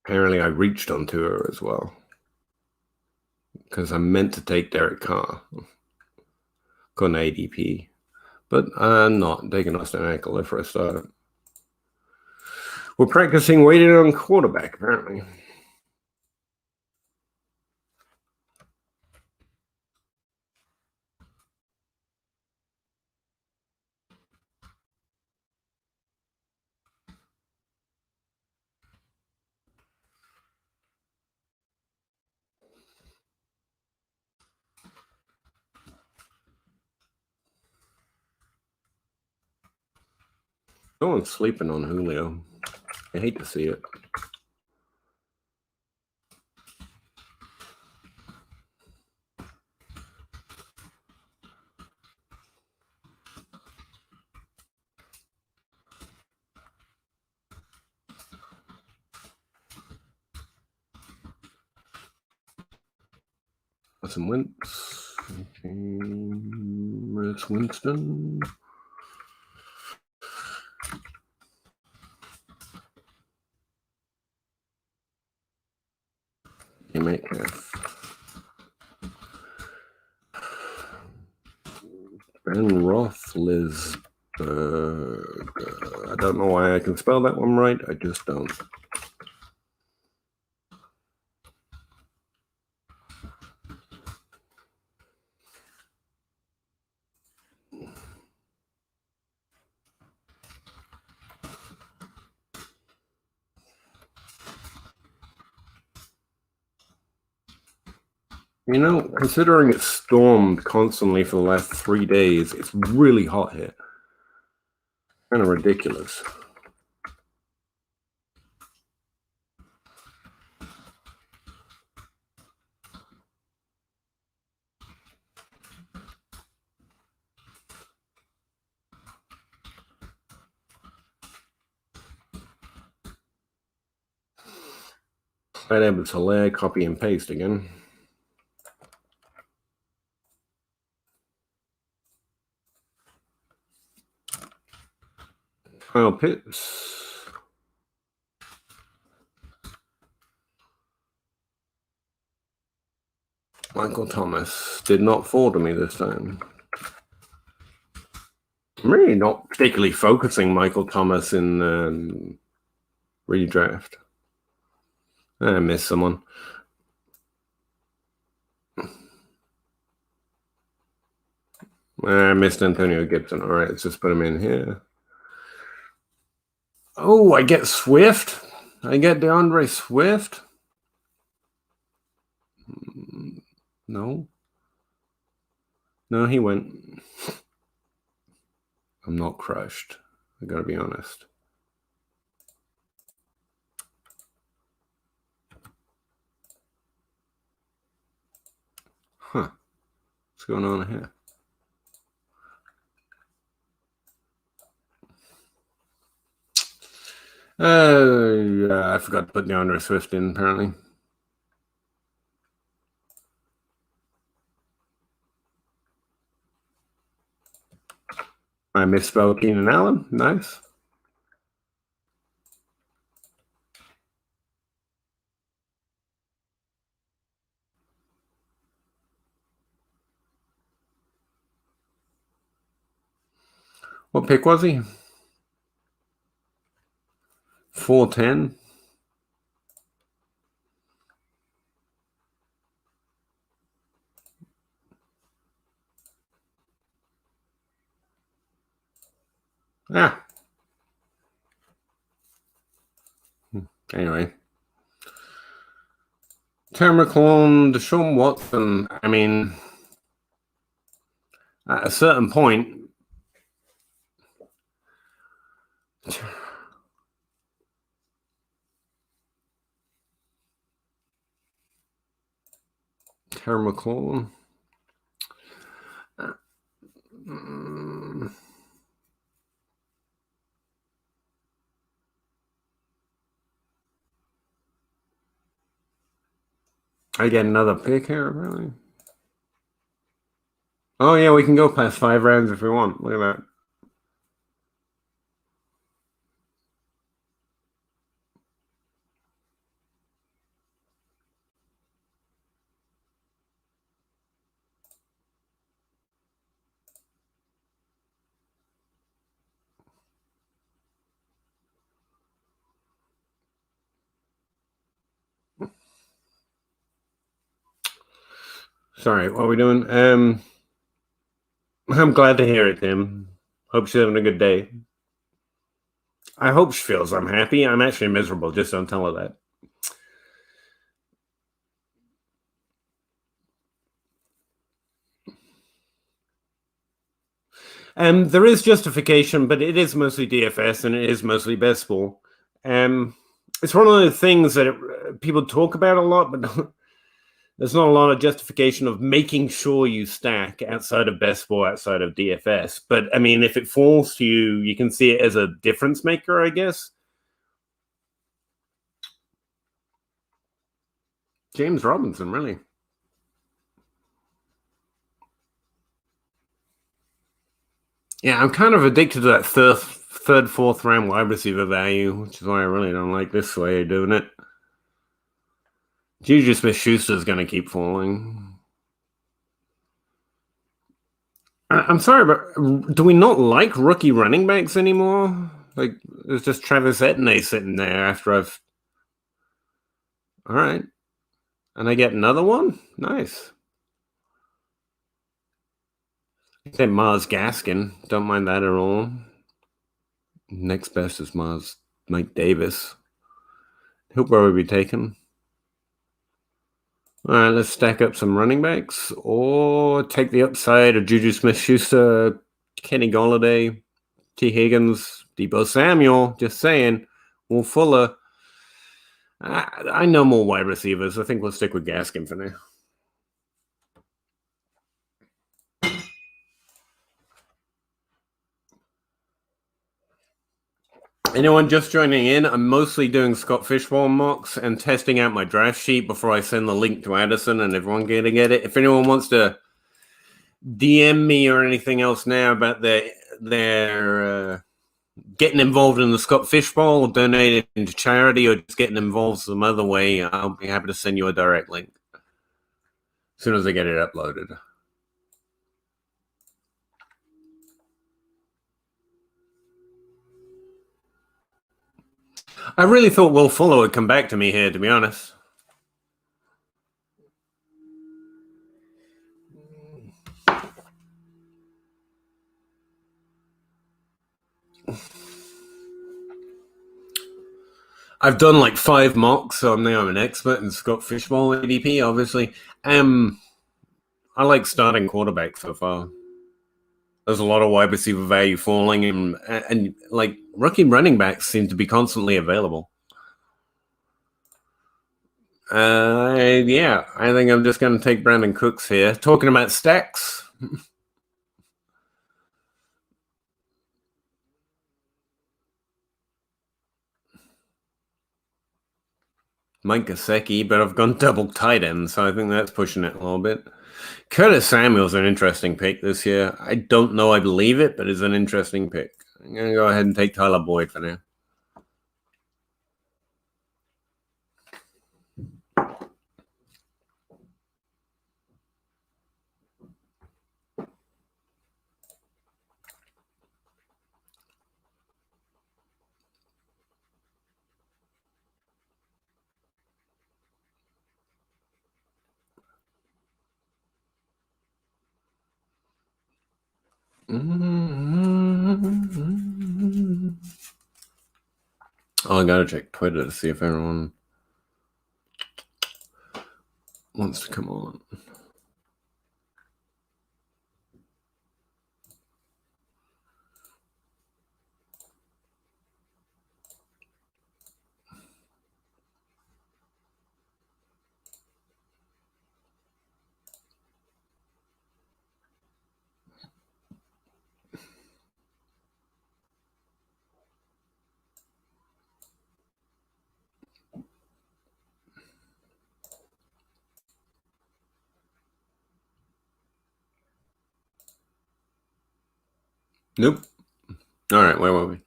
apparently I reached on Tua as well because I meant to take Derek Carr. Got an ADP, but I'm not taking Austin Eckler for a start. We're practicing waiting on quarterback, apparently. No one's sleeping on Julio. I hate to see it. Some Wentz. Okay. It's Winston. Metcalf. Ben Roethlisberger. I don't know why I can spell that one right. I just don't. You know, considering it's stormed constantly for the last 3 days, it's really hot here. Kind of ridiculous. I'd able to layer, copy, and paste again. Kyle Pitts. Michael Thomas did not fall to me this time. I'm really not particularly focusing Michael Thomas in redraft. I missed someone. I missed Antonio Gibson. All right, let's just put him in here. Oh, I get Swift. I get DeAndre Swift. No. No, he went. I'm not crushed. I gotta be honest. Huh. What's going on here? Yeah, I forgot to put DeAndre Swift in, apparently. I misspelled Keenan Allen. Nice. What pick was he? 410. Ah. Anyway. Terry McLaurin, Deshaun Watson. I mean, at a certain point, Terry McLaurin. I get another pick here, apparently. Oh, yeah, we can go past 5 rounds if we want. Look at that. Sorry, what are we doing? I'm glad to hear it, Tim. Hope she's having a good day. I hope she feels I'm happy. I'm actually miserable. Just don't tell her that. There is justification, but it is mostly DFS and it is mostly best ball. It's one of the things that people talk about a lot, but there's not a lot of justification of making sure you stack outside of best ball, outside of DFS. But I mean, if it falls to you, you can see it as a difference maker, I guess. James Robinson, really. Yeah, I'm kind of addicted to that third, fourth round wide receiver value, which is why I really don't like this way of doing it. Juju Smith-Schuster is going to keep falling. I'm sorry, but do we not like rookie running backs anymore? Like, there's just Travis Etienne sitting there after I've... All right. And I get another one? Nice. I say Mars Gaskin. Don't mind that at all. Next best is Mike Davis. He'll probably be taken. All right, let's stack up some running backs or take the upside of Juju Smith-Schuster, Kenny Golladay, T. Higgins, Deebo Samuel, just saying, Will Fuller. I know more wide receivers. I think we'll stick with Gaskin for now. Anyone just joining in? I'm mostly doing Scott Fishbowl mocks and testing out my draft sheet before I send the link to Addison and everyone can get it. If anyone wants to DM me or anything else now about their getting involved in the Scott Fishbowl, or donating to charity, or just getting involved some other way, I'll be happy to send you a direct link as soon as I get it uploaded. I really thought Will Fuller would come back to me here, to be honest. I've done like 5 mocks, so now I'm an expert in Scott Fishbowl ADP, obviously. I like starting quarterback so far. There's a lot of wide receiver value falling, and like rookie running backs seem to be constantly available. Yeah, I think I'm just going to take Brandon Cooks here. Talking about stacks. Mike Gesicki, but I've gone double tight end, so I think that's pushing it a little bit. Curtis Samuel's an interesting pick this year. I don't know I believe it, but it's an interesting pick. I'm going to go ahead and take Tyler Boyd for now. Oh, I gotta check Twitter to see if everyone wants to come on. Nope. All right, where were we?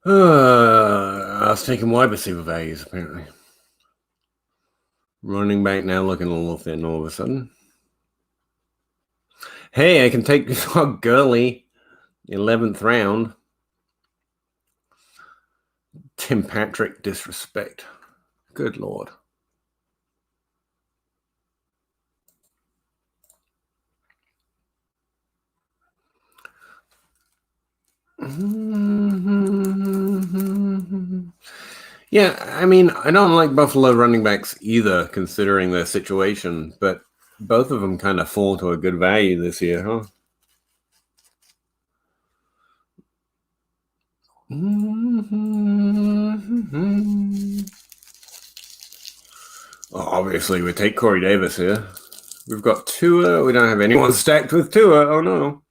I was taking wide receiver values, apparently. Running back now looking a little thin all of a sudden. Hey, I can take Gurley, 11th round. Tim Patrick disrespect. Good Lord. Yeah, I mean, I don't like Buffalo running backs either, considering their situation, but both of them kind of fall to a good value this year, huh? Well, obviously, we take Corey Davis here. We've got Tua. We don't have anyone stacked with Tua. Oh, no.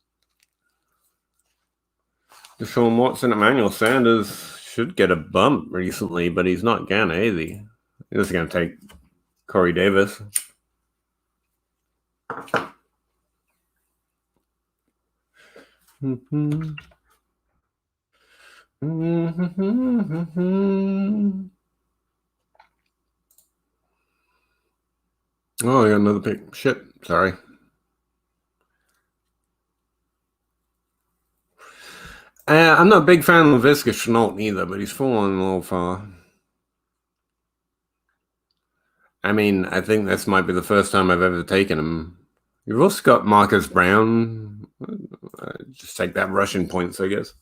Deshaun Watson, Emmanuel Sanders should get a bump recently, but he's not gonna, is he? He's going to take Corey Davis. Oh, I got another pick. Shit, sorry. I'm not a big fan of Laviska Shenault either, but he's fallen a little far. I mean, I think this might be the first time I've ever taken him. You've also got Marcus Brown. Just take that rushing points, I guess.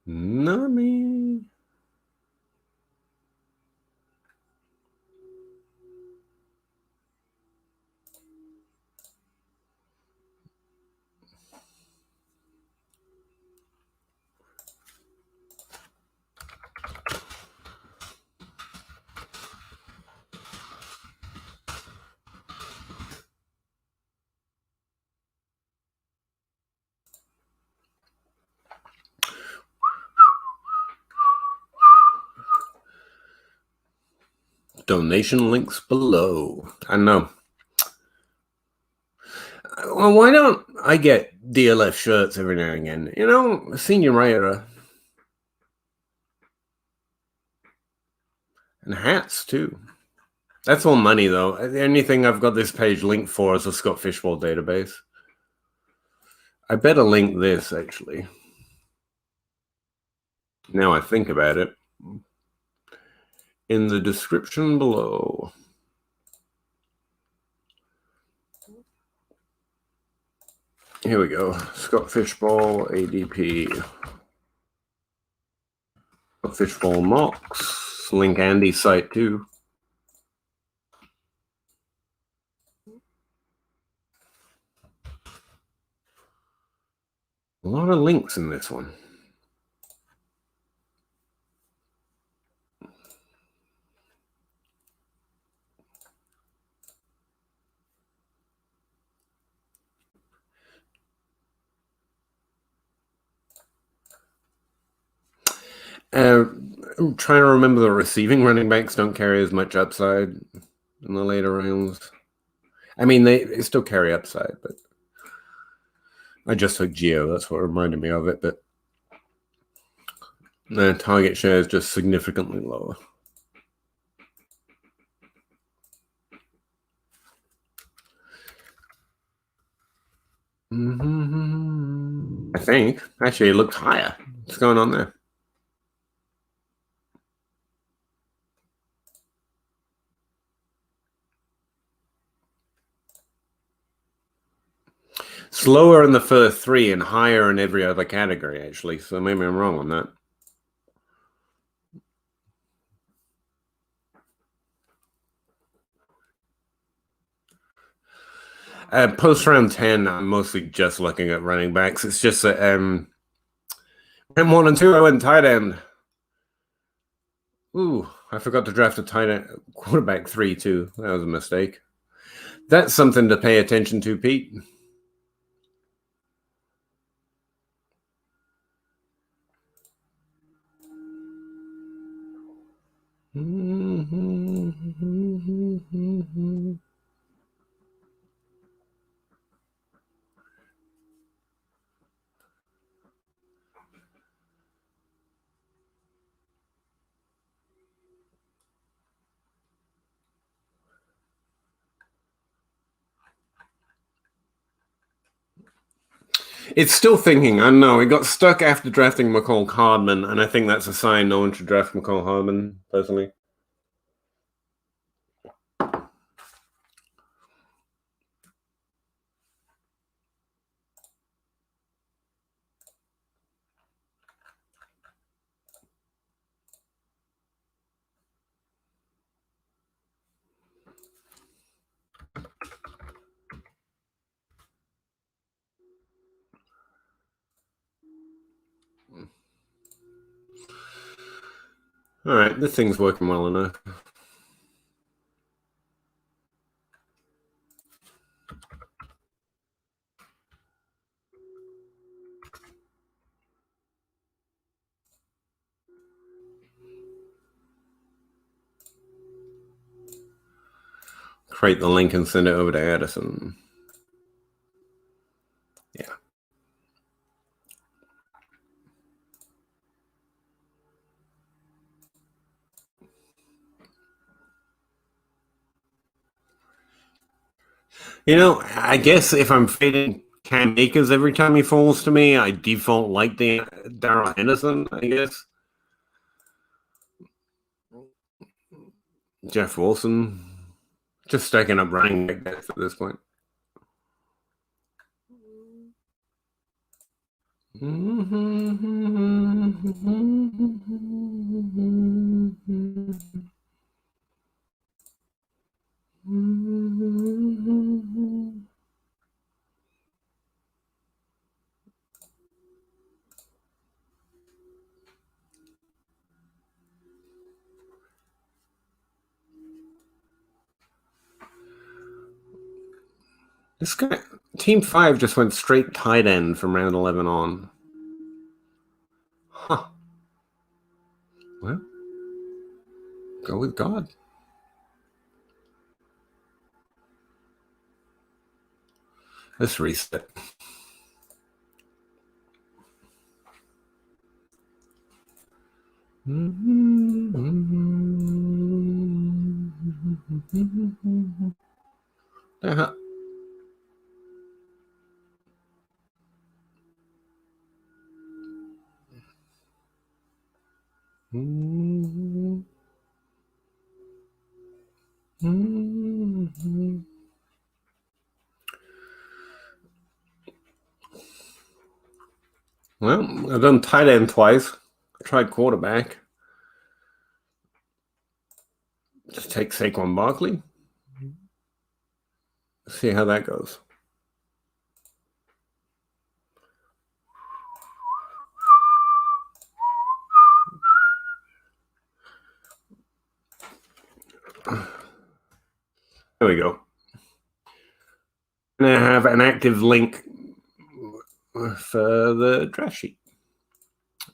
Not me. Donation links below. I know. Well, why don't I get DLF shirts every now and again? You know, senior writer. And hats, too. That's all money, though. The only thing I've got this page linked for is the Scott Fishbowl database. I better link this, actually. Now I think about it. In the description below. Here we go. Scott Fishbowl, ADP. Fishbowl mocks. Link Andy's site, too. A lot of links in this one. I'm trying to remember the receiving running backs don't carry as much upside in the later rounds. I mean, they still carry upside, but I just took Geo. That's what reminded me of it. But the target share is just significantly lower. I think. Actually, it looked higher. What's going on there? Slower in the first three and higher in every other category, actually. So maybe I'm wrong on that. Post round 10, I'm mostly just looking at running backs. It's just that round 1 and 2, I went tight end. Ooh, I forgot to draft a tight end quarterback 3 too. That was a mistake. That's something to pay attention to, Pete. It's still thinking. I know. It got stuck after drafting McCall Hardman, and I think that's a sign no one should draft McCall Hardman, personally. All right, this thing's working well enough. Create the link and send it over to Addison. Yeah. You know, I guess if I'm fading Cam Akers every time he falls to me, I default like the Darrell Henderson, I guess. Jeff Wilson. Just stacking up running backs at this point. This guy, Team 5 just went straight tight end from round 11 on. Huh. Well, go with God. Let's reset. Uh-huh. Well, I've done tight end twice. I tried quarterback. Just take Saquon Barkley. See how that goes. There we go. And I have an active link for the draft sheet.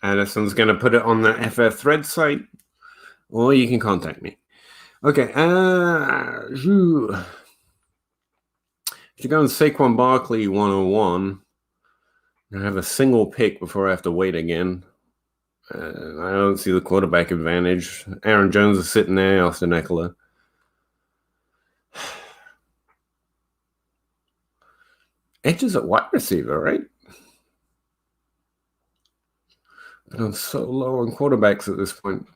Addison's going to put it on the FF Thread site, or you can contact me. Okay. If you go on Saquon Barkley 101, I have a single pick before I have to wait again. I don't see the quarterback advantage. Aaron Jones is sitting there, Austin Eckler. Edges at wide receiver, right? But I'm so low on quarterbacks at this point.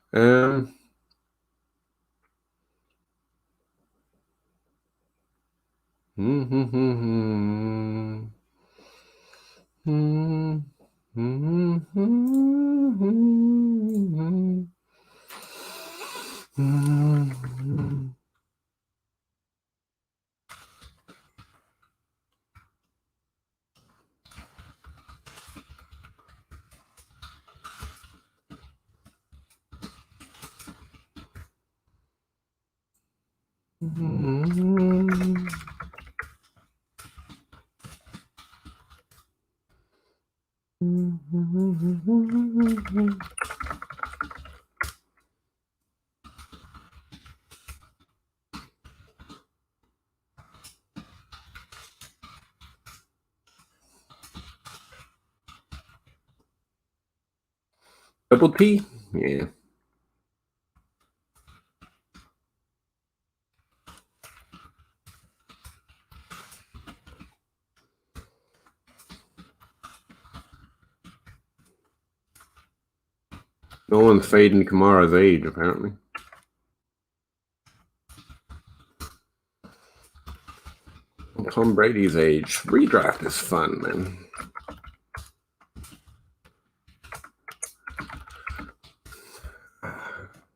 Double T? Yeah. No one's fading Kamara's age, apparently. Tom Brady's age. Redraft is fun, man.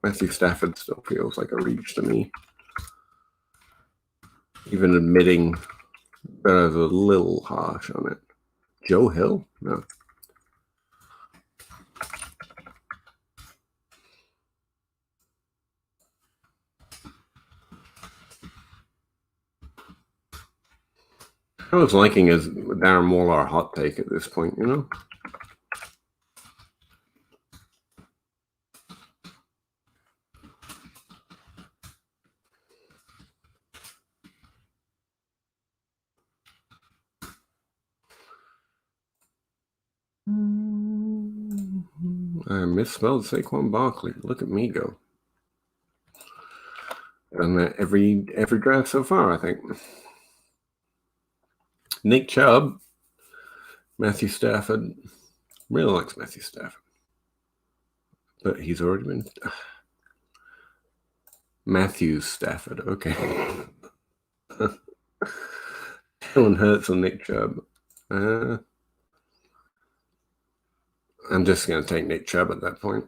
Matthew Stafford still feels like a reach to me. Even admitting that I was a little harsh on it. Joe Hill? No. I was liking his Darren Waller hot take at this point, you know? I misspelled Saquon Barkley. Look at me go. Done that every draft so far, I think. Nick Chubb, Matthew Stafford. Really likes Matthew Stafford. But he's already been... Matthew Stafford, okay. Jalen Hurts on Nick Chubb. I'm just going to take Nick Chubb at that point.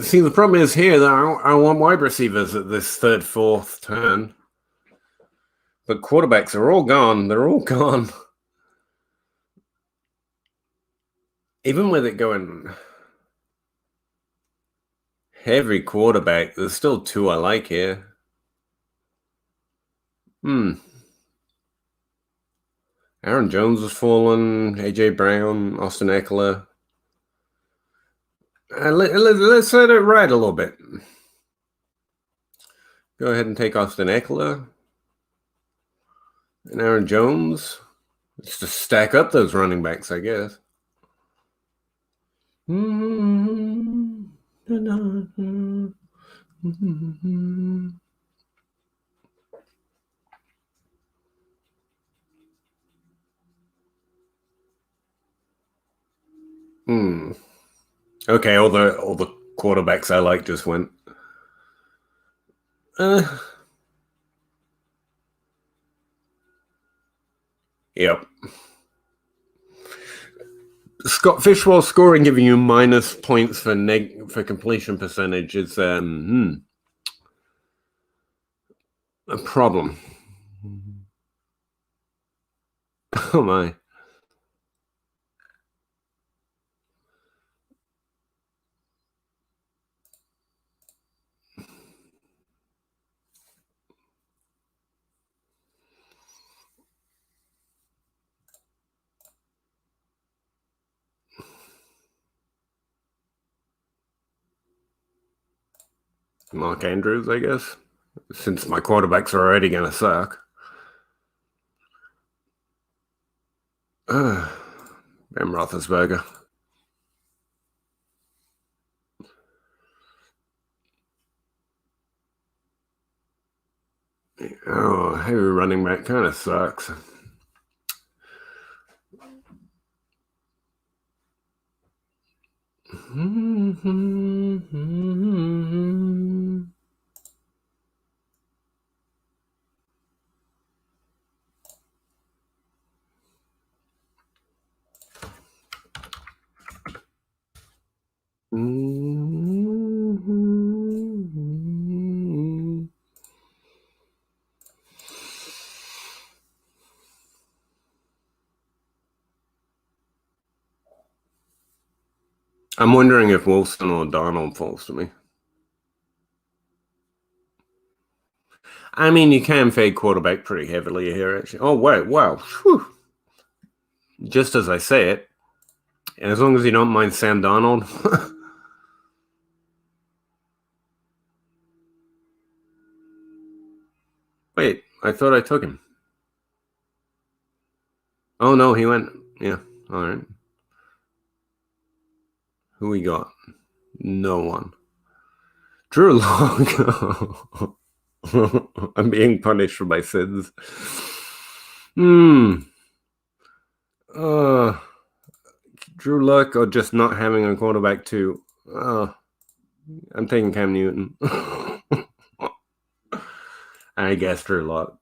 See, the problem is here that I want wide receivers at this third, fourth turn. But quarterbacks are all gone. They're all gone. Even with it going heavy quarterback, there's still two I like here. Aaron Jones has fallen. A.J. Brown, Austin Eckler. Let's let it ride a little bit. Go ahead and take Austin Eckler and Aaron Jones. Just to stack up those running backs, I guess. Okay, all the quarterbacks I like just went. Yep. Scott Fishwell scoring giving you minus points for completion percentage is a problem. Oh my. Mark Andrews, I guess, since my quarterbacks are already going to suck. Ben Roethlisberger. Oh, heavy running back kind of sucks. I'm wondering if Wilson or Donald falls to me. I mean, you can fade quarterback pretty heavily here, actually. Oh, wait, wow. Whew. Just as I say it, and as long as you don't mind Sam Donald. Wait, I thought I took him. Oh, no, he went. Yeah, all right. Who we got? No one. Drew Lock. I'm being punished for my sins. Drew Luck or just not having a quarterback too. I'm taking Cam Newton. I guess Drew Luck.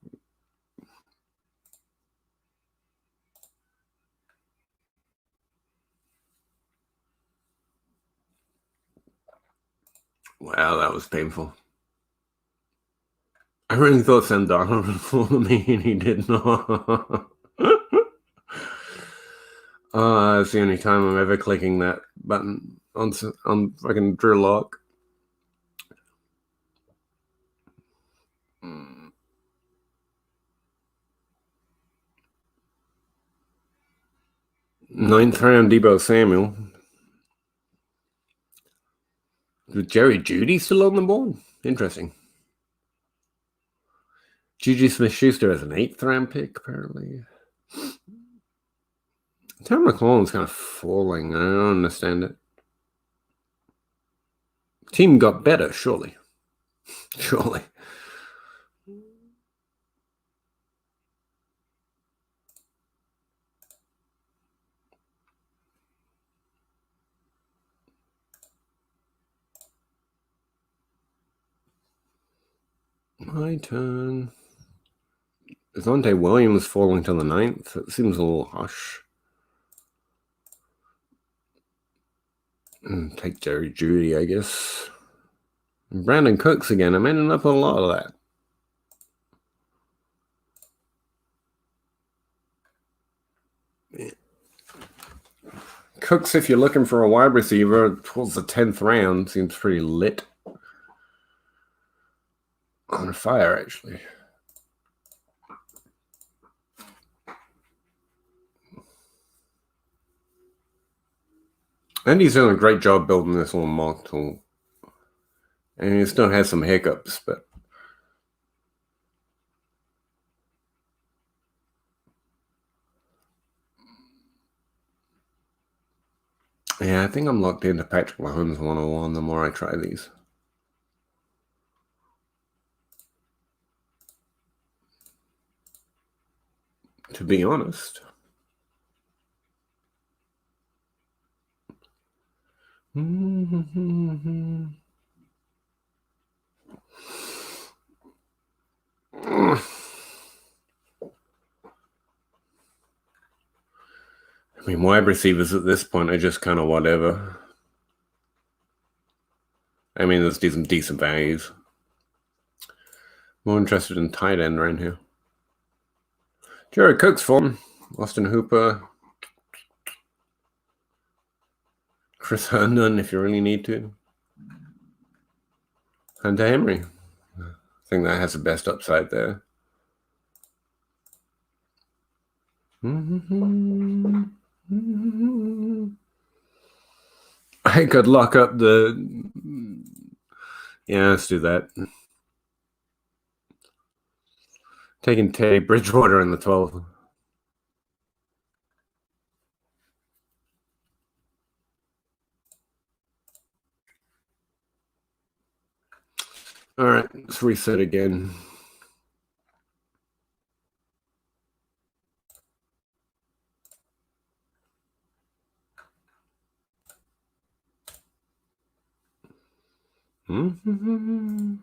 Wow, that was painful. I really thought Sam Darnold would fall me, and he did not. It's the only time I'm ever clicking that button on fucking Drew Lock. Ninth round Debo Samuel. With Jerry Jeudy still on the board? Interesting. Juju Smith-Schuster as an 8th round pick, apparently. Terry McLaurin's kind of falling. I don't understand it. Team got better, surely. Surely. My turn. Devontae Williams falling to the 9th. It seems a little harsh. Take Jerry Jeudy, I guess. Brandon Cooks again. I'm ending up with a lot of that. Yeah. Cooks, if you're looking for a wide receiver towards the 10th round, seems pretty lit. On fire, actually. And he's doing a great job building this little mock tool. And he still has some hiccups, but yeah, I think I'm locked into Patrick Mahomes 101 the more I try these. To be honest. I mean, wide receivers at this point are just kind of whatever. I mean, there's some decent values. More interested in tight end right here. Jared Cook's fun. Austin Hooper. Chris Herndon, if you really need to. Hunter Henry. I think that has the best upside there. I could lock up the Yeah, let's do that. Taking Teddy Bridgewater in the 12th. All right, let's reset again. Mm-hmm.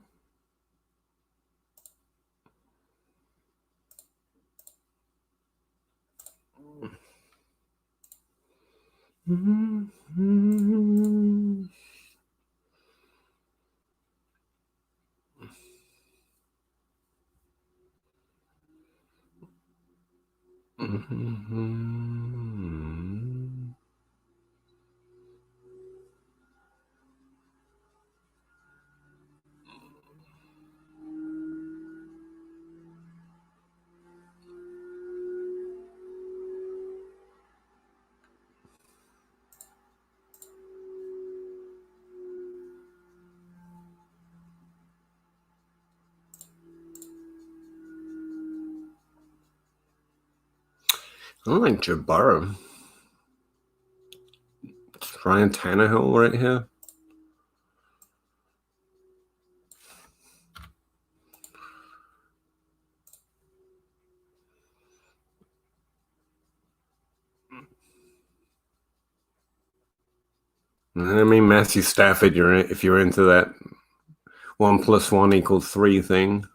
Mm-hmm. Mm-hmm. I like Joe Burrow. It's Ryan Tannehill right here. I mean, Matthew Stafford. If you're into that 1 + 1 = 3 thing.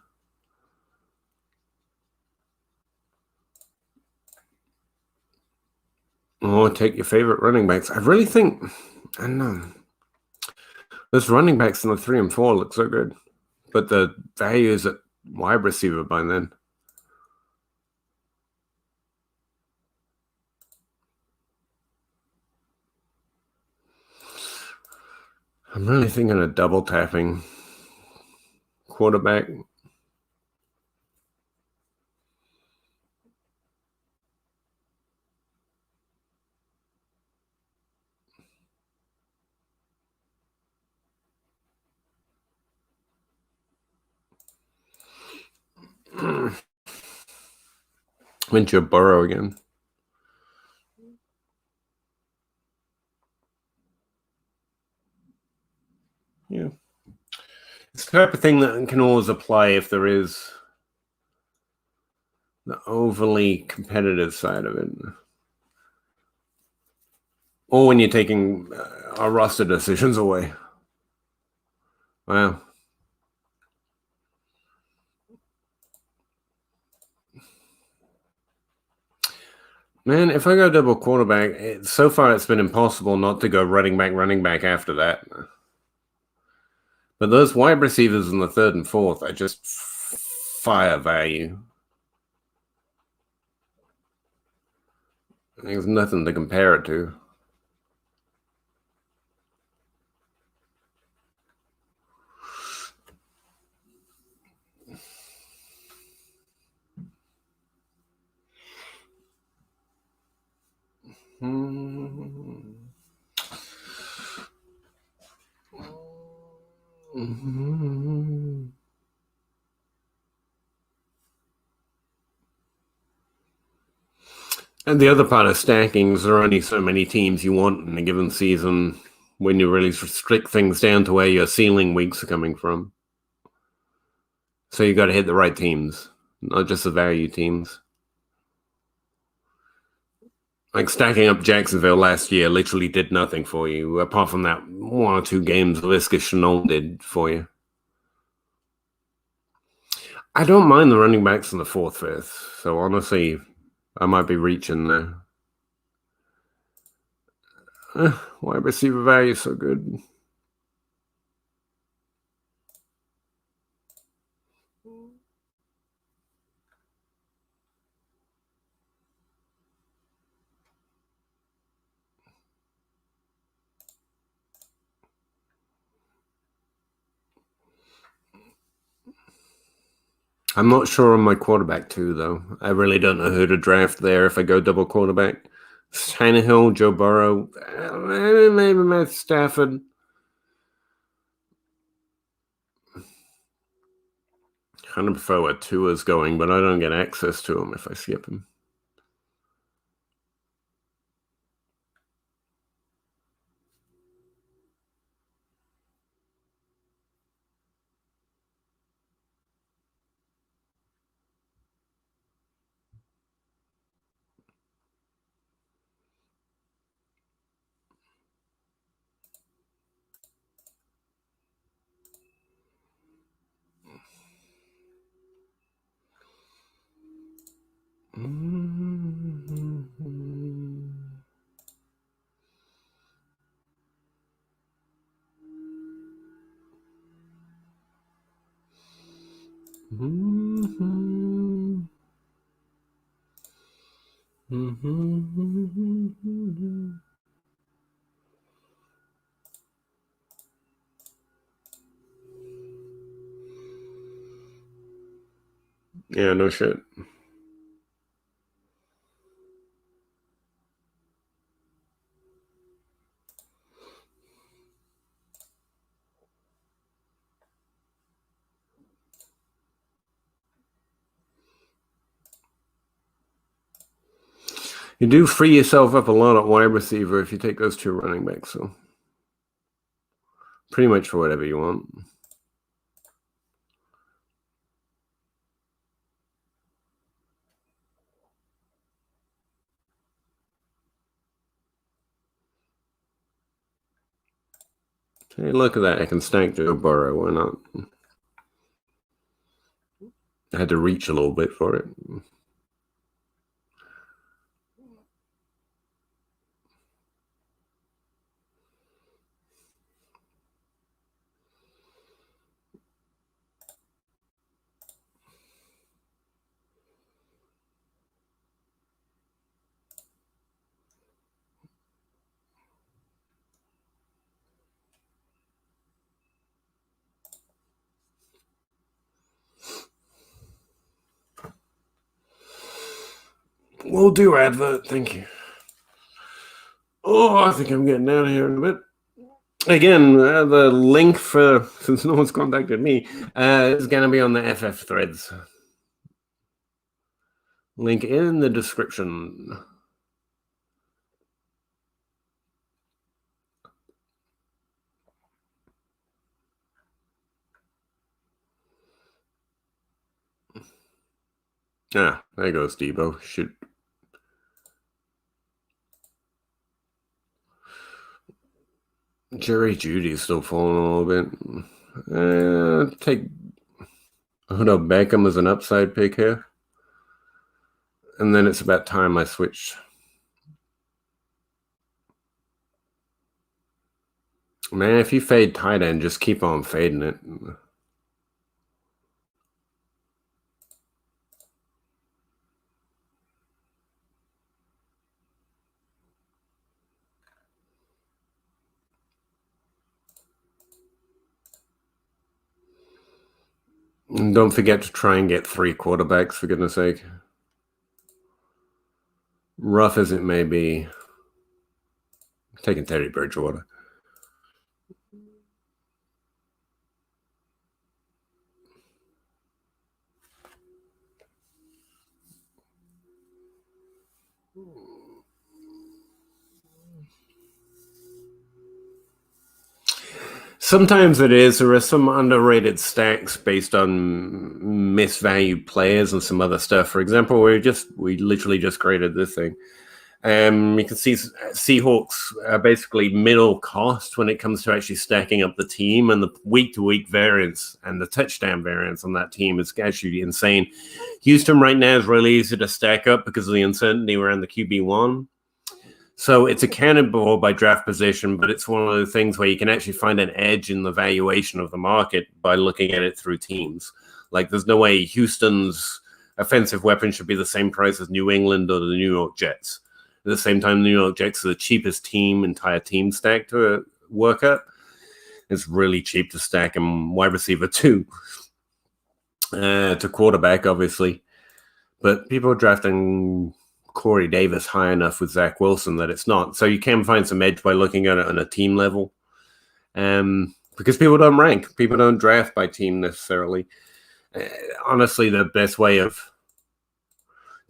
Or take your favorite running backs. I really think, I don't know. Those running backs in the 3 and 4 look so good. But the value is at wide receiver by then. I'm really thinking of double tapping quarterback. Went Joe Burrow again. Yeah. It's the type of thing that can always apply if there is the overly competitive side of it. Or when you're taking our roster decisions away. Wow. Man, if I go double quarterback, so far it's been impossible not to go running back after that. But those wide receivers in the 3rd and 4th are just fire value. There's nothing to compare it to. And the other part of stacking is there are only so many teams you want in a given season when you really restrict things down to where your ceiling weeks are coming from. So you got to hit the right teams, not just the value teams. Like stacking up Jacksonville last year literally did nothing for you, apart from that 1 or 2 games Laviska Shenault did for you. I don't mind the running backs in the 4th, 5th. So honestly, I might be reaching there. Wide receiver value is so good. I'm not sure on my quarterback too, though. I really don't know who to draft there if I go double quarterback. Tannehill, Joe Burrow, maybe Matt Stafford. kind of prefer where Tua's going, but I don't get access to him if I skip him. Yeah, no shit. You do free yourself up a lot at wide receiver if you take those two running backs, so pretty much for whatever you want. Hey, look at that. I can stack Joe Burrow. Why not? I had to reach a little bit for it. We'll do advert. Thank you. Oh, I think I'm getting out of here in a bit. Again, the link for, since no one's contacted me, is going to be on the FF threads. Link in the description. Ah, there goes Debo. Shoot. Jerry Judy's still falling a little bit. Take Odell Beckham as an upside pick here. And then it's about time I switched. Man, if you fade tight end, just keep on fading it. And don't forget to try and get 3 quarterbacks, for goodness sake. Rough as it may be. I'm taking Teddy Bridgewater. Sometimes it is. There are some underrated stacks based on misvalued players and some other stuff. For example, we literally just created this thing. You can see Seahawks are basically middle cost when it comes to actually stacking up the team, and the week-to-week variance and the touchdown variance on that team is actually insane. Houston right now is really easy to stack up because of the uncertainty around the QB1. So it's a cannonball by draft position, but it's one of the things where you can actually find an edge in the valuation of the market by looking at it through teams. Like, there's no way Houston's offensive weapon should be the same price as New England or the New York Jets. At the same time, the New York Jets are the cheapest entire team stack to work at. It's really cheap to stack them wide receiver too, to quarterback, obviously. But people are drafting Corey Davis high enough with Zach Wilson that it's not. So you can find some edge by looking at it on a team level. Because people don't rank. People don't draft by team necessarily. Honestly, the best way of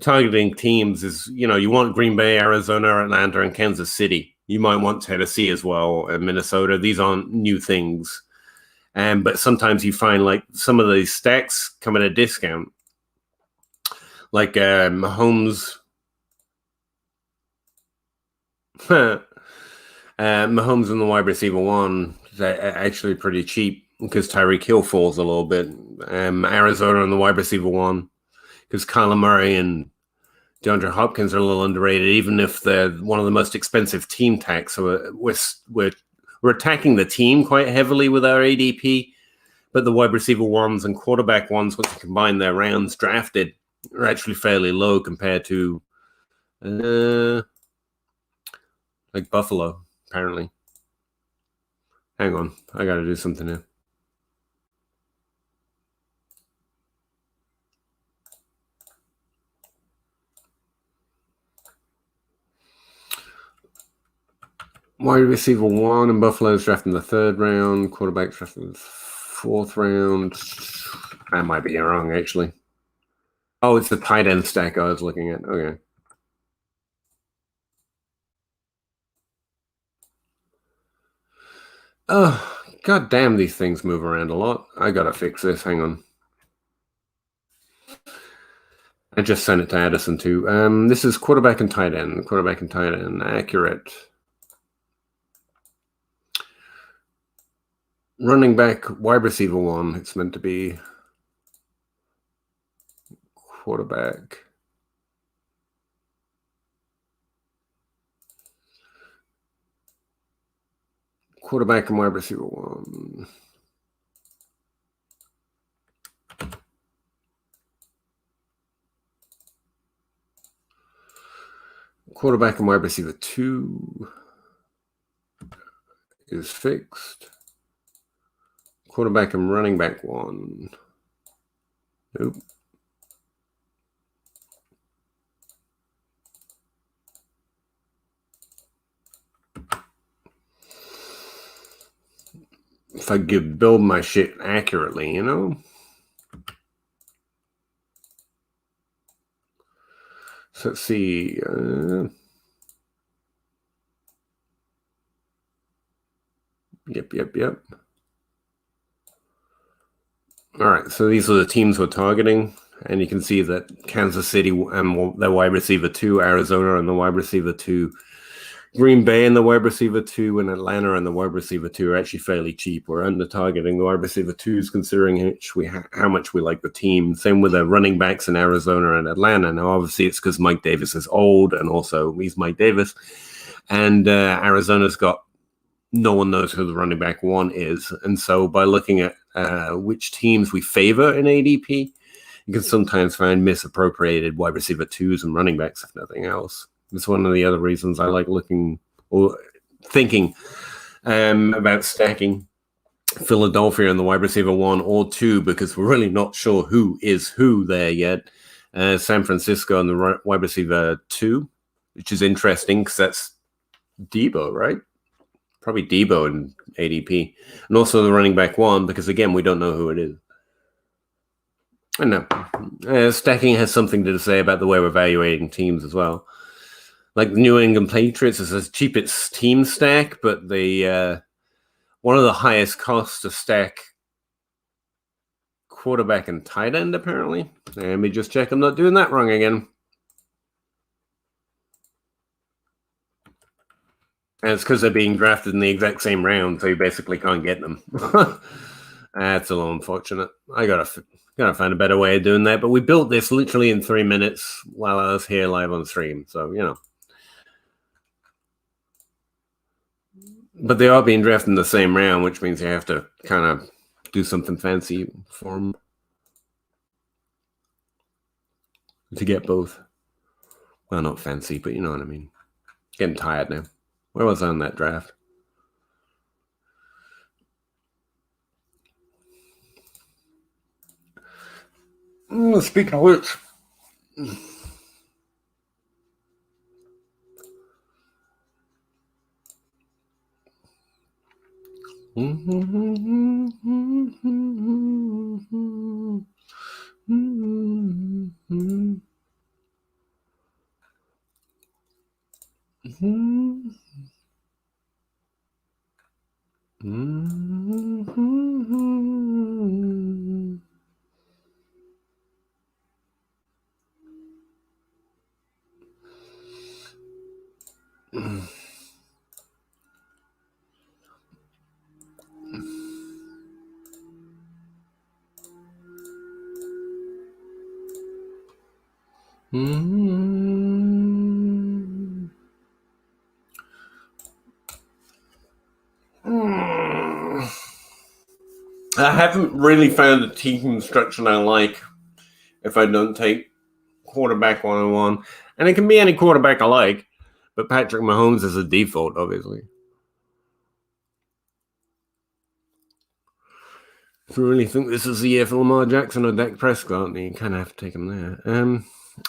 targeting teams is, you want Green Bay, Arizona, Atlanta, and Kansas City. You might want Tennessee as well, and Minnesota. These aren't new things. But sometimes you find like some of these stacks come at a discount. Like Mahomes. Mahomes and the wide receiver one is actually pretty cheap because Tyreek Hill falls a little bit. Arizona and the wide receiver one because Kyler Murray and DeAndre Hopkins are a little underrated, even if they're one of the most expensive team tags. So we're attacking the team quite heavily with our ADP, but the wide receiver ones and quarterback ones, once you combine their rounds drafted, are actually fairly low compared to like Buffalo, apparently. Hang on, I got to do something here. Wide receiver one and Buffalo's drafting the 3rd round. Quarterback drafting the 4th round. I might be wrong, actually. Oh, it's the tight end stack I was looking at. Okay. Oh, god damn, these things move around a lot. I gotta fix this. Hang on. I just sent it to Addison too. This is quarterback and tight end. Quarterback and tight end. Accurate. Running back, wide receiver one. It's meant to be quarterback. Quarterback and wide receiver one. Quarterback and wide receiver two is fixed. Quarterback and running back one. Nope. If I could build my shit accurately, So let's see. Yep. All right, so these are the teams we're targeting, and you can see that Kansas City and their wide receiver two, Arizona and the wide receiver two, Green Bay and the wide receiver two, and Atlanta and the wide receiver two are actually fairly cheap. We're under targeting the wide receiver twos, considering how much we like the team. Same with the running backs in Arizona and Atlanta. Now, obviously, it's because Mike Davis is old, and also he's Mike Davis, and Arizona's got no one knows who the running back one is. And so by looking at which teams we favor in ADP, you can sometimes find misappropriated wide receiver twos and running backs, if nothing else. It's one of the other reasons I like looking or thinking about stacking Philadelphia and the wide receiver one or two, because we're really not sure who is who there yet. San Francisco and the wide receiver two, which is interesting because that's Debo, right? Probably Debo and ADP. And also the running back one, because again, we don't know who it is. I know. Stacking has something to say about the way we're evaluating teams as well. Like the New England Patriots is the cheapest team stack, but the one of the highest costs to stack quarterback and tight end, apparently. Let me just check I'm not doing that wrong again. And it's because they're being drafted in the exact same round, so you basically can't get them. That's a little unfortunate. I gotta find a better way of doing that. But we built this literally in 3 minutes while I was here live on stream. So, But they are being drafted in the same round, which means you have to kind of do something fancy for them to get both. Well, not fancy, but you know what I mean. Getting tired now. Where was I on that draft? Speaking of which. I haven't really found a team construction I like if I don't take quarterback 101. And it can be any quarterback I like, but Patrick Mahomes is a default, obviously. If you really think this is the year for Lamar Jackson or Dak Prescott, you kind of have to take him there.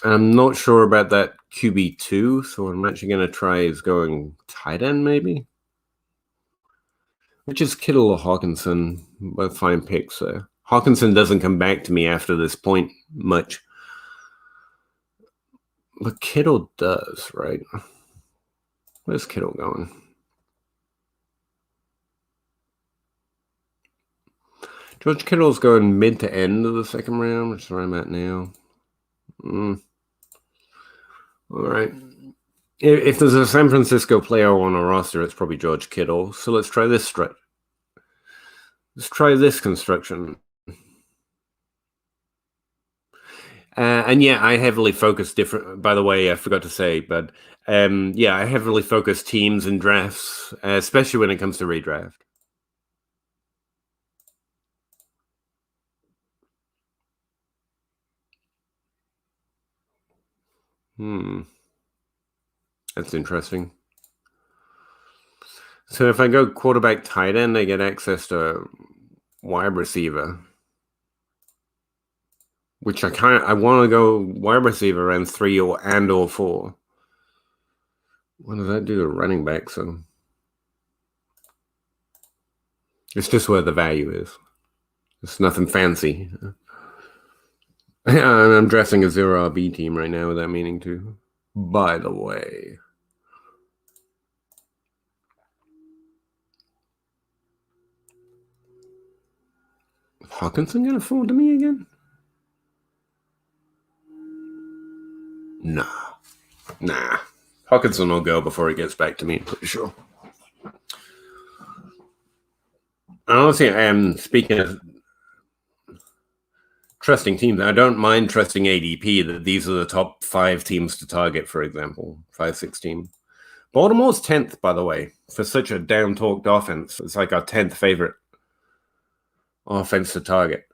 I'm not sure about that QB2, so I'm actually going to try is going tight end, maybe. Which is Kittle or Hawkinson, both fine picks there. Hawkinson doesn't come back to me after this point much. But Kittle does, right? Where's Kittle going? George Kittle's going mid to end of the second round, which is where I'm at now. All right. If there's a San Francisco player on a roster, it's probably George Kittle. So let's try this stretch. Let's try this construction. And yeah, I heavily focus different. By the way, I forgot to say, but yeah, I heavily focus teams and drafts, especially when it comes to redraft. That's interesting. So if I go quarterback tight end, I get access to wide receiver, which I want to go wide receiver and 3 or 4. What does that do to running back? So it's just where the value is. It's nothing fancy. I'm drafting a 0 RB team right now without meaning to. By the way. Hawkinson gonna fall to me again? Nah. Hawkinson will go before he gets back to me, I'm pretty sure. Honestly, I am speaking of trusting teams. I don't mind trusting ADP that these are the top 5 teams to target, for example. 5-6 teams. Baltimore's 10th, by the way, for such a down-talked offense. It's like our 10th favorite offense to target.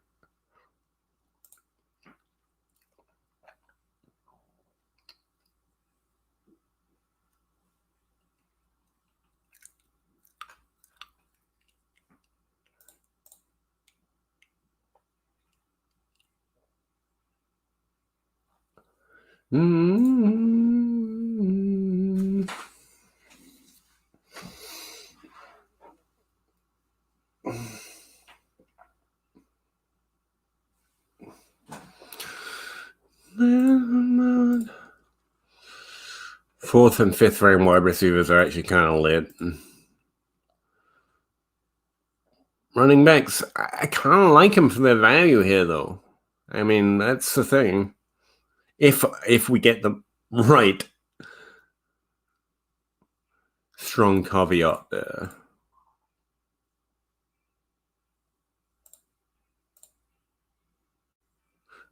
Fourth and fifth round wide receivers are actually kind of lit. Running backs, I kind of like them for their value here, though. I mean, that's the thing. If we get them right, strong caveat there.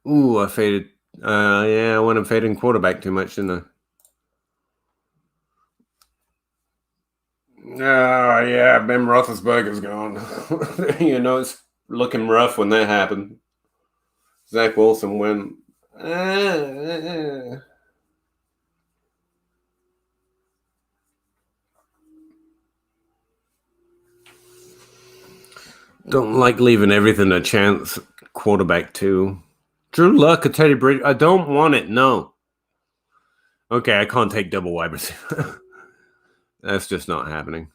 Ooh, I faded. Yeah, I went and fading quarterback too much, didn't I? Yeah, Ben Roethlisberger's gone. You know, it's looking rough when that happened. Zach Wilson went. Don't like leaving everything a chance. Quarterback too. Drew Luck or Teddy Bridge. I don't want it. No. Okay, I can't take double wide receiver. That's just not happening.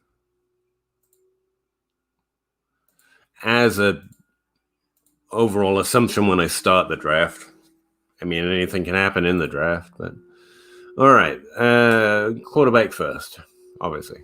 As a overall assumption when I start the draft, I mean, anything can happen in the draft, but All right. Quarterback first, obviously.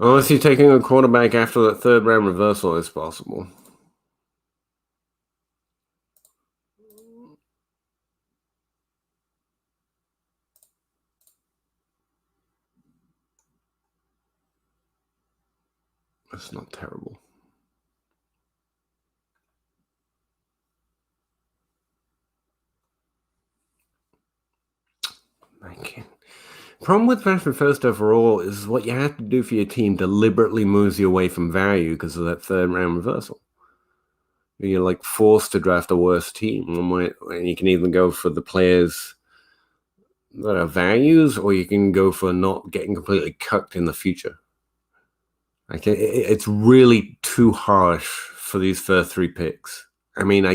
Unless you're taking a quarterback after that third round reversal is possible. That's not terrible. I can't. Problem with drafting first overall is what you have to do for your team deliberately moves you away from value because of that third round reversal. You're like forced to draft a worse team. You can either go for the players that are values, or you can go for not getting completely cucked in the future. It's really too harsh for these first three picks. I mean, I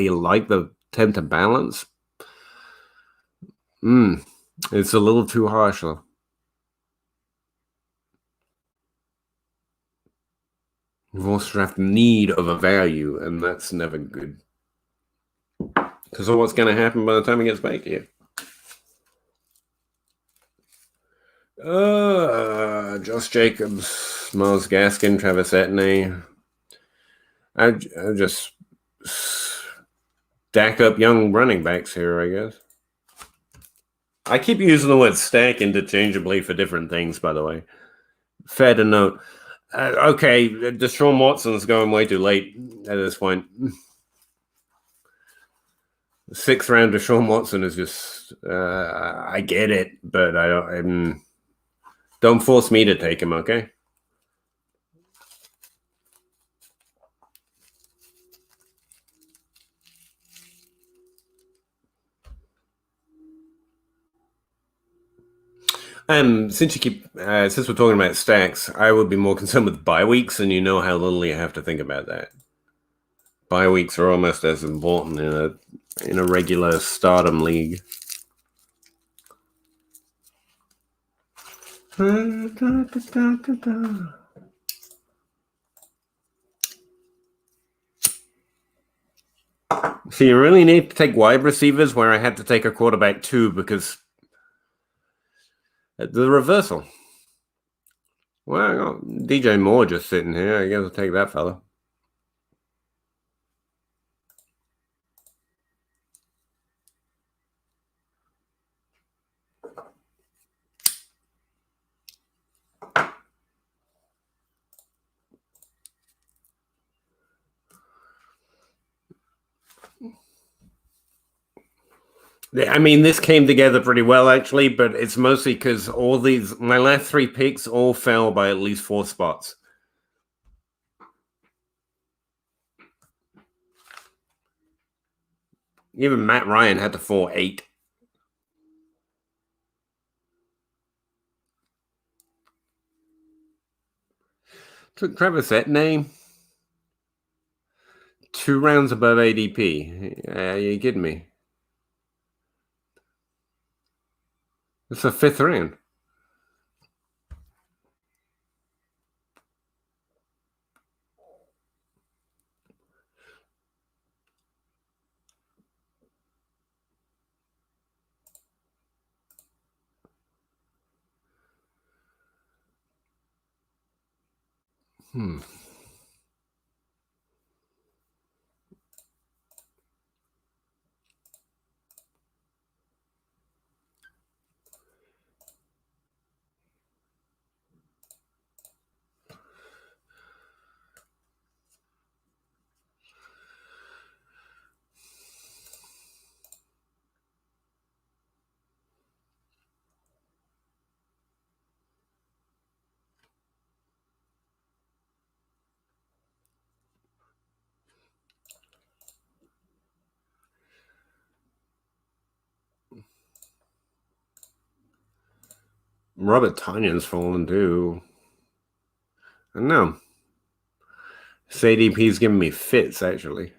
like the attempt to balance. It's a little too harsh though. You've also draft need of a value, and that's never good. Because of what's going to happen by the time it gets back here. Josh Jacobs, Miles Gaskin, Travis Etienne. I just stack up young running backs here, I guess. I keep using the word stack interchangeably for different things, by the way. Fair to note. Okay, Deshaun Watson's going way too late at this point. The sixth round Deshaun Watson is just, I get it, but don't force me to take him, okay? Since we're talking about stacks, I would be more concerned with bye weeks, and you know how little you have to think about that. Bye weeks are almost as important in a regular stardom league. So you really need to take wide receivers where I had to take a quarterback too because the reversal. Well, I got DJ Moore just sitting here. I guess I'll take that fella. I mean, this came together pretty well, actually, but it's mostly because my last three picks all fell by at least 4 spots. Even Matt Ryan had to fall 8. Took Travis Etienne 2 rounds above ADP. Are you kidding me? It's a 5th round. Robert Tanyan's fallen too. I don't know. This ADP's giving me fits, actually.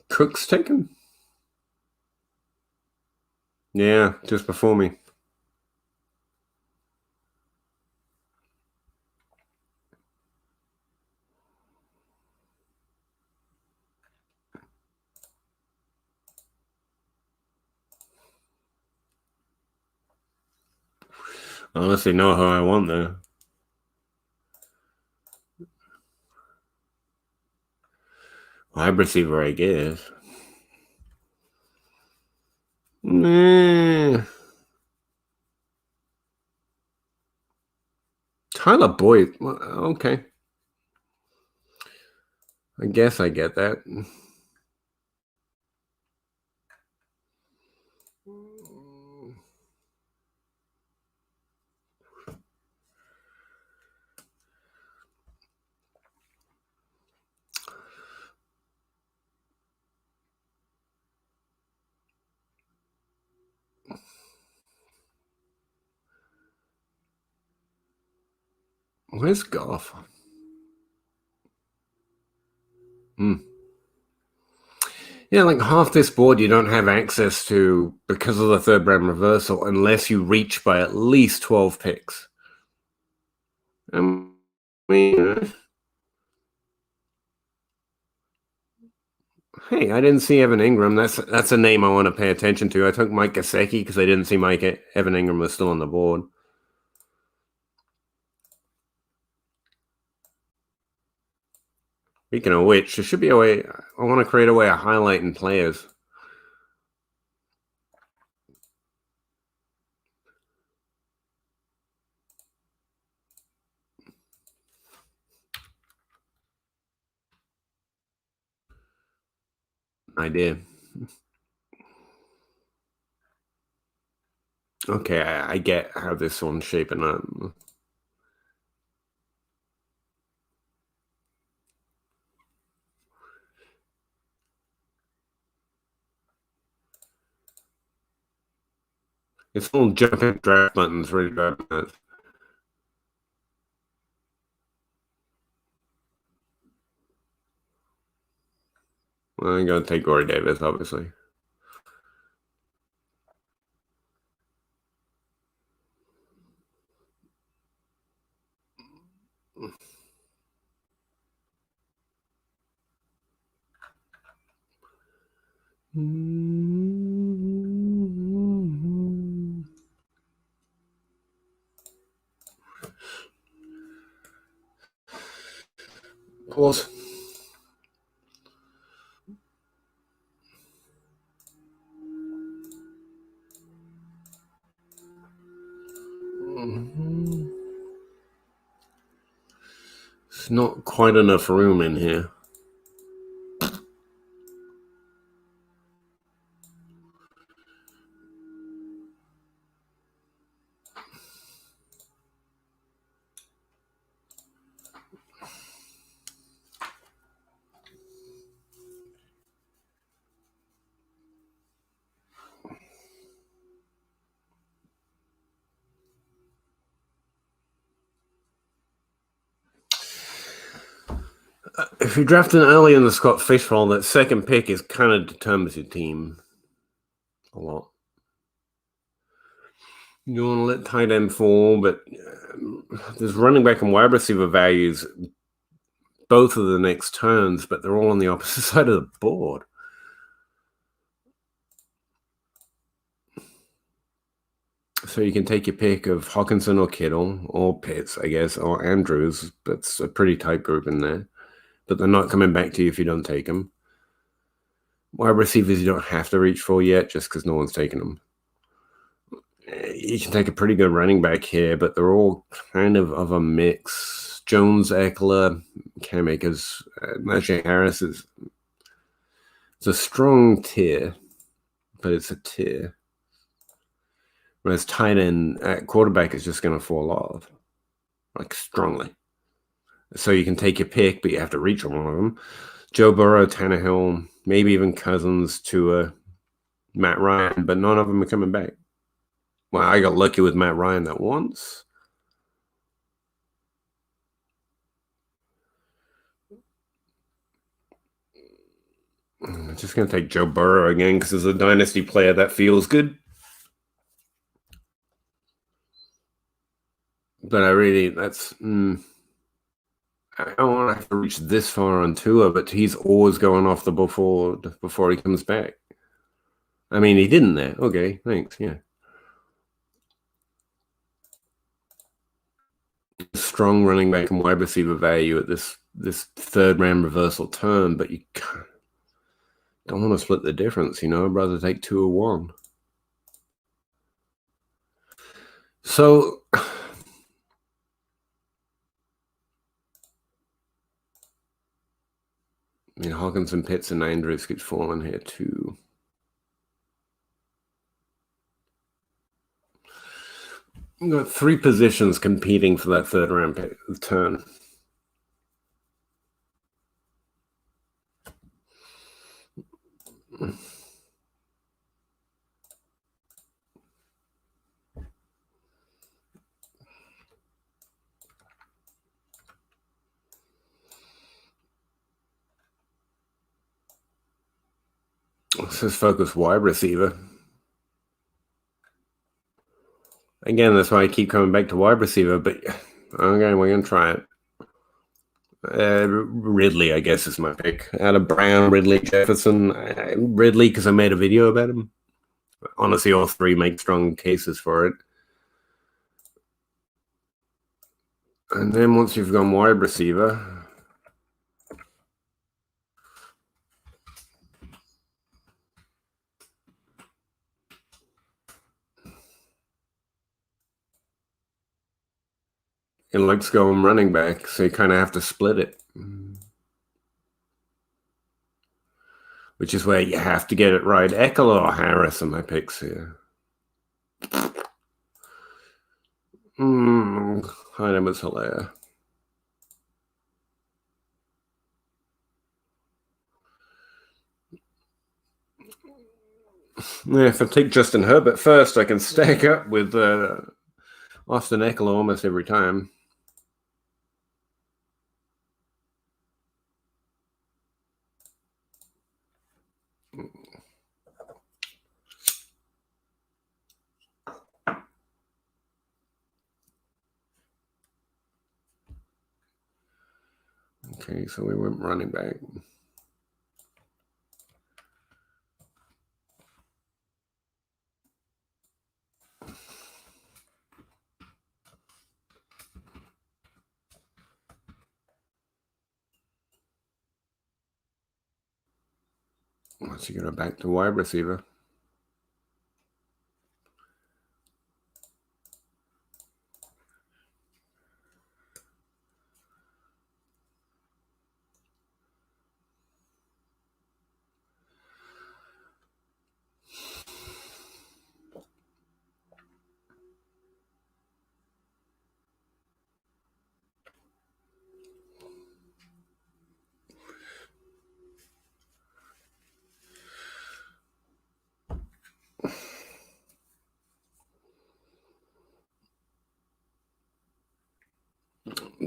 Cook's taken? Yeah, just before me. I honestly know how I want there. Wide receiver, I guess. Tyler Boyd. Okay. I guess I get that. Where's Goff? Yeah, like half this board you don't have access to because of the third round reversal unless you reach by at least 12 picks. I mean, hey, I didn't see Evan Ingram. That's a name I want to pay attention to. I took Mike Gesicki because I didn't see Evan Ingram was still on the board. Speaking of which, there should be a way. I want to create a way of highlighting players. Idea. Okay, I get how this one's shaping up. It's all jumping draft buttons really driving that. Well, I'm going to take Corey Davis, obviously. Pause. There's not quite enough room in here. If you draft an early in the Scott Fish roll, that second pick is kind of determines your team a lot. You want to let tight end fall, but there's running back and wide receiver values both of the next turns, but they're all on the opposite side of the board. So you can take your pick of Hawkinson or Kittle or Pitts, I guess, or Andrews. That's a pretty tight group in there. But they're not coming back to you if you don't take them. Wide receivers you don't have to reach for yet just because no one's taken them. You can take a pretty good running back here, but they're all kind of a mix. Jones, Eckler, Cam Akers, Najee Harris it's a strong tier, but it's a tier. Whereas tight end at quarterback is just going to fall off, like strongly. So you can take your pick, but you have to reach on one of them. Joe Burrow, Tannehill, maybe even Cousins, Tua, Matt Ryan, but none of them are coming back. Well, I got lucky with Matt Ryan that once. I'm just going to take Joe Burrow again because as a dynasty player, that feels good. But I really, that's... I don't want to have to reach this far on Tua, but he's always going off the before he comes back. I mean, he didn't there. Okay, thanks. Yeah. Strong running back and wide receiver value at this third round reversal turn, but you don't want to split the difference. I'd rather take 2 or 1. So Hawkinson, Pitts, and Andrews could fall in here too. We've got 3 positions competing for that third round turn. Let's just focus wide receiver. Again, that's why I keep coming back to wide receiver, but okay, we're going to try it. Ridley, I guess, is my pick. Out of Brown, Ridley, Jefferson. Ridley, because I made a video about him. Honestly, all 3 make strong cases for it. And then once you've gone wide receiver, it looks going running back, so you kind of have to split it. Which is where you have to get it right. Eckler or Harris are my picks here. Hi, name was Hilaire. Yeah, if I take Justin Herbert first, I can stack up with Austin Eckler almost every time. Okay, so we went running back. Once you go back to wide receiver.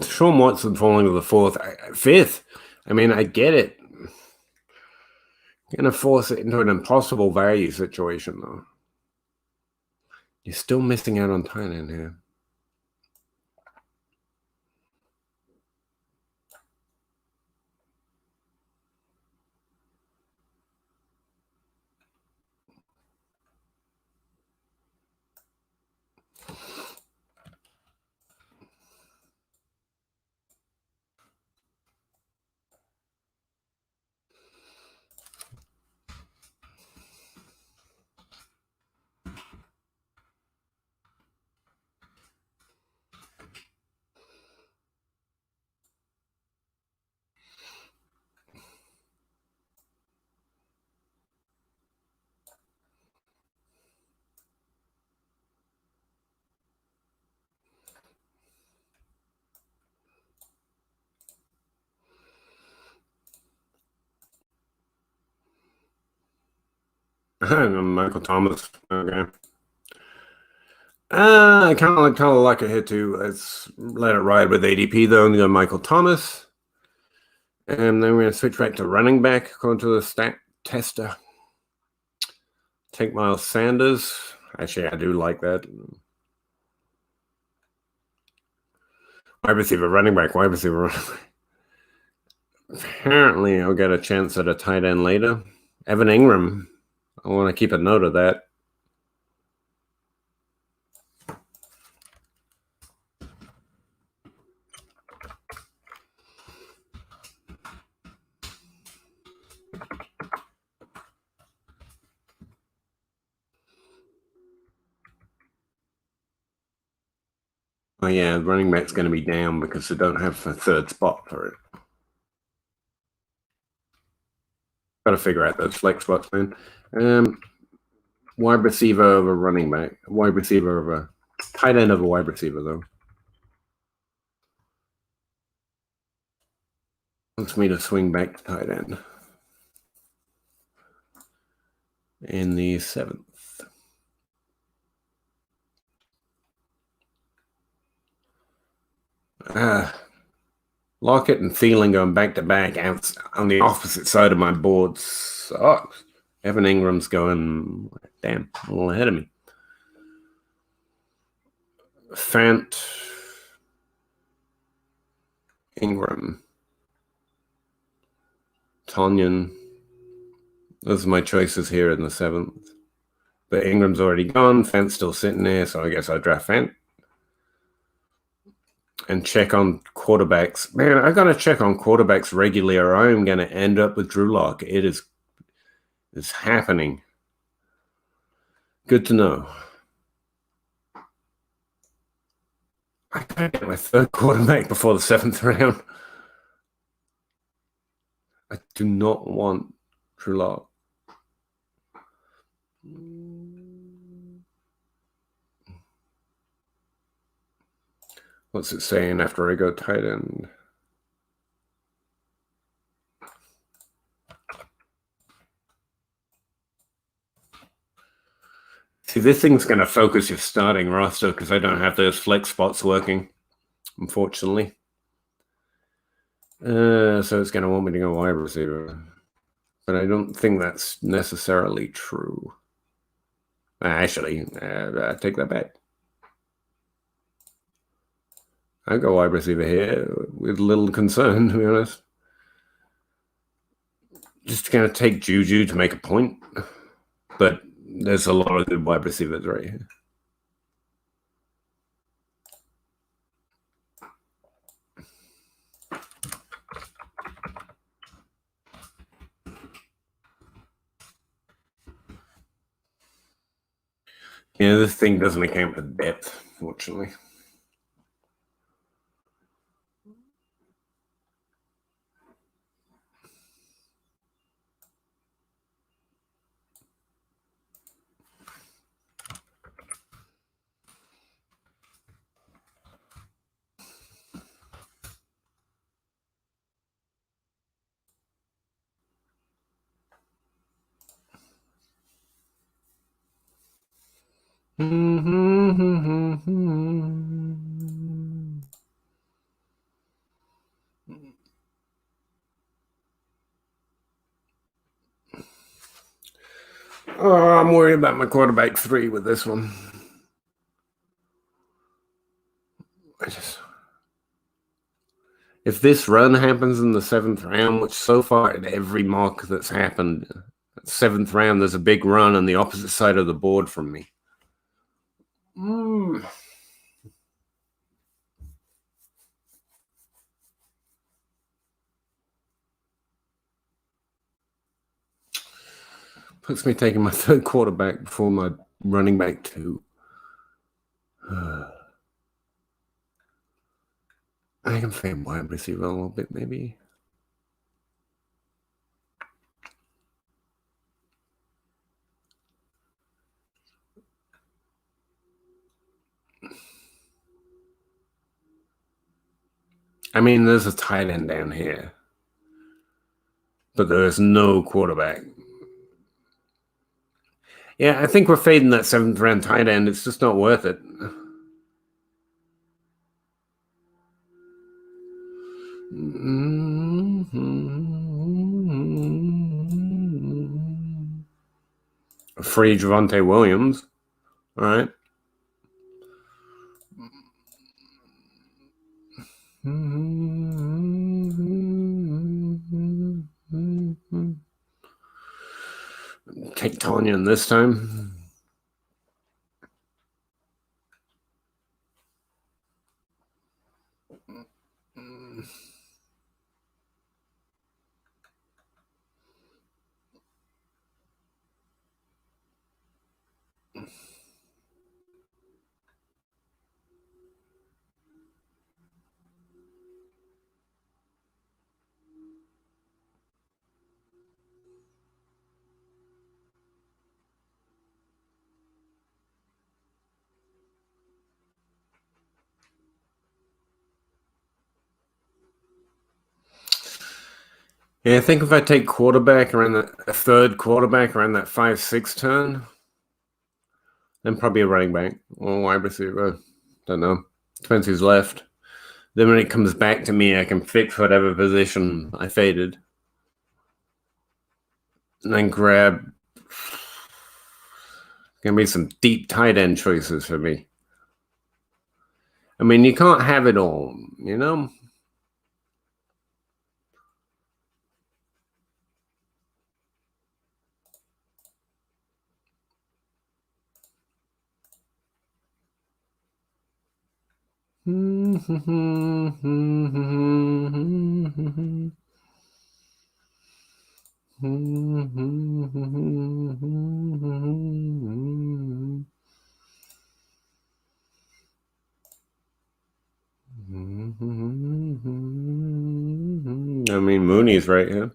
Sean Watson falling to the 5th. I mean, I get it. Going to force it into an impossible value situation, though. You're still missing out on tight end here. Michael Thomas. Okay. I kind of like it here too. Let's let it ride with ADP though, and go Michael Thomas. And then we're going to switch back to running back according to the stat tester. Take Miles Sanders. Actually, I do like that. Wide receiver, running back, wide receiver, running back. Apparently, I'll get a chance at a tight end later. Evan Ingram. I want to keep a note of that. Oh yeah, running back's going to be down because they don't have a third spot for it. Got to figure out those flex spots, man. Wide receiver over running back. Wide receiver over tight end over wide receiver, though. Wants me to swing back to tight end in the 7th. Lockett and Thielen going back to back out on the opposite side of my board sucks. Evan Ingram's going, damn, a little ahead of me. Fant, Ingram, Tonyan. Those are my choices here in the 7th. But Ingram's already gone. Fant's still sitting there, so I guess I'll draft Fant. And check on quarterbacks. Man, I got to check on quarterbacks regularly or I'm going to end up with Drew Lock. It's happening. Good to know. I got to get my 3rd quarterback before the 7th round. I do not want Drew Lock. What's it saying after I go tight end? See, this thing's going to focus your starting roster because I don't have those flex spots working, unfortunately. So it's going to want me to go wide receiver. But I don't think that's necessarily true. Actually, I take that back. I go wide receiver here with little concern, to be honest. Just going to take Juju to make a point. But there's a lot of good wide receivers right here. Yeah, this thing doesn't account for depth, fortunately. Oh, I'm worried about my quarterback 3 with this one. If this run happens in the 7th round, which so far in every mock that's happened, 7th round, there's a big run on the opposite side of the board from me. Puts me taking my 3rd quarterback before my running back 2. I can fade wide receiver a little bit, maybe. I mean, there's a tight end down here, but there's no quarterback. Yeah, I think we're fading that 7th round tight end. It's just not worth it. Free Javonte Williams. All right. Take Tanyan this time. Yeah, I think if I take quarterback around a third quarterback around that 5-6 turn, then probably a running back or wide receiver. Don't know. Depends who's left. Then when it comes back to me, I can fix whatever position I faded. And then grab. Gonna be some deep tight end choices for me. I mean, you can't have it all, you know? I mean, Mooney's right here.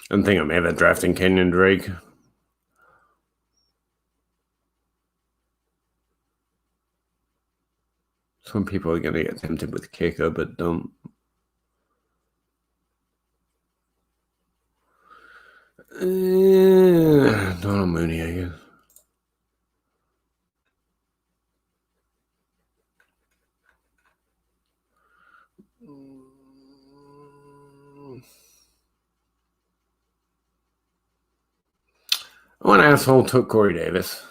I'm thinking I'm ever drafting Kenyon Drake. Some people are going to get tempted with kicker, but don't. Donald Mooney, I guess. One asshole took Corey Davis.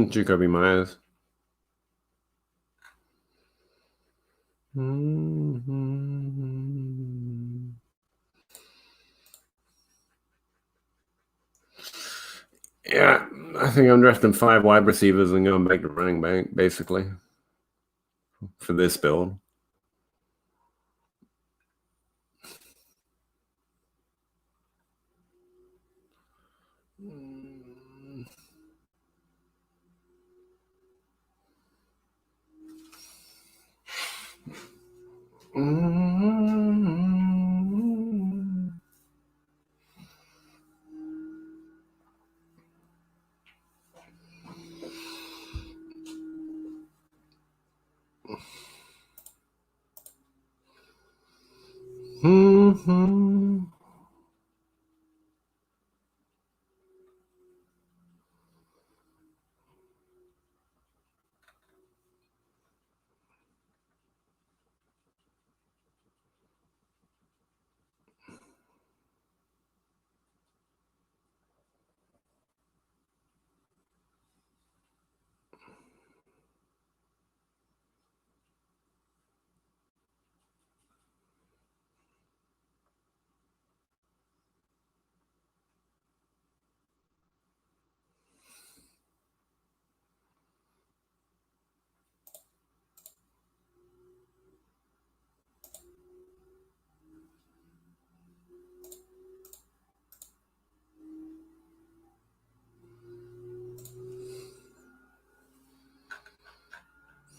Jacoby Myers. Yeah, I think I'm drafting 5 wide receivers and going back to running back, basically, for this build.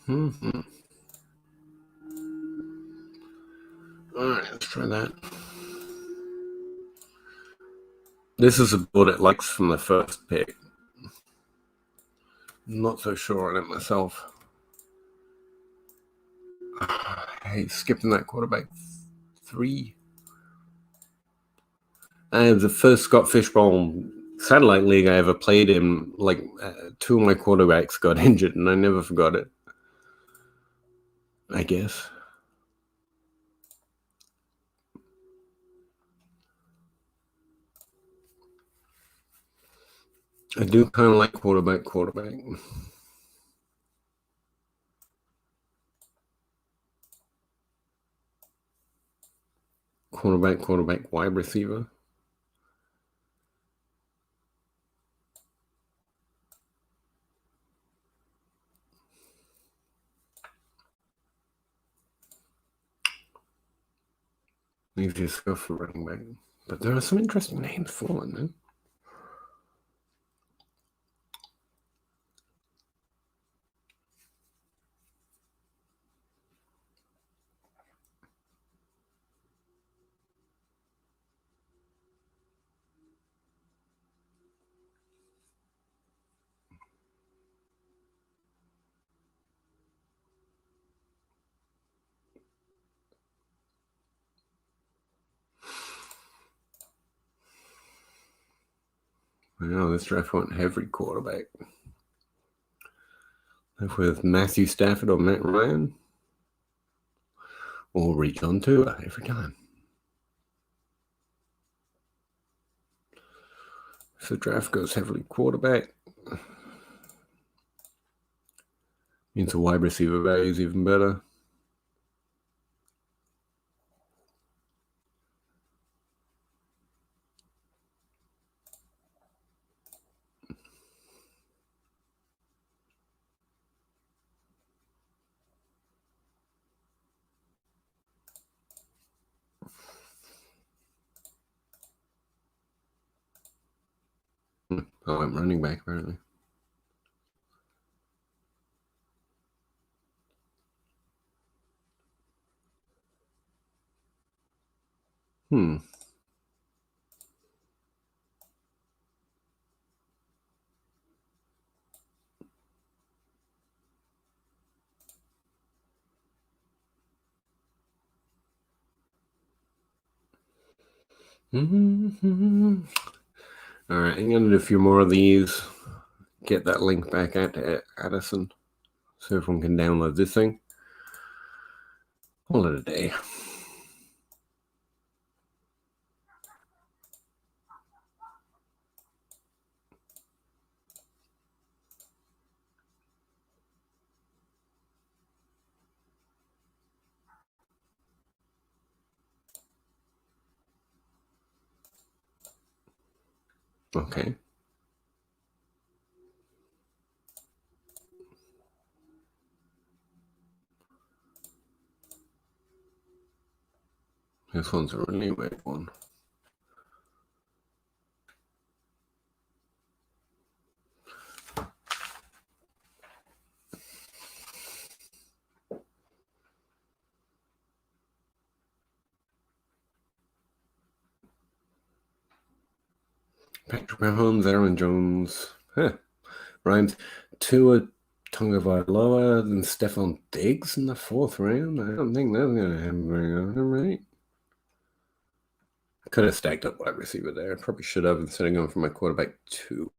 Mm-hmm. All right, let's try that. This is a board it likes from the first pick. Not so sure on it myself. I hate skipping that quarterback 3. The first Scott Fishbowl satellite league I ever played in, like 2 of my quarterbacks got injured, and I never forgot it. I guess. I do kind of like quarterback. Quarterback, wide receiver. Easiest go for running back. But there are some interesting names falling, man. Well, this draft won't have every quarterback. If with Matthew Stafford or Matt Ryan, or reach on Tua every time. If the draft goes heavily quarterback, means the wide receiver value is even better. Oh, I'm running back apparently. Mm-hmm. All right, I'm gonna do a few more of these. Get that link back out to Addison, so everyone can download this thing. Call it a day. Okay. This one's a really weird one. Patrick Mahomes, Aaron Jones. Rhymes. Tua Tagovailoa and Stephon Diggs in the 4th round. I don't think that's going to happen very often, right? I could have stacked up wide receiver there. I probably should have instead of going for my quarterback 2.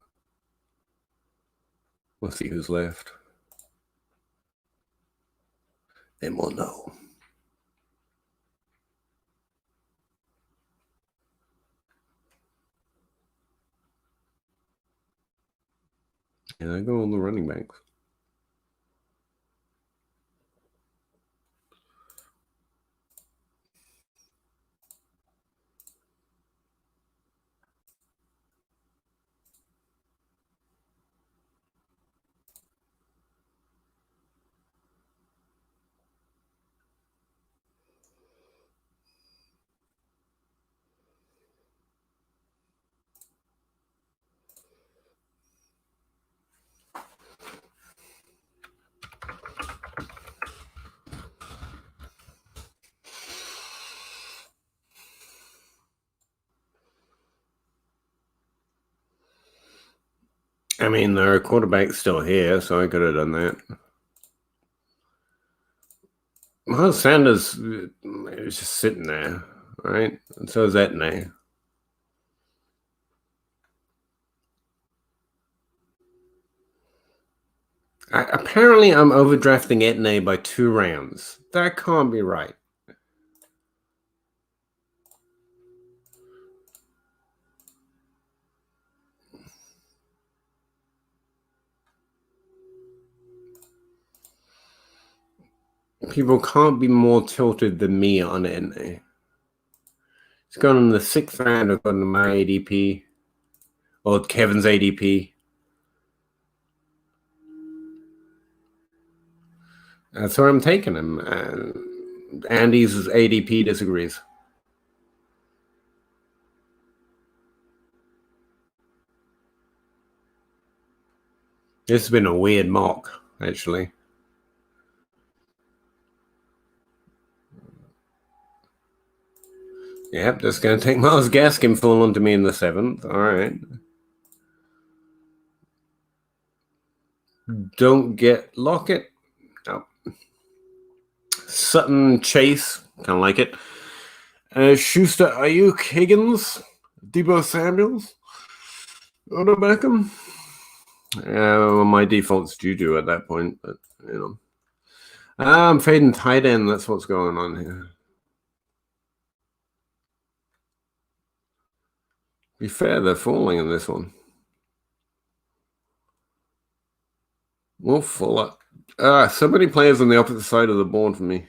We'll see who's left. Then we'll know. And I go on the running backs. I mean, their quarterback's still here, so I could have done that. Well, Sanders is just sitting there, right? And so is Etne. Apparently, I'm overdrafting Etne by 2 rounds. That can't be right. People can't be more tilted than me on Etne. It's gone in the 6th round according to my ADP, or Kevin's ADP. That's where I'm taking him. Andy's ADP disagrees. This has been a weird mock, actually. Yep, just going to take Miles Gaskin full onto me in the 7th. All right. Don't get Lockett. No. Sutton, Chase. Kind of like it. Schuster, Ayuk, Higgins, Debo Samuels, Odell Beckham. Well, my default's Juju at that point, but, you know. I'm fading tight end. That's what's going on here. Be fair, they're falling in this one. We'll fall up. So many players on the opposite side of the board for me.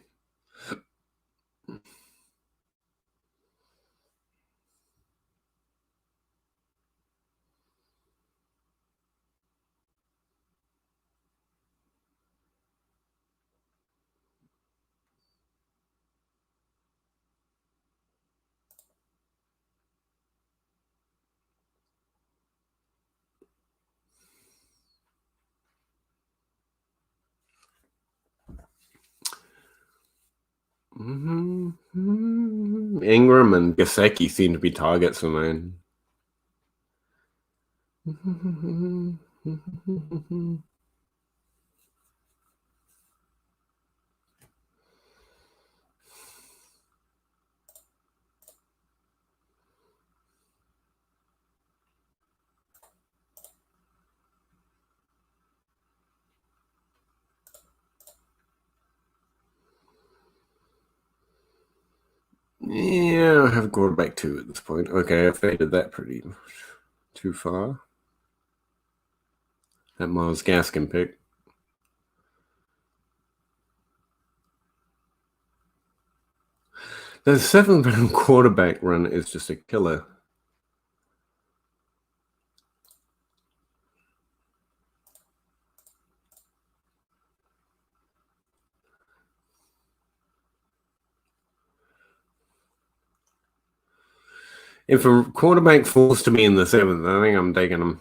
Ingram and Gesicki seem to be targets for mine. Yeah, I have quarterback 2 at this point. Okay, I faded that pretty too far. That Miles Gaskin pick. The 7th round quarterback run is just a killer. If a quarterback falls to me in the 7th, I think I'm taking him.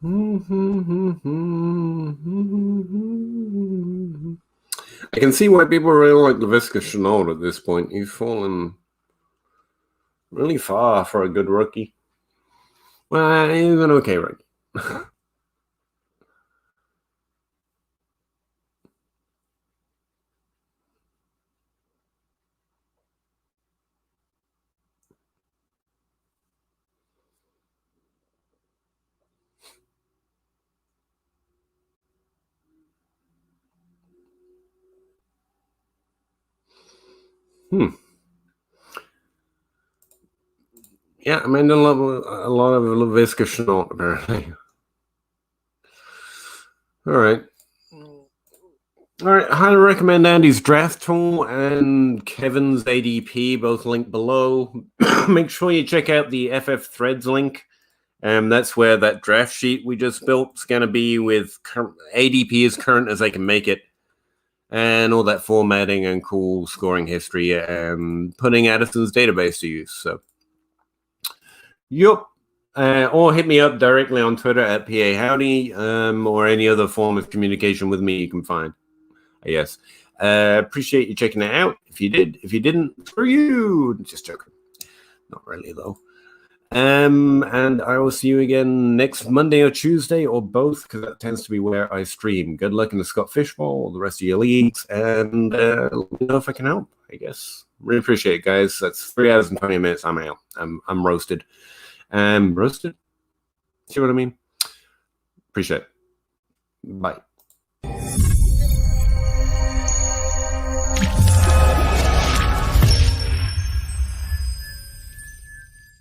I can see why people really like Laviska Shenault at this point. He's fallen really far for a good rookie. Well, he's an okay rookie. Yeah, I mean, a lot of Laviska Shenault, apparently. All right. Highly recommend Andy's draft tool and Kevin's ADP, both linked below. Make sure you check out the FF Threads link. That's where that draft sheet we just built is going to be with ADP as current as they can make it. and all that formatting and cool scoring history and putting Addison's database to use. So, yup. Or hit me up directly on Twitter at Pahowdy, or any other form of communication with me you can find, I guess. Appreciate you checking it out. If you did, if you didn't, screw you. Just joking. Not really, though. And I will see you again next Monday or Tuesday or both, because that tends to be where I stream. Good luck in the Scott Fishbowl, the rest of your leagues, and let me know if I can help, I guess. Really appreciate it, guys. That's 3 hours and 20 minutes. I'm out. I'm roasted. Roasted? See what I mean? Appreciate it. Bye.